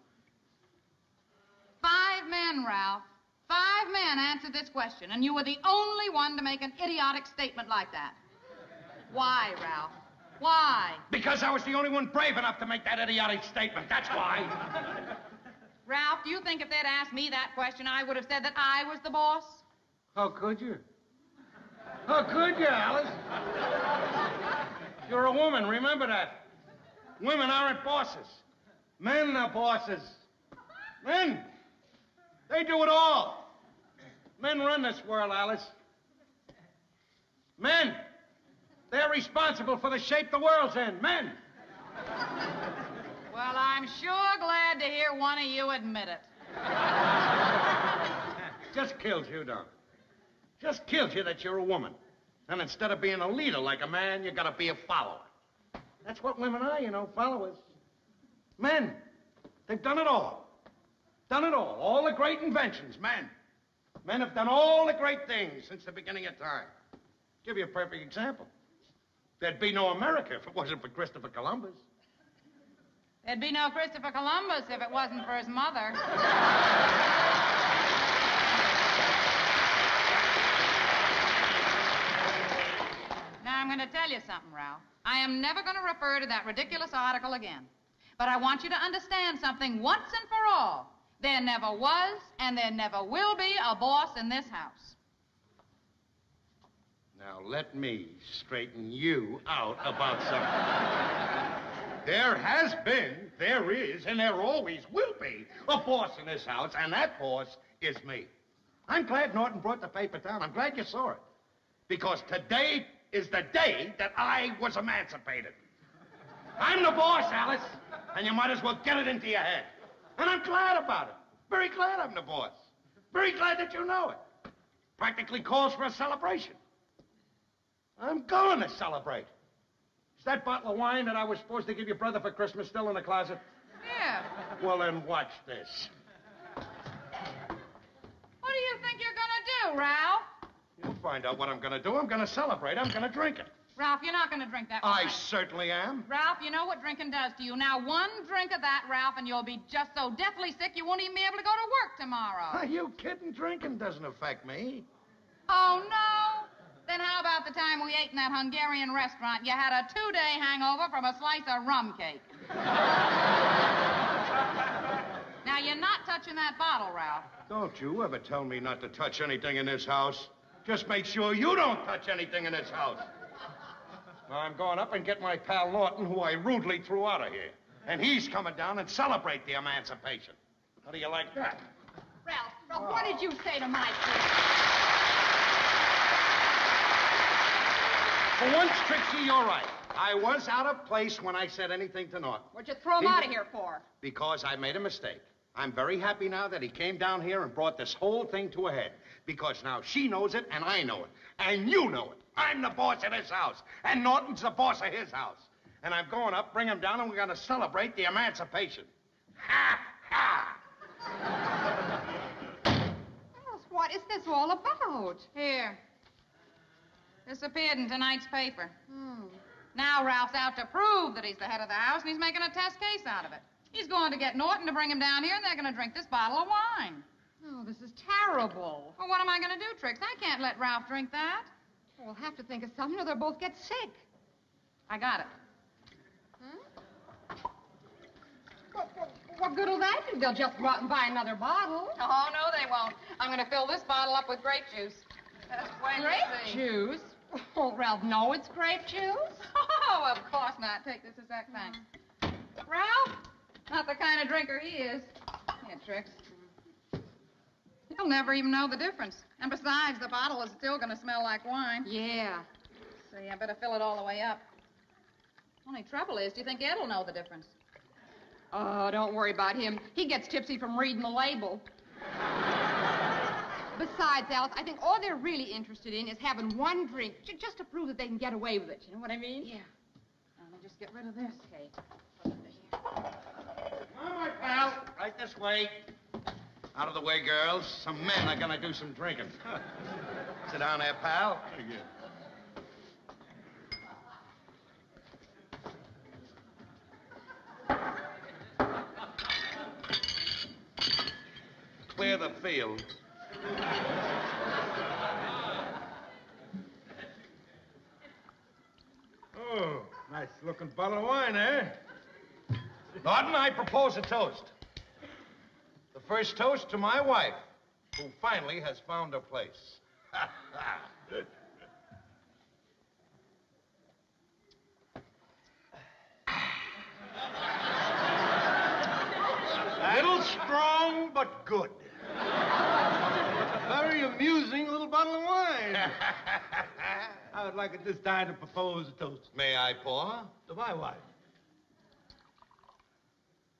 Speaker 5: 5 men, Ralph. 5 men answered this question, and you were the only one to make an idiotic statement like that. Why, Ralph? Why?
Speaker 2: Because I was the only one brave enough to make that idiotic statement. That's why.
Speaker 5: Ralph, do you think if they'd asked me that question, I would have said that I was the boss?
Speaker 2: How could you? How could you, Alice? You're a woman, remember that. Women aren't bosses. Men are bosses. Men. They do it all. Men run this world, Alice. Men. They're responsible for the shape the world's in. Men.
Speaker 5: Well, I'm sure glad to hear one of you admit it.
Speaker 2: Just kills you, don't it? Just kills you that you're a woman. And instead of being a leader like a man, you gotta be a follower. That's what women are, you know, followers. Men. They've done it all. Done it all. All the great inventions, men. Men have done all the great things since the beginning of time. Give you a perfect example. There'd be no America if it wasn't for Christopher Columbus.
Speaker 5: There'd be no Christopher Columbus if it wasn't for his mother. Now, I'm going to tell you something, Ralph. I am never going to refer to that ridiculous article again. But I want you to understand something once and for all. There never was and there never will be a boss in this house.
Speaker 2: Now, let me straighten you out about something. There has been, there is, and there always will be a boss in this house, and that boss is me. I'm glad Norton brought the paper down. I'm glad you saw it. Because today is the day that I was emancipated. I'm the boss, Alice, and you might as well get it into your head. And I'm glad about it. Very glad I'm the boss. Very glad that you know it. Practically calls for a celebration. I'm going to celebrate. Is that bottle of wine that I was supposed to give your brother for Christmas still in the closet?
Speaker 5: Yeah.
Speaker 2: Well, then watch this.
Speaker 5: What do you think you're going to do, Ralph?
Speaker 2: You'll find out what I'm going to do. I'm going to celebrate. I'm going to drink it.
Speaker 5: Ralph, you're not going to drink that wine.
Speaker 2: I certainly am.
Speaker 5: Ralph, you know what drinking does to you. Now, one drink of that, Ralph, and you'll be just so deathly sick you won't even be able to go to work tomorrow.
Speaker 2: Are you kidding? Drinking doesn't affect me.
Speaker 5: Oh, no? Then how about the time we ate in that Hungarian restaurant? You had a 2-day hangover from a slice of rum cake. Now, you're not touching that bottle, Ralph.
Speaker 2: Don't you ever tell me not to touch anything in this house. Just make sure you don't touch anything in this house. Now, I'm going up and get my pal Norton, who I rudely threw out of here. And he's coming down and celebrate the emancipation. How do you like that?
Speaker 6: Ralph, what did you say to my kid?
Speaker 2: For once, Trixie, you're right. I was out of place when I said anything to Norton.
Speaker 6: What'd you throw him out of here for?
Speaker 2: Because I made a mistake. I'm very happy now that he came down here and brought this whole thing to a head. Because now she knows it, and I know it. And you know it. I'm the boss of this house. And Norton's the boss of his house. And I'm going up, bring him down, and we're going to celebrate the emancipation. Ha! Ha!
Speaker 5: What is this all about? Here. This appeared in tonight's paper. Now Ralph's out to prove that he's the head of the house, and he's making a test case out of it. He's going to get Norton to bring him down here, and they're going to drink this bottle of wine.
Speaker 6: Oh, this is terrible.
Speaker 5: Well, what am I going to do, Trix? I can't let Ralph drink that.
Speaker 6: We'll have to think of something or they'll both get sick.
Speaker 5: I got it.
Speaker 6: What good will that do? They'll just go out and buy another bottle.
Speaker 5: Oh, no, they won't. I'm going to fill this bottle up with grape juice. Just wait and see.
Speaker 6: Juice? Won't Ralph know it's grape juice?
Speaker 5: Oh, of course not. Take this a sec, thanks. Ralph? Not the kind of drinker he is. Here, Trix. He'll never even know the difference. And besides, the bottle is still going to smell like wine.
Speaker 6: Yeah.
Speaker 5: See, I better fill it all the way up. Only trouble is, do you think Ed'll know the difference?
Speaker 6: Oh, don't worry about him. He gets tipsy from reading the label. Besides, Alice, I think all they're really interested in is having one drink, just to prove that they can get away with it. You know what I mean?
Speaker 5: Yeah. Let me just get rid of this. Okay.
Speaker 2: Come on, my pal. Right this way. Out of the way, girls. Some men are going to do some drinking. Sit down there, pal. Thank you. Clear the field.
Speaker 3: Oh, nice looking bottle of wine, eh?
Speaker 2: Norton, I propose a toast. The first toast to my wife, who finally has found her place.
Speaker 3: A little strong, but good. Very amusing little bottle of wine. I would like at this time to propose a toast.
Speaker 2: May I pour?
Speaker 3: To my wife.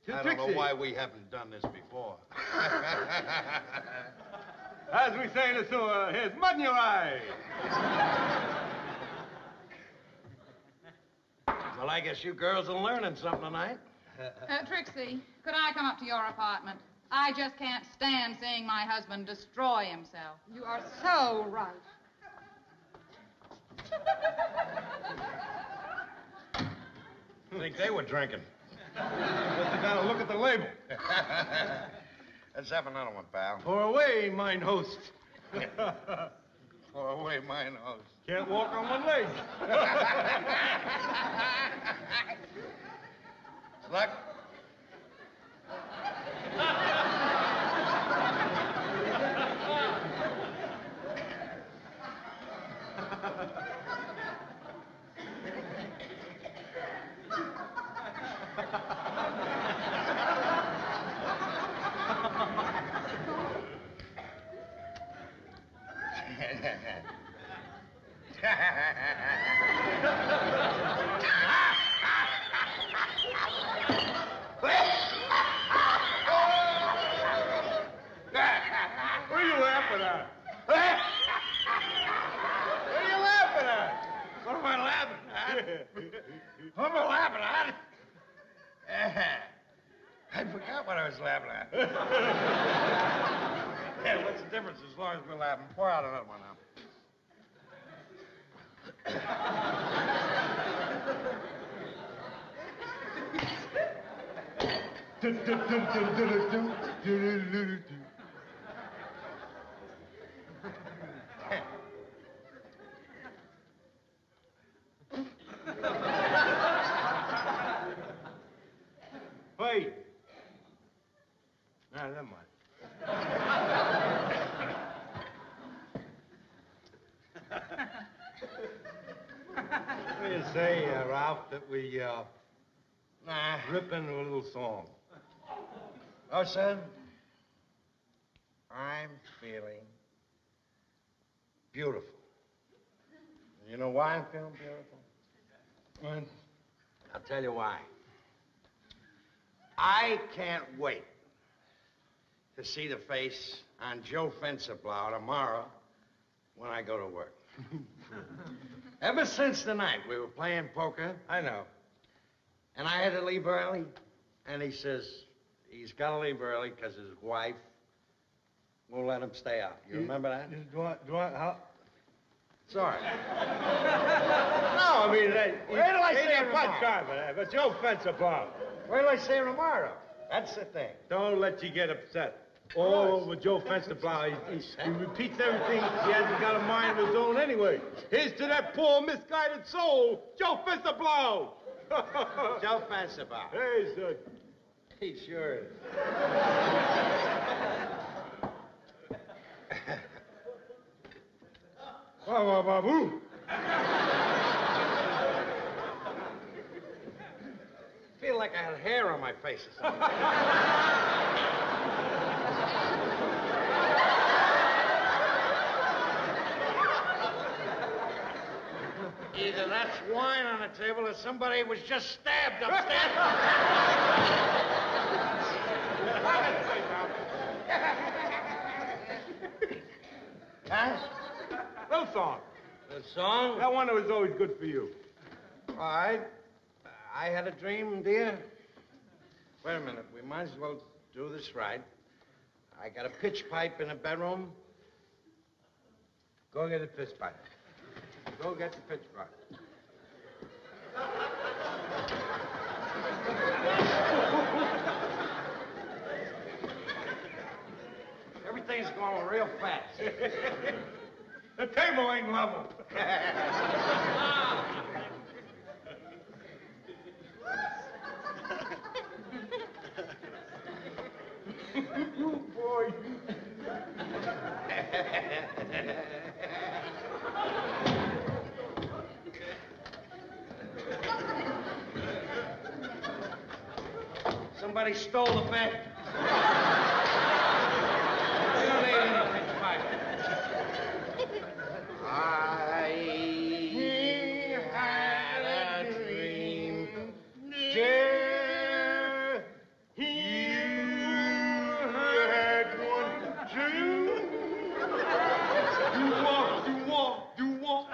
Speaker 3: To
Speaker 2: I don't know why we haven't done this before.
Speaker 3: As we say in the sewer, here's mud in your eye.
Speaker 2: Well, I guess you girls are learning something tonight.
Speaker 5: Trixie, could I come up to your apartment? I just can't stand seeing my husband destroy himself.
Speaker 6: You are so right.
Speaker 2: I think they were drinking.
Speaker 3: Just gotta look at the label.
Speaker 2: Let's have another one, pal.
Speaker 3: Pour away, mine host.
Speaker 2: Pour away, mine host.
Speaker 3: Can't walk on one leg.
Speaker 2: Luck.
Speaker 3: What are you laughing at? What are you laughing at?
Speaker 2: What am I laughing at? What am I laughing at? I forgot what I was laughing at. Yeah, what's the difference as long as we're laughing? Pour out another one now.
Speaker 3: Wait. Nah, never mind. What do you say, Ralph, that we rip into a little song?
Speaker 2: Oh, son, I'm feeling beautiful. You know why I'm feeling beautiful?
Speaker 3: Well,
Speaker 2: I'll tell you why. I can't wait to see the face on Joe Fencerblow tomorrow when I go to work. Ever since the night we were playing poker.
Speaker 3: I know.
Speaker 2: And I had to leave early. And he says he's got to leave early because his wife won't let him stay out. You remember that?
Speaker 3: How?
Speaker 2: Sorry.
Speaker 3: No, I mean,
Speaker 2: Wait till I say it
Speaker 3: bus
Speaker 2: tomorrow.
Speaker 3: driver, but Joe Fencerblow.
Speaker 2: Wait till I say it tomorrow. That's the thing.
Speaker 3: Don't let you get upset. Oh, with Joe Fencerblow, he repeats everything. He hasn't got a mind of his own anyway. Here's to that poor, misguided soul, Joe Fencerblow.
Speaker 2: Joe Fencerblow.
Speaker 3: Hey, son.
Speaker 2: He sure is.
Speaker 3: Ba-ba-ba-boo.
Speaker 2: I feel like I had hair on my face or something. Either that's wine on the table or somebody was just stabbed upstairs. Huh?
Speaker 3: Little song.
Speaker 2: The song?
Speaker 3: That one that was always good for you.
Speaker 2: All right. I had a dream, dear. Wait a minute. We might as well do this right. I got a pitch pipe in the bedroom.
Speaker 3: Go get a pitch pipe.
Speaker 2: Go get the pitch pipe. Everything's going real fast.
Speaker 3: The table ain't level. Boy.
Speaker 2: Somebody stole the bed. You don't need any pitch pipe. I had a dream, dear. You had one too. You walk.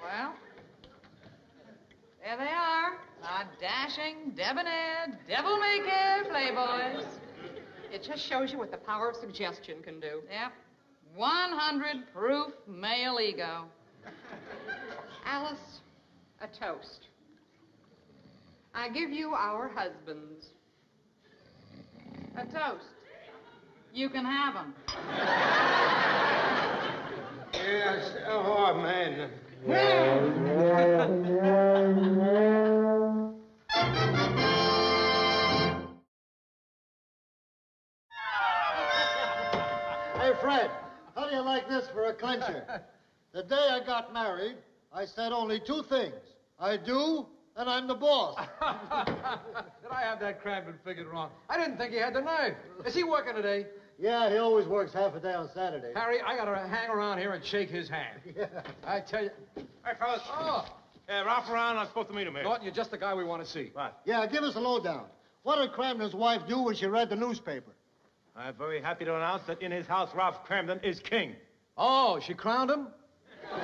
Speaker 5: Well, there they are, our dashing, debonair, devil-may-care playboys. It just shows you what the power of suggestion can do. Yep. 100 proof male ego. Alice, a toast. I give you our husbands. A toast. You can have them.
Speaker 2: Yes. Oh, man.
Speaker 16: Hey, Fred, how do you like this for a clincher? The day I got married, I said only two things. I do, and I'm the boss.
Speaker 8: Did I have that Crampton figured wrong? I didn't think he had the nerve. Is he working today?
Speaker 16: Yeah, he always works half a day on Saturday.
Speaker 8: Harry, I gotta hang around here and shake his hand.
Speaker 16: Yeah.
Speaker 8: I tell you.
Speaker 3: Hey, fellas.
Speaker 8: Oh.
Speaker 3: Ralph around. I'm supposed to meet him here.
Speaker 8: Norton, you're just the guy we want to see.
Speaker 3: Right.
Speaker 16: Yeah, give us a lowdown. What did Cramden's wife do when she read the newspaper?
Speaker 3: I'm very happy to announce that in his house, Ralph Cramden is king.
Speaker 8: Oh, she crowned him?
Speaker 3: No.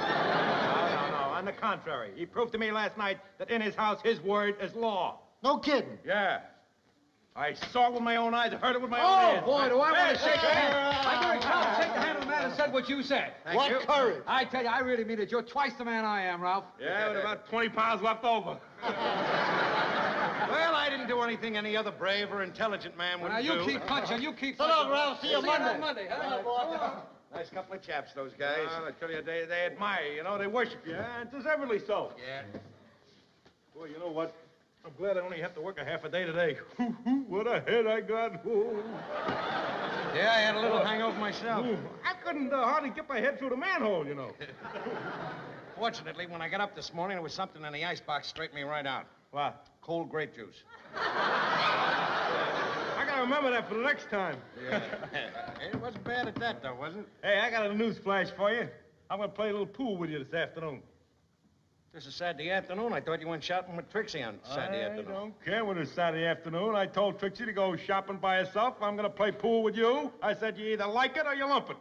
Speaker 3: On the contrary. He proved to me last night that in his house, his word is law.
Speaker 16: No kidding.
Speaker 3: Yeah. I saw it with my own eyes. I heard it with my own ears.
Speaker 8: Oh, boy, do I want to shake the hand.
Speaker 3: Hey,
Speaker 8: I'm very proud to shake the hand of the man who said what you said.
Speaker 16: What courage.
Speaker 8: I tell you, I really mean it. You're twice the man I am, Ralph.
Speaker 3: Yeah, with about 20 pounds left over.
Speaker 2: Well, I didn't do anything any other brave or intelligent man would
Speaker 8: Now,
Speaker 2: do.
Speaker 8: you keep punching. You keep
Speaker 16: So
Speaker 8: punching.
Speaker 16: long, Ralph. See you Monday.
Speaker 8: on Monday, huh?
Speaker 2: Nice couple of chaps, those guys.
Speaker 3: I tell you, they admire you, know, they worship you, and deservedly so.
Speaker 2: Yeah.
Speaker 3: Boy, you know what? I'm glad I only have to work a half a day today. What a head I got. Yeah, I had a little hangover myself.
Speaker 17: Ooh, I couldn't hardly get my head through the manhole, you know.
Speaker 2: Fortunately, when I got up this morning, there was something in the icebox straightened me right out.
Speaker 17: What?
Speaker 2: Cold grape juice.
Speaker 17: I gotta remember that for the next time.
Speaker 2: Yeah. It wasn't bad at that, though, was it?
Speaker 17: Hey, I got a news flash for you. I'm gonna play a little pool with you this afternoon.
Speaker 2: This is Saturday afternoon. I thought you went shopping with Trixie on Saturday afternoon.
Speaker 17: I don't care whether it's Saturday afternoon. I told Trixie to go shopping by herself. I'm gonna play pool with you. I said you either like it or you lump it.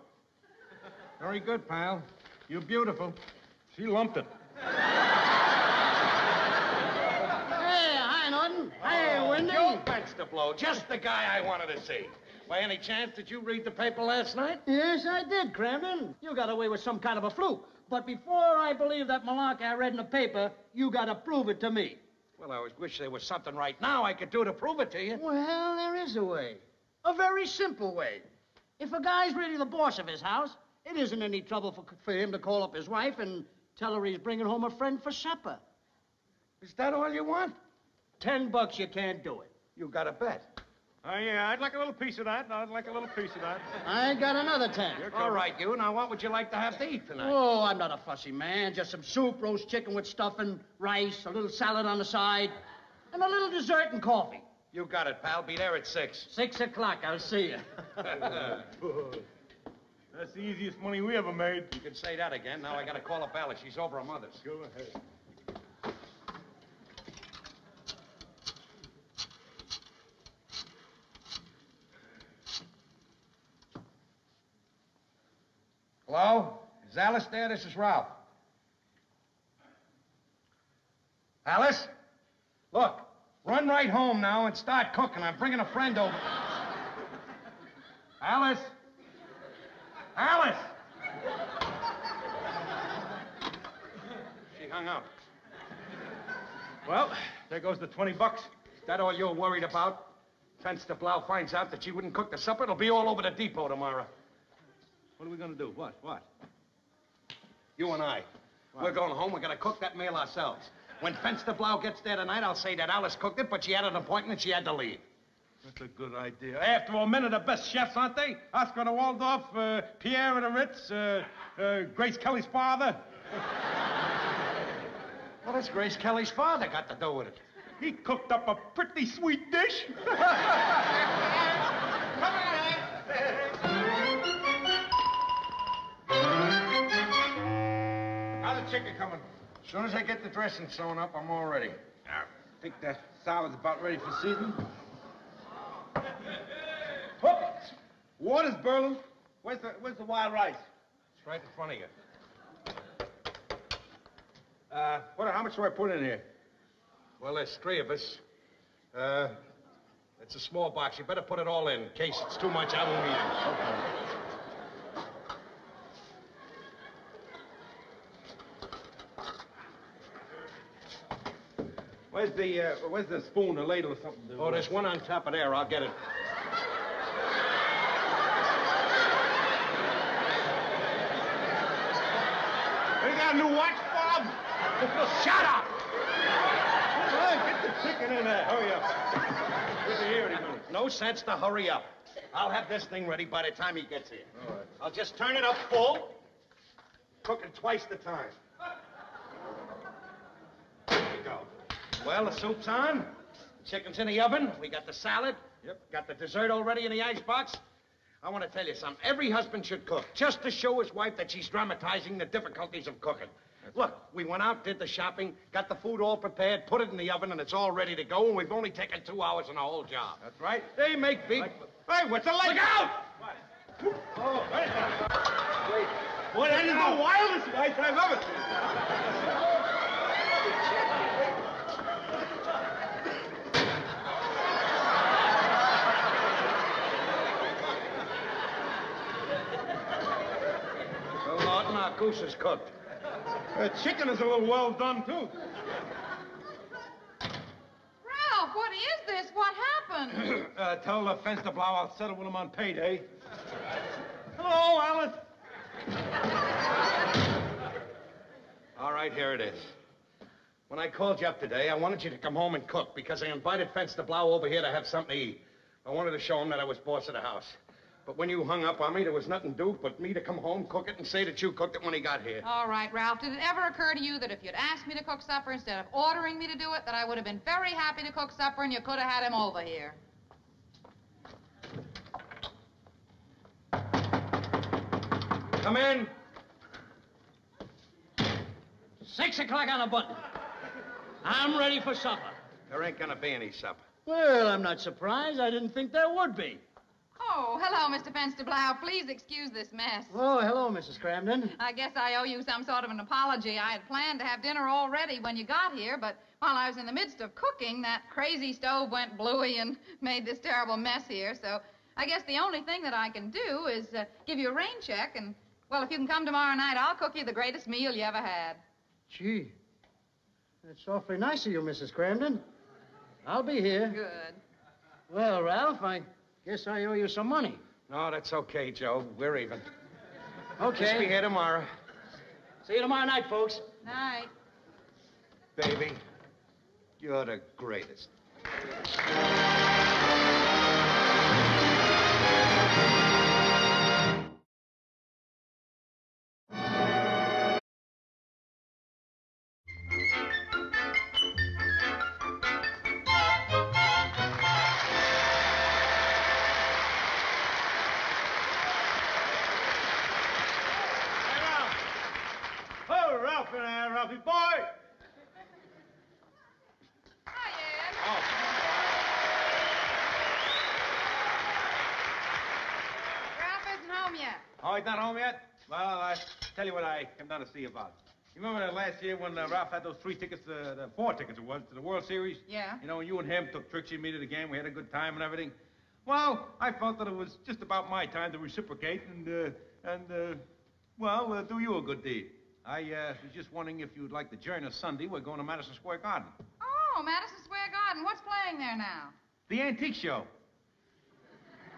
Speaker 2: Very good, pal. You're beautiful.
Speaker 17: She lumped it.
Speaker 1: Hey, hi, Norton. Hey, Wendy.
Speaker 2: Joe Benstable, just the guy I wanted to see. By any chance, did you read the paper last night?
Speaker 1: Yes, I did, Cramden. You got away with some kind of a fluke. But before I believe that malarkey I read in the paper, you got to prove it to me.
Speaker 2: Well, I wish there was something right now I could do to prove it to you.
Speaker 1: Well, there is a way. A very simple way. If a guy's really the boss of his house, it isn't any trouble for him to call up his wife and tell her he's bringing home a friend for supper.
Speaker 2: Is that all you want?
Speaker 1: $10 you can't do it.
Speaker 2: You got a bet.
Speaker 17: Oh, yeah, I'd like a little piece of that. I'd like a little piece of that.
Speaker 1: I got another 10.
Speaker 2: All right, you. Now, what would you like to have to eat tonight?
Speaker 1: Oh, I'm not a fussy man. Just some soup, roast chicken with stuffing, rice, a little salad on the side, and a little dessert and coffee.
Speaker 2: You got it, pal. Be there at 6.
Speaker 1: 6 o'clock. I'll see you.
Speaker 17: That's the easiest money we ever made.
Speaker 2: You can say that again. Now I got to call up Alice. She's over her mother's.
Speaker 17: Go ahead.
Speaker 2: Hello? Is Alice there? This is Ralph. Alice? Look, run right home now and start cooking. I'm bringing a friend over. Alice? Alice! She hung up.
Speaker 17: Well, there goes the $20.
Speaker 2: Is that all you're worried about? Fence the Blau finds out that she wouldn't cook the supper, it'll be all over the depot tomorrow.
Speaker 17: What are we gonna do? What?
Speaker 2: You and I.
Speaker 17: What?
Speaker 2: We're going home. We're going to cook that meal ourselves. When Fence the Blau gets there tonight, I'll say that Alice cooked it, but she had an appointment. She had to leave.
Speaker 17: That's a good idea. After all, men are the best chefs, aren't they? Oscar de Waldorf, Pierre de Ritz, Grace Kelly's father.
Speaker 2: What has Grace Kelly's father got to do with it?
Speaker 17: He cooked up a pretty sweet dish.
Speaker 2: How's the chicken coming? As soon as I get the dressing sewn up, I'm all ready.
Speaker 17: I think that salad's about ready for season. Whoops! Water's boiling. Where's the wild rice?
Speaker 2: It's right in front of you.
Speaker 17: How much do I put in here?
Speaker 2: Well, there's 3 of us. It's a small box. You better put it all in case it's too much. I won't eat it.
Speaker 17: Where's the spoon, or ladle, or something?
Speaker 2: Oh, there's one on top of there. I'll get it.
Speaker 17: You got a new watch, Bob?
Speaker 2: Shut up!
Speaker 17: Hey, get the chicken in there. Hurry up. We'll be here any minute.
Speaker 2: No sense to hurry up. I'll have this thing ready by the time he gets here.
Speaker 17: All right.
Speaker 2: I'll just turn it up full, cook it twice the time. There you go. Well, the soup's on. Chicken's in the oven. We got the salad.
Speaker 17: Yep.
Speaker 2: Got the dessert already in the icebox. I want to tell you something. Every husband should cook, just to show his wife that she's dramatizing the difficulties of cooking. Look, we went out, did the shopping, got the food all prepared, put it in the oven, and it's all ready to go, and we've only taken 2 hours on the whole job.
Speaker 17: That's right.
Speaker 2: They make big...
Speaker 17: Hey, what's the light?
Speaker 2: Look out!
Speaker 17: What? Oh, wait. Well, that is the wildest light I've ever seen.
Speaker 2: Well, Norton, our goose is cooked.
Speaker 17: The chicken is a little well done, too.
Speaker 5: Ralph, what is this? What happened?
Speaker 17: Tell Fence to Blau I'll settle with him on payday. Hello, Alice.
Speaker 2: All right, here it is. When I called you up today, I wanted you to come home and cook because I invited Fence to Blau over here to have something to eat. I wanted to show him that I was boss of the house. But when you hung up on me, there was nothing to do but me to come home, cook it, and say that you cooked it when he got here.
Speaker 5: All right, Ralph. Did it ever occur to you that if you'd asked me to cook supper instead of ordering me to do it, that I would have been very happy to cook supper and you could have had him over here?
Speaker 2: Come in.
Speaker 1: 6 o'clock on the button. I'm ready for supper.
Speaker 2: There ain't gonna be any supper.
Speaker 1: Well, I'm not surprised. I didn't think there would be.
Speaker 5: Oh, hello, Mr. Fensterblau. Please excuse this mess.
Speaker 1: Oh, hello, Mrs. Cramden.
Speaker 5: I guess I owe you some sort of an apology. I had planned to have dinner all ready when you got here, but while I was in the midst of cooking, that crazy stove went blooey and made this terrible mess here. So I guess the only thing that I can do is give you a rain check, and, well, if you can come tomorrow night, I'll cook you the greatest meal you ever had.
Speaker 1: Gee, that's awfully nice of you, Mrs. Cramden. I'll be here.
Speaker 5: Good.
Speaker 1: Well, Ralph, I guess I owe you some money.
Speaker 2: No, that's okay, Joe. We're even.
Speaker 1: Okay.
Speaker 2: Just be here tomorrow.
Speaker 1: See you tomorrow night, folks.
Speaker 5: Night.
Speaker 2: Baby, you're the greatest.
Speaker 3: Oh, Ralph in there, Ralphie boy!
Speaker 5: Hi, Ed.
Speaker 3: Oh.
Speaker 5: Ralph isn't home yet.
Speaker 3: Oh, he's not home yet? Well, I tell you what I came down to see you about. You remember last year when Ralph had those 3 tickets, the 4 tickets it was, to the World Series?
Speaker 5: Yeah.
Speaker 3: You know, you and him took Trixie and me to the game. We had a good time and everything. Well, I felt that it was just about my time to reciprocate and do you a good deed. I was just wondering if you'd like to join us Sunday. We're going to Madison Square Garden.
Speaker 5: Oh, Madison Square Garden. What's playing there now?
Speaker 3: The antique show.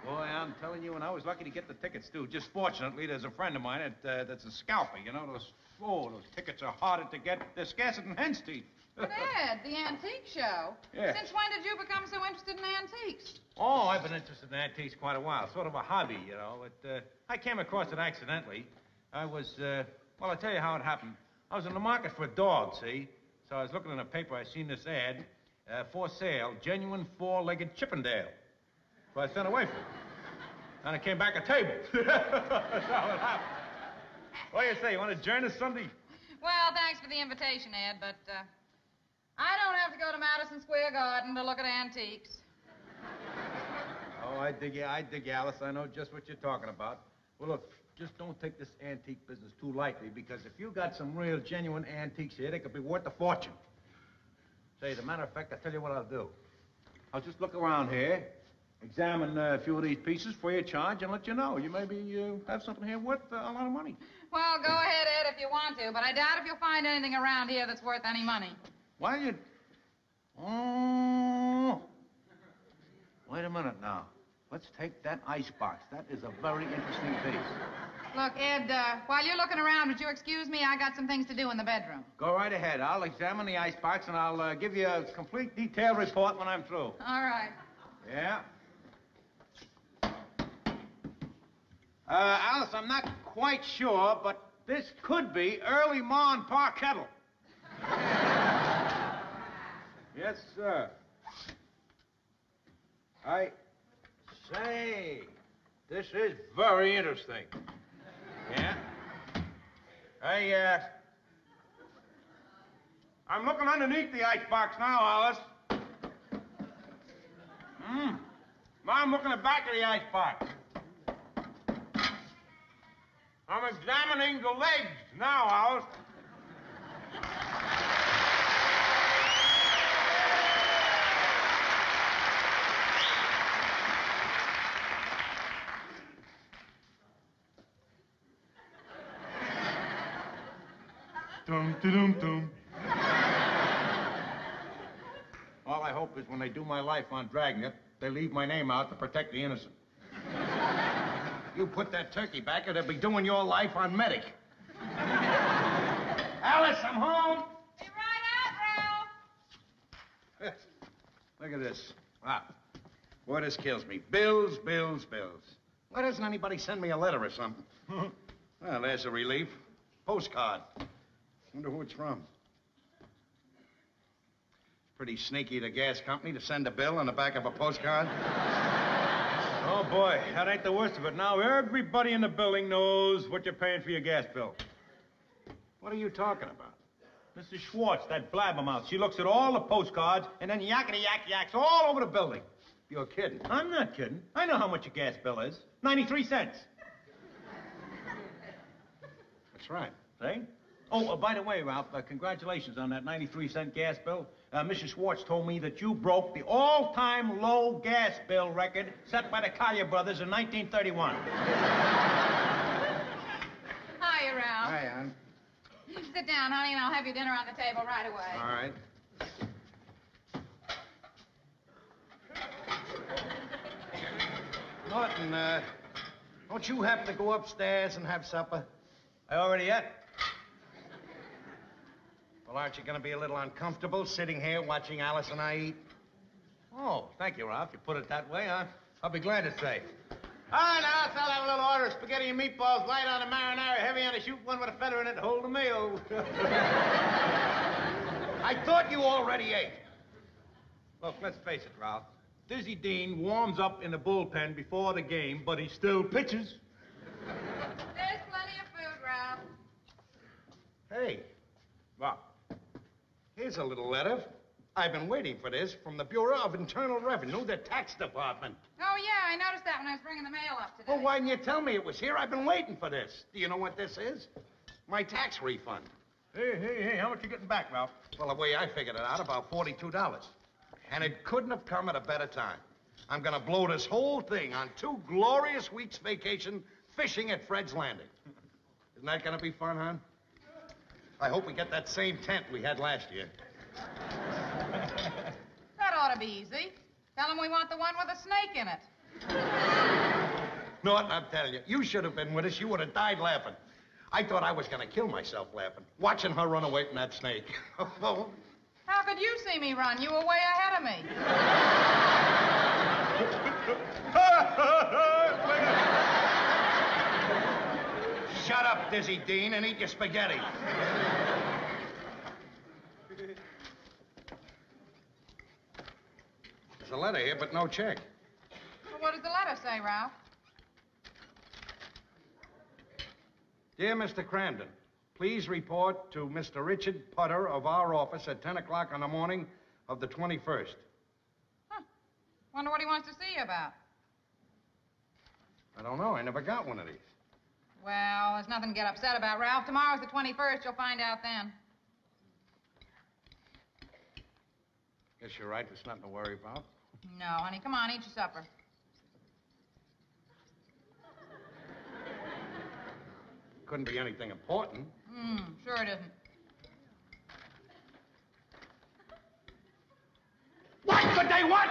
Speaker 3: Boy, I'm telling you, and I was lucky to get the tickets, too. Just fortunately, there's a friend of mine that's a scalper. You know, those tickets are harder to get. They're scarcer than hen's teeth.
Speaker 5: But Ed, the antique show?
Speaker 3: Yeah.
Speaker 5: Since when did you become so interested in antiques?
Speaker 3: Oh, I've been interested in antiques quite a while. Sort of a hobby, you know. But I came across it accidentally. I was, well, I'll tell you how it happened. I was in the market for a dog, see? So I was looking in the paper. I seen this ad, for sale, genuine 4-legged Chippendale. So I sent away for it. And it came back a table. That's how it happened. What do you say? You want to join us Sunday?
Speaker 5: Well, thanks for the invitation, Ed, but I don't have to go to Madison Square Garden to look at antiques.
Speaker 3: Oh, I dig you, Alice. I know just what you're talking about. Well, look, just don't take this antique business too lightly, because if you got some real, genuine antiques here, they could be worth a fortune. Say, as a matter of fact, I'll tell you what I'll do. I'll just look around here, examine a few of these pieces free of charge, and let you know. You maybe have something here worth a lot of money.
Speaker 5: Well, go ahead, Ed, if you want to, but I doubt if you'll find anything around here that's worth any money.
Speaker 3: Why you... Oh... Wait a minute now. Let's take that icebox. That is a very interesting piece.
Speaker 5: Look, Ed, while you're looking around, would you excuse me? I got some things to do in the bedroom.
Speaker 3: Go right ahead. I'll examine the icebox, and I'll give you a complete detailed report when I'm through.
Speaker 5: All right.
Speaker 3: Yeah? Alice, I'm not quite sure, but this could be early morn kettle. Yes, sir. I say, this is very interesting. Yeah? I'm looking underneath the icebox now, Alice. Now I'm looking at the back of the icebox. I'm examining the legs now, Alice. Dum-de-dum-dum. All I hope is when they do my life on Dragnet, they leave my name out to protect the innocent. You put that turkey back, or they'll be doing your life on Medic. Alice, I'm home.
Speaker 5: Be right out, Ralph.
Speaker 2: Look at this. Wow. Boy, this kills me. Bills, bills, bills. Why doesn't anybody send me a letter or something? Well, there's a relief. Postcard. Wonder who it's from. Pretty sneaky, the gas company, to send a bill on the back of a postcard.
Speaker 3: Oh, boy, that ain't the worst of it. Now everybody in the building knows what you're paying for your gas bill.
Speaker 2: What are you talking about?
Speaker 3: Mrs. Schwartz, that blabbermouth, she looks at all the postcards and then yakety-yak-yaks all over the building.
Speaker 2: You're kidding.
Speaker 3: I'm not kidding. I know how much your gas bill is. 93 cents.
Speaker 2: That's right.
Speaker 3: See? Oh, by the way, Ralph, congratulations on that 93-cent gas bill. Mrs. Schwartz told me that you broke the all-time low gas bill record set by the Collier brothers in 1931.
Speaker 5: Hiya, Ralph.
Speaker 2: Hi, Ann.
Speaker 5: Sit down, honey, and I'll have your dinner on the table right away.
Speaker 2: All right. Norton, don't you have to go upstairs and have supper?
Speaker 3: I already ate.
Speaker 2: Well, aren't you going to be a little uncomfortable sitting here watching Alice and I eat?
Speaker 3: Oh, thank you, Ralph. You put it that way, I'll be glad to say.
Speaker 17: All right, now, I'll have a little order of spaghetti and meatballs, light on the marinara, heavy on the shoot, one with a feather in it to hold the meal.
Speaker 2: I thought you already ate.
Speaker 3: Look, let's face it, Ralph. Dizzy Dean warms up in the bullpen before the game, but he still pitches.
Speaker 5: There's plenty of food, Ralph.
Speaker 2: Hey,
Speaker 3: What?
Speaker 2: here's a little letter. I've been waiting for this from the Bureau of Internal Revenue, the tax department.
Speaker 5: Oh, yeah, I noticed that when I was bringing the mail up today.
Speaker 2: Well, why didn't you tell me it was here? I've been waiting for this. Do you know what this is? My tax refund.
Speaker 3: Hey, how much you getting back, Ralph?
Speaker 2: Well, the way I figured it out, about $42. And it couldn't have come at a better time. I'm going to blow this whole thing on 2 glorious weeks' vacation fishing at Fred's Landing. Isn't that going to be fun, hon? I hope we get that same tent we had last year.
Speaker 5: That ought to be easy. Tell them we want the one with a snake in it.
Speaker 2: Norton, I'm telling you, you should have been with us. You would have died laughing. I thought I was going to kill myself laughing, watching her run away from that snake. Oh.
Speaker 5: How could you see me run? You were way ahead of me.
Speaker 2: Shut up, Dizzy Dean, and eat your spaghetti. There's a letter here, but no check.
Speaker 5: Well, what does the letter say, Ralph?
Speaker 2: Dear Mr. Cramden, please report to Mr. Richard Putter of our office at 10 o'clock on the morning of the 21st.
Speaker 5: Wonder what he wants to see you about.
Speaker 2: I don't know. I never got one of these.
Speaker 5: Well, there's nothing to get upset about, Ralph. Tomorrow's the 21st. You'll find out then.
Speaker 2: Guess you're right. There's nothing to worry about.
Speaker 5: No, honey. Come on, eat your supper.
Speaker 2: Couldn't be anything important.
Speaker 5: Sure it isn't.
Speaker 2: What could they want?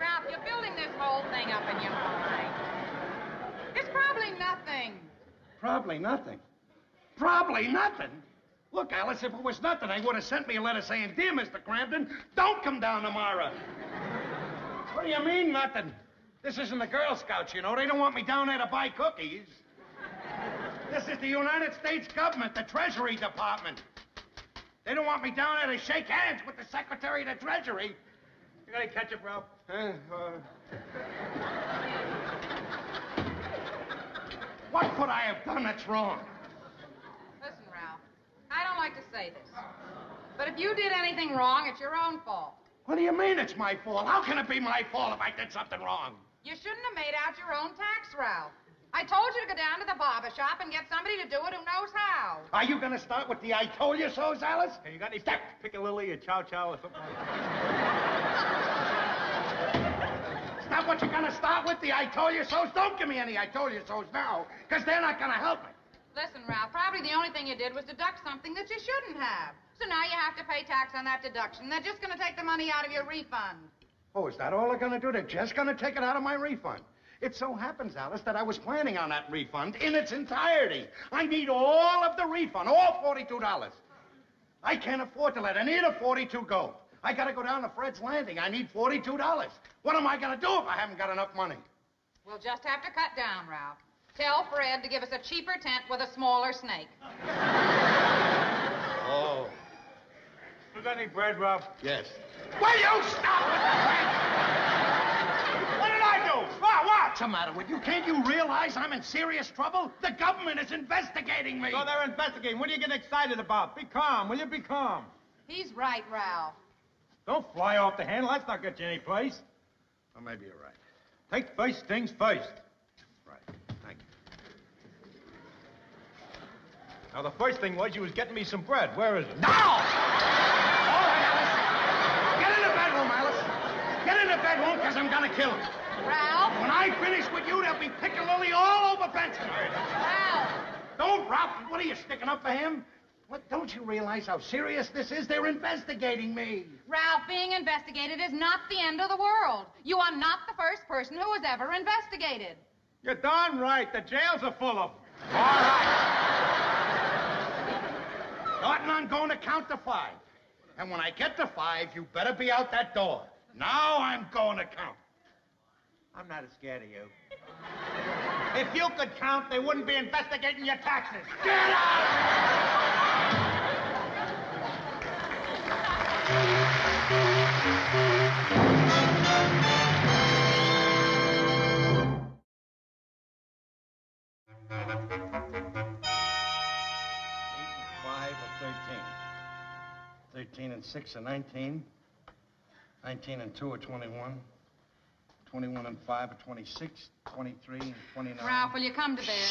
Speaker 5: Ralph, you're building this whole thing up in your mind. It's probably nothing.
Speaker 2: Probably nothing. Probably nothing? Look, Alice, if it was nothing, they would have sent me a letter saying, Dear Mr. Crampton, don't come down tomorrow. What do you mean, nothing? This isn't the Girl Scouts, you know. They don't want me down there to buy cookies. This is the United States government, the Treasury Department. They don't want me down there to shake hands with the Secretary of the Treasury.
Speaker 3: You got any ketchup, Ralph?
Speaker 2: What could I have done that's wrong?
Speaker 5: Listen, Ralph, I don't like to say this, but if you did anything wrong, it's your own fault.
Speaker 2: What do you mean it's my fault? How can it be my fault if I did something wrong?
Speaker 5: You shouldn't have made out your own tax, Ralph. I told you to go down to the barber shop and get somebody to do it who knows how.
Speaker 2: Are you going to start with the I told you so's, Alice?
Speaker 3: Hey, you got any piccalilli or chow-chow or something like that?
Speaker 2: Is that what you're going to start with, the I told you so's? Don't give me any I told you so's now, because they're not going to help me.
Speaker 5: Listen, Ralph, probably the only thing you did was deduct something that you shouldn't have. So now you have to pay tax on that deduction. They're just going to take the money out of your refund.
Speaker 2: Oh, is that all they're going to do? They're just going to take it out of my refund. It so happens, Alice, that I was planning on that refund in its entirety. I need all of the refund, all $42. I can't afford to let any of the 42 go. I gotta go down to Fred's Landing. I need $42. What am I gonna do if I haven't got enough money?
Speaker 5: We'll just have to cut down, Ralph. Tell Fred to give us a cheaper tent with a smaller snake.
Speaker 2: Oh.
Speaker 3: You got any bread, Ralph?
Speaker 2: Yes.
Speaker 3: Will you stop with the bread? What did I do?
Speaker 2: What's the matter with you? Can't you realize I'm in serious trouble? The government is investigating me.
Speaker 3: So they're investigating. What are you getting excited about? Be calm. Will you be calm?
Speaker 5: He's right, Ralph.
Speaker 3: Don't fly off the handle. That's not get you any place.
Speaker 2: Well, maybe you're right.
Speaker 3: Take first things first.
Speaker 2: Right. Thank you.
Speaker 3: Now, the first thing was you was getting me some bread. Where is it?
Speaker 2: No! All right, Alice. Get in the bedroom, Alice. Get in the bedroom, because I'm going to kill him.
Speaker 5: Ralph?
Speaker 2: When I finish with you, there'll be piccalilli all over Bensonhurst.
Speaker 5: Ralph!
Speaker 2: Don't, Ralph. What are you, sticking up for him? What, don't you realize how serious this is? They're investigating me.
Speaker 5: Ralph, being investigated is not the end of the world. You are not the first person who was ever investigated.
Speaker 3: You're darn right. The jails are full of them.
Speaker 2: All right. Starting on going to count to 5. And when I get to 5, you better be out that door. Now I'm going to count.
Speaker 3: I'm not as scared of you. If you could count, they wouldn't be investigating your taxes.
Speaker 2: Get out! 13 and 6 are 19. 19 and 2 are 21. 21 and 5 are 26. 23 and 29.
Speaker 5: Ralph, will you come to bed?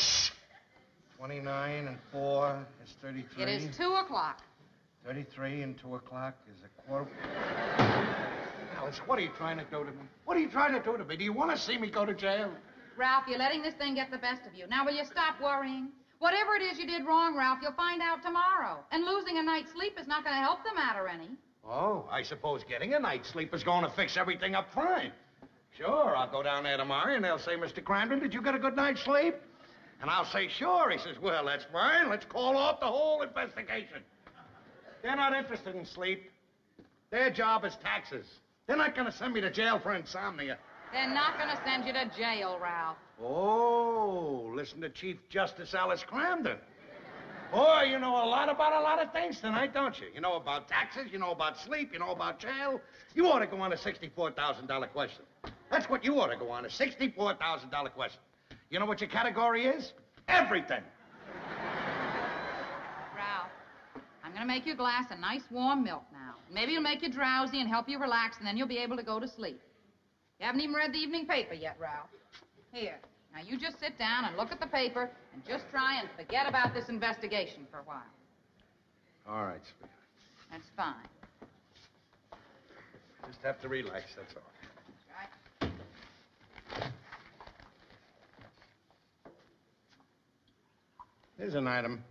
Speaker 2: 29 and 4 is 33.
Speaker 5: It is 2 o'clock.
Speaker 2: 33 and 2 o'clock is a quarter. Alice, what are you trying to do to me? What are you trying to do to me? Do you want to see me go to jail?
Speaker 5: Ralph, you're letting this thing get the best of you. Now, will you stop worrying? Whatever it is you did wrong, Ralph, you'll find out tomorrow. And losing a night's sleep is not going to help the matter any.
Speaker 2: Oh, I suppose getting a night's sleep is going to fix everything up fine. Sure, I'll go down there tomorrow, and they'll say, Mr. Crandon, did you get a good night's sleep? And I'll say, sure. He says, well, that's fine. Let's call off the whole investigation. They're not interested in sleep. Their job is taxes. They're not going to send me to jail for insomnia.
Speaker 5: They're not going to send you to jail, Ralph.
Speaker 2: Oh, listen to Chief Justice Alice Crandon. Boy, you know a lot about a lot of things tonight, don't you? You know about taxes, you know about sleep, you know about jail. You ought to go on a $64,000 question. That's what you ought to go on, a $64,000 question. You know what your category is? Everything.
Speaker 5: Ralph, I'm going to make you a glass of nice warm milk now. Maybe it'll make you drowsy and help you relax, and then you'll be able to go to sleep. You haven't even read the evening paper yet, Ralph. Here, now you just sit down and look at the paper and just try and forget about this investigation for a while.
Speaker 2: All right, sweetheart.
Speaker 5: That's fine.
Speaker 2: Just have to relax, that's all.
Speaker 5: Right.
Speaker 2: Here's an item.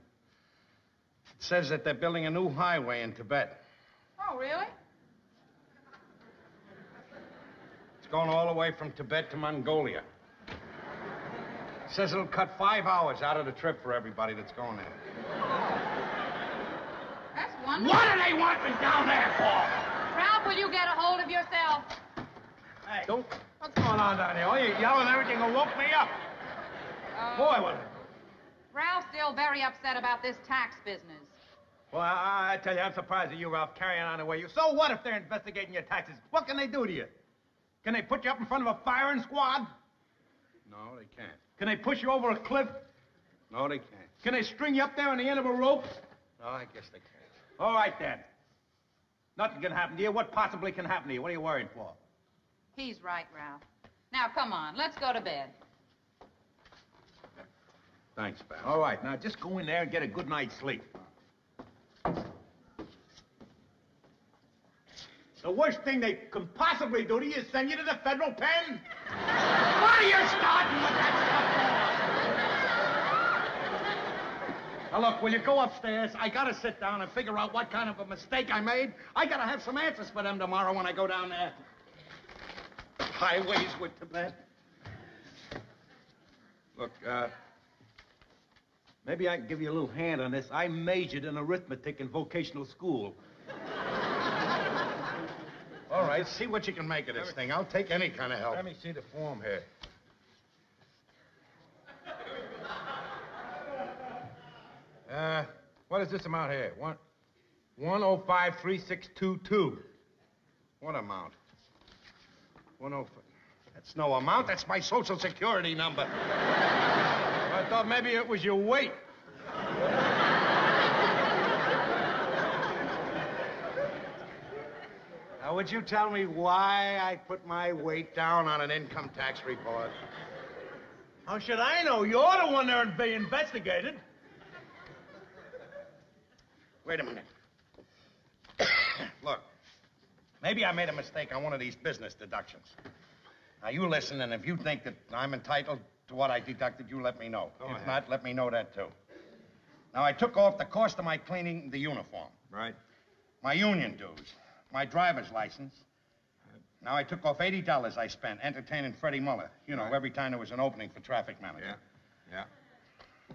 Speaker 2: It says that they're building a new highway in Tibet.
Speaker 5: Oh, really?
Speaker 2: It's going all the way from Tibet to Mongolia. It says it'll cut 5 hours out of the trip for everybody that's going there.
Speaker 5: That's wonderful.
Speaker 2: What do they want me down there for?
Speaker 5: Ralph, will you get a hold of yourself?
Speaker 3: Hey,
Speaker 2: don't.
Speaker 3: What's going on down here? Oh, you yelling everything that woke me up. Boy, what...
Speaker 5: Ralph's still very upset about this tax business.
Speaker 3: Well, I tell you, I'm surprised at you, Ralph, carrying on the way you... So what if they're investigating your taxes? What can they do to you? Can they put you up in front of a firing squad?
Speaker 2: No, they can't.
Speaker 3: Can they push you over a cliff?
Speaker 2: No, they can't.
Speaker 3: Can they string you up there on the end of a rope?
Speaker 2: No, I guess they can't.
Speaker 3: All right, then. Nothing can happen to you. What possibly can happen to you? What are you worried for?
Speaker 5: He's right, Ralph. Now, come on, let's go to bed.
Speaker 2: Thanks, pal.
Speaker 3: All right, now just go in there and get a good night's sleep. The worst thing they can possibly do to you is send you to the federal pen.
Speaker 2: Why are you starting with that stuff? Now, look, will you go upstairs? I gotta sit down and figure out what kind of a mistake I made. I gotta have some answers for them tomorrow when I go down there. Highways with Tibet.
Speaker 3: Look, maybe I can give you a little hand on this. I majored in arithmetic in vocational school.
Speaker 2: All right, see what you can make of this thing. I'll take any kind of help.
Speaker 3: Let me see the form here. What is this amount here? 1053622.
Speaker 2: What amount? 105. That's no amount. That's my Social Security number.
Speaker 3: I thought maybe it was your weight.
Speaker 2: Now, would you tell me why I put my weight down on an income tax report?
Speaker 3: How should I know? You're the one there being investigated.
Speaker 2: Wait a minute. Look, maybe I made a mistake on one of these business deductions. Now, you listen, and if you think that I'm entitled to what I deducted, you let me know. If not, let me know that, too. Now, I took off the cost of my cleaning the uniform.
Speaker 3: Right.
Speaker 2: My union dues. My driver's license. Now, I took off $80 I spent entertaining Freddie Muller. You know, every time there was an opening for traffic manager.
Speaker 3: Yeah.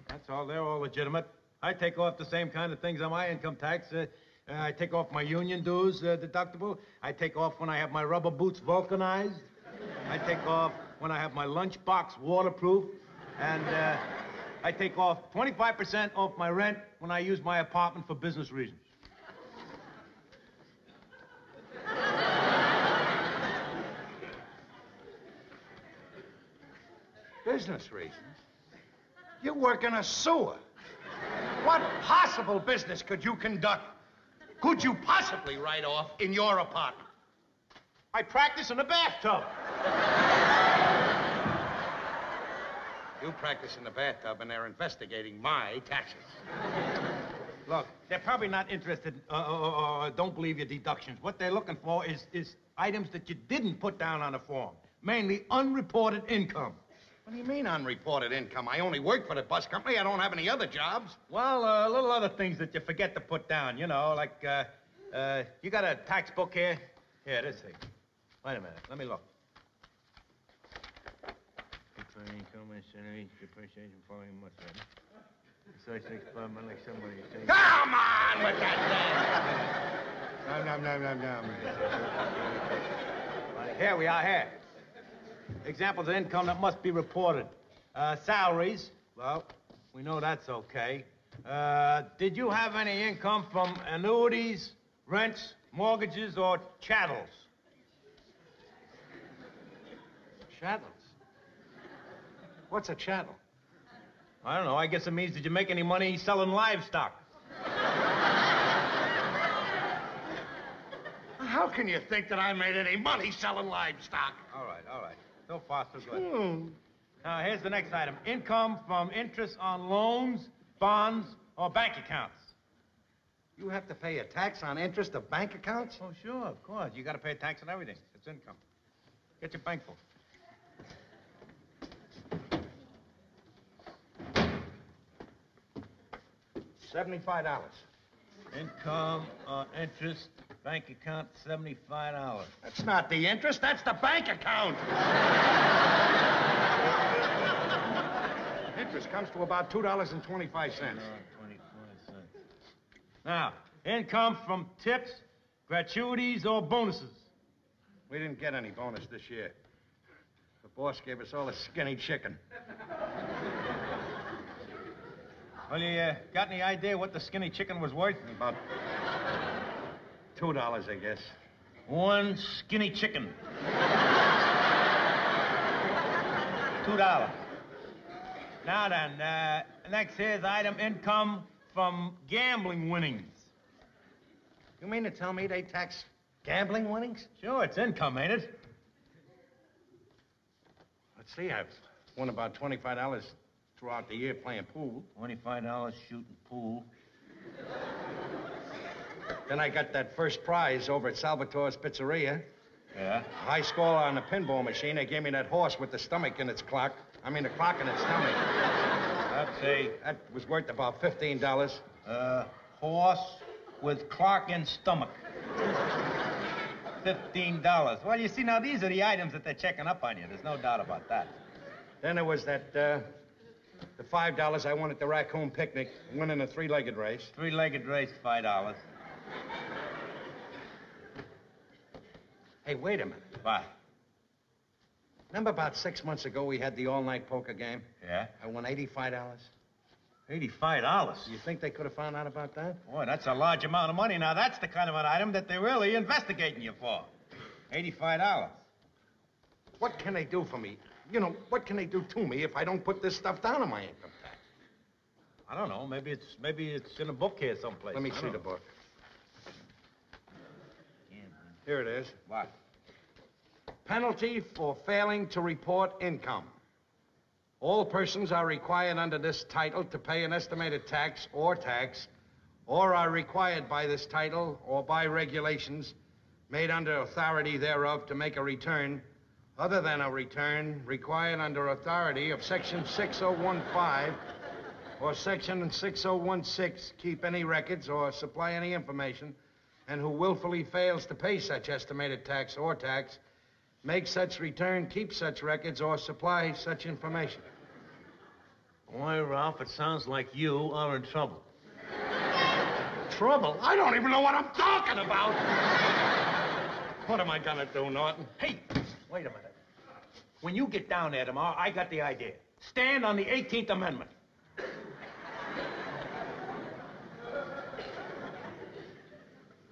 Speaker 3: That's all. They're all legitimate. I take off the same kind of things on my income tax. I take off my union dues deductible. I take off when I have my rubber boots vulcanized. I take off when I have my lunchbox waterproof. And I take off 25% off my rent when I use my apartment for business reasons.
Speaker 2: Business reasons? You work in a sewer. What possible business could you conduct? Could you possibly write off in your apartment?
Speaker 3: I practice in the bathtub.
Speaker 2: You practice in the bathtub, and they're investigating my taxes.
Speaker 3: Look, they're probably not interested or don't believe your deductions. What they're looking for is items that you didn't put down on the form, mainly unreported income.
Speaker 2: What do you mean unreported income? I only work for the bus company. I don't have any other jobs.
Speaker 3: Well, little other things that you forget to put down, you know, like, you got a tax book here? Here, this thing. Wait a minute, let me look.
Speaker 2: Come on with that thing!
Speaker 3: Here we are, here. Examples of income that must be reported. Salaries, well, we know that's okay. Did you have any income from annuities, rents, mortgages, or chattels?
Speaker 2: Chattels? What's a chattel?
Speaker 3: I don't know. I guess it means, did you make any money selling livestock?
Speaker 2: How can you think that I made any money selling livestock?
Speaker 3: All right. So far, so good. Now, here's the next item. Income from interest on loans, bonds, or bank accounts.
Speaker 2: You have to pay a tax on interest of bank accounts?
Speaker 3: Oh, sure, of course. You got to pay a tax on everything. It's income. Get your bank book.
Speaker 2: $75.
Speaker 3: Income, interest, bank account, $75.
Speaker 2: That's not the interest, that's the bank account. Interest comes to about $2.25.
Speaker 3: Now, income from tips, gratuities, or bonuses.
Speaker 2: We didn't get any bonus this year. The boss gave us all a skinny chicken.
Speaker 3: Well, you got any idea what the skinny chicken was worth?
Speaker 2: About $2, I guess.
Speaker 3: One skinny chicken. $2. Now then, next here's item income from gambling winnings.
Speaker 2: You mean to tell me they tax gambling winnings?
Speaker 3: Sure, it's income, ain't it?
Speaker 2: Let's see, I've won about $25 throughout the year playing pool.
Speaker 3: $25 shooting pool.
Speaker 2: Then I got that first prize over at Salvatore's Pizzeria.
Speaker 3: Yeah?
Speaker 2: High score on the pinball machine. They gave me that horse with the stomach in its clock. I mean, the clock in its stomach. That was worth about $15.
Speaker 3: Horse with clock and stomach. $15. Well, you see, now, these are the items that they're checking up on you. There's no doubt about that.
Speaker 2: Then there was that, the $5 I won at the raccoon picnic, winning a three-legged race.
Speaker 3: Three-legged race, $5. Hey, wait a minute.
Speaker 17: What?
Speaker 3: Remember about 6 months ago we had the all-night poker game?
Speaker 17: Yeah?
Speaker 3: I won $85.
Speaker 17: $85?
Speaker 3: You think they could have found out about that?
Speaker 17: Boy, that's a large amount of money. Now, that's the kind of an item that they're really investigating you for. $85.
Speaker 3: What can they do for me? You know, what can they do to me if I don't put this stuff down on my income tax?
Speaker 17: I don't know. Maybe it's in a book here someplace.
Speaker 3: Let me see the book. Here it is.
Speaker 17: What?
Speaker 3: Penalty for failing to report income. All persons are required under this title to pay an estimated tax, or are required by this title or by regulations made under authority thereof to make a return, other than a return required under authority of Section 6015 or Section 6016, keep any records or supply any information, and who willfully fails to pay such estimated tax or make such return, keep such records, or supply such information.
Speaker 17: Boy, Ralph, it sounds like you are in trouble.
Speaker 3: Trouble? I don't even know what I'm talking about. What am I gonna do, Norton?
Speaker 17: Hey, wait a minute. When you get down there tomorrow, I got the idea. Stand on the 18th Amendment.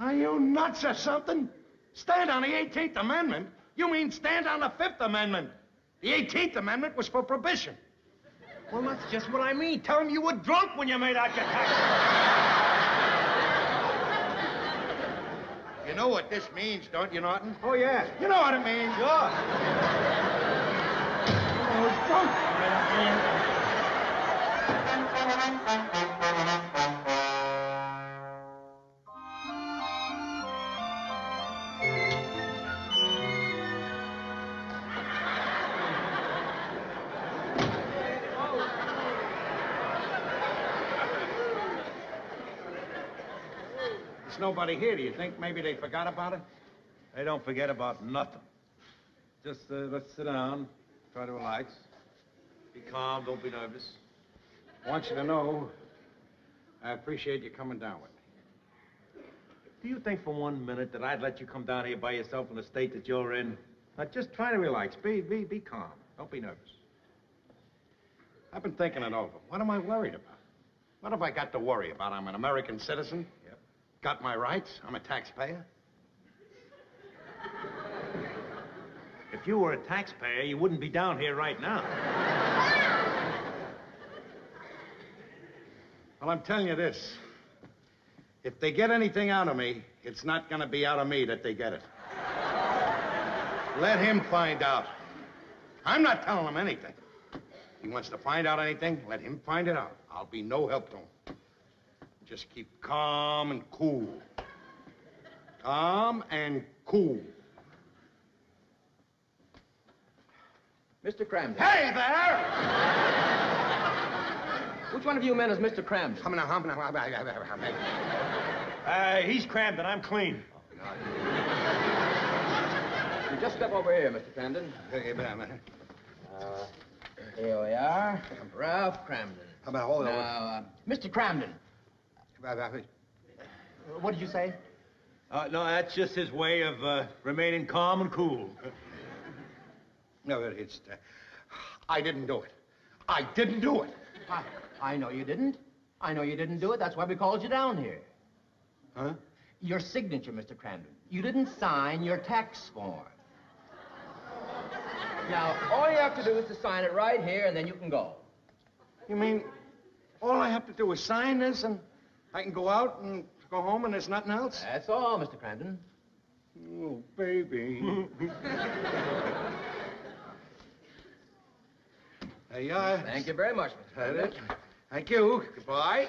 Speaker 3: Are you nuts or something? Stand on the 18th Amendment? You mean stand on the 5th Amendment? The 18th Amendment was for prohibition.
Speaker 17: Well, that's just what I mean. Tell him you were drunk when you made out your tax.
Speaker 14: You know what this means, don't you, Norton?
Speaker 3: Oh, yeah. You know what it means.
Speaker 17: Sure.
Speaker 3: Oh, drunk. Nobody here. Do you think maybe they forgot about it?
Speaker 17: They don't forget about nothing. Just let's sit down, try to relax. Be calm, don't be nervous.
Speaker 3: I want you to know I appreciate you coming down with me.
Speaker 17: Do you think for 1 minute that I'd let you come down here by yourself in the state that you're in? Now, just try to relax. Be calm. Don't be nervous.
Speaker 3: I've been thinking it over. What am I worried about? What have I got to worry about? I'm an American citizen.
Speaker 17: Yep.
Speaker 3: Got my rights. I'm a taxpayer.
Speaker 17: If you were a taxpayer, you wouldn't be down here right now.
Speaker 3: Well, I'm telling you this. If they get anything out of me, it's not going to be out of me that they get it. Let him find out. I'm not telling him anything. If he wants to find out anything, let him find it out. I'll be no help to him. Just keep calm and cool. Calm and cool.
Speaker 18: Mr. Cramden.
Speaker 3: Hey there!
Speaker 18: Which one of you men is Mr. Cramden?
Speaker 17: He's Cramden. I'm clean.
Speaker 18: You just step over here, Mr. Cramden. Here we are. Ralph Cramden. Now, Mr. Cramden. What did you say?
Speaker 17: No, that's just his way of remaining calm and cool.
Speaker 3: No, it's... I didn't do it. I didn't do it.
Speaker 18: I know you didn't. I know you didn't do it. That's why we called you down here.
Speaker 3: Huh?
Speaker 18: Your signature, Mr. Cramden. You didn't sign your tax form. Now, all you have to do is to sign it right here, and then you can go.
Speaker 3: You mean all I have to do is sign this, and I can go out and go home, and there's nothing else?
Speaker 18: That's all, Mr. Cramden.
Speaker 3: Oh, baby. There you are.
Speaker 18: Thank you very much, Mr. Cramden.
Speaker 3: Thank you. Goodbye.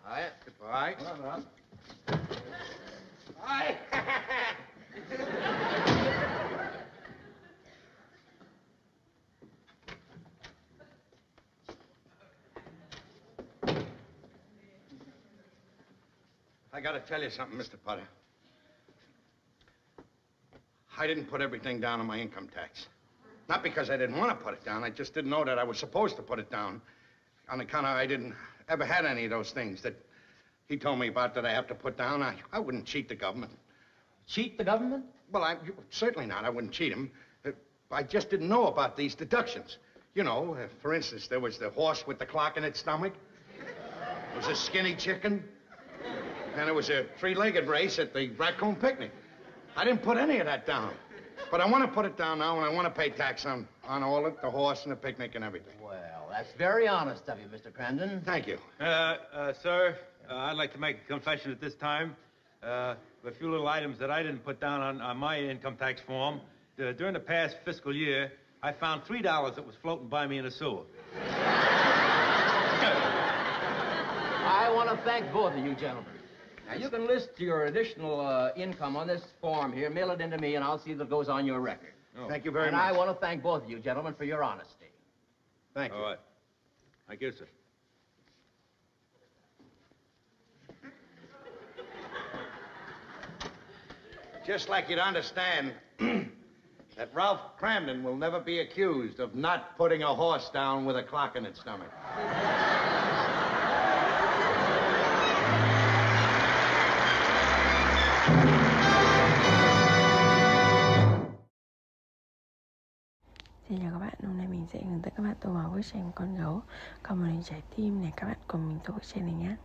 Speaker 18: Bye.
Speaker 3: Goodbye.
Speaker 18: Come on, Ralph.
Speaker 3: Bye. I gotta tell you something, Mr. Potter. I didn't put everything down on my income tax. Not because I didn't want to put it down. I just didn't know that I was supposed to put it down. On account of I didn't ever had any of those things that he told me about that I have to put down. I wouldn't cheat the government.
Speaker 18: Cheat the government?
Speaker 2: Well, certainly not. I wouldn't cheat him. I just didn't know about these deductions. You know, for instance, there was the horse with the clock in its stomach. There was a skinny chicken. And there was a three-legged race at the raccoon picnic. I didn't put any of that down. But I want to put it down now, and I want to pay tax on all of it, the horse and the picnic and everything.
Speaker 18: Well, that's very honest of you, Mr. Cramden.
Speaker 2: Thank you.
Speaker 3: Sir, I'd like to make a confession at this time. A few little items that I didn't put down on my income tax form. During the past fiscal year, I found $3 that was floating by me in a sewer.
Speaker 18: I want to thank both of you gentlemen. Now, you can list your additional income on this form here, mail it in to me, and I'll see that it goes on your record.
Speaker 2: Oh. Thank you very
Speaker 18: much. And I want to thank both of you gentlemen for your honesty.
Speaker 2: Thank you.
Speaker 3: All right. Thank you, sir.
Speaker 2: Just like you'd understand that Ralph Cramden will never be accused of not putting a horse down with a clock in its stomach.
Speaker 19: Xin chào các bạn, hôm nay mình sẽ hướng dẫn các bạn tô màu bức tranh con gấu. Còn một hình trái tim này, các bạn cùng mình tô bức tranh này nhé.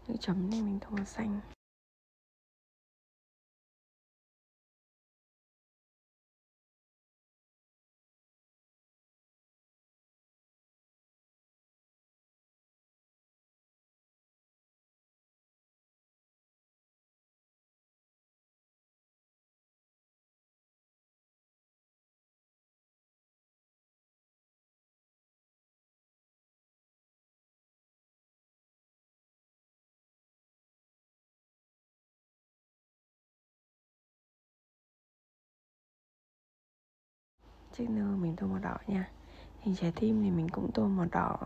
Speaker 19: Những chấm này mình tô màu xanh. Chiếc nơ mình tô màu đỏ nha. Hình trái tim thì mình cũng tô màu đỏ.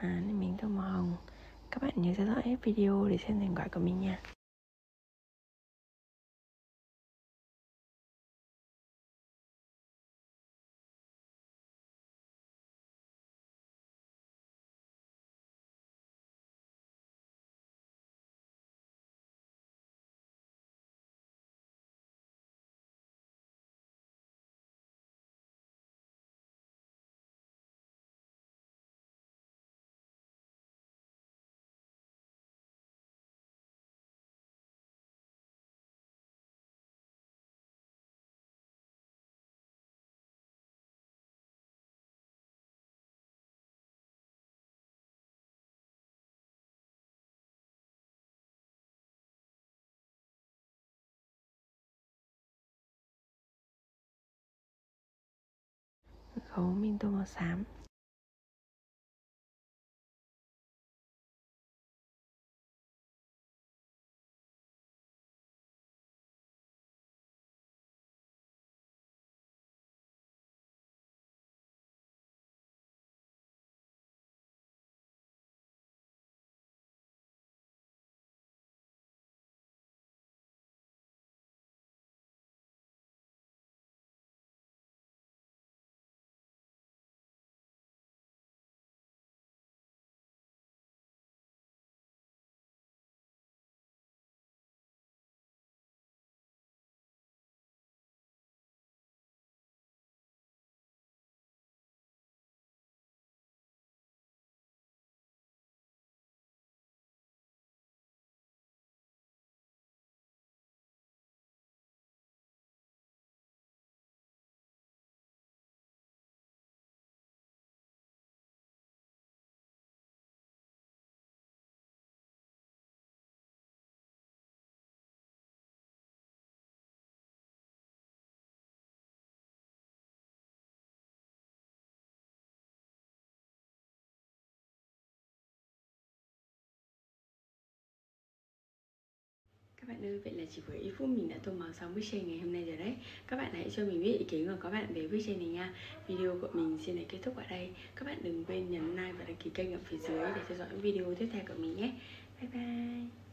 Speaker 19: Nên mình tô màu hồng. Các bạn nhớ theo dõi hết video để xem thành quả của mình nha. Gấu mình tô màu xám. Các bạn ơi, vậy là chỉ với ít phút mình đã tô màu xong bức tranh ngày hôm nay rồi đấy. Các bạn hãy cho mình biết ý kiến của các bạn về bức tranh này nha. Video của mình xin được kết thúc ở đây. Các bạn đừng quên nhấn like và đăng ký kênh ở phía dưới để theo dõi video tiếp theo của mình nhé. Bye bye.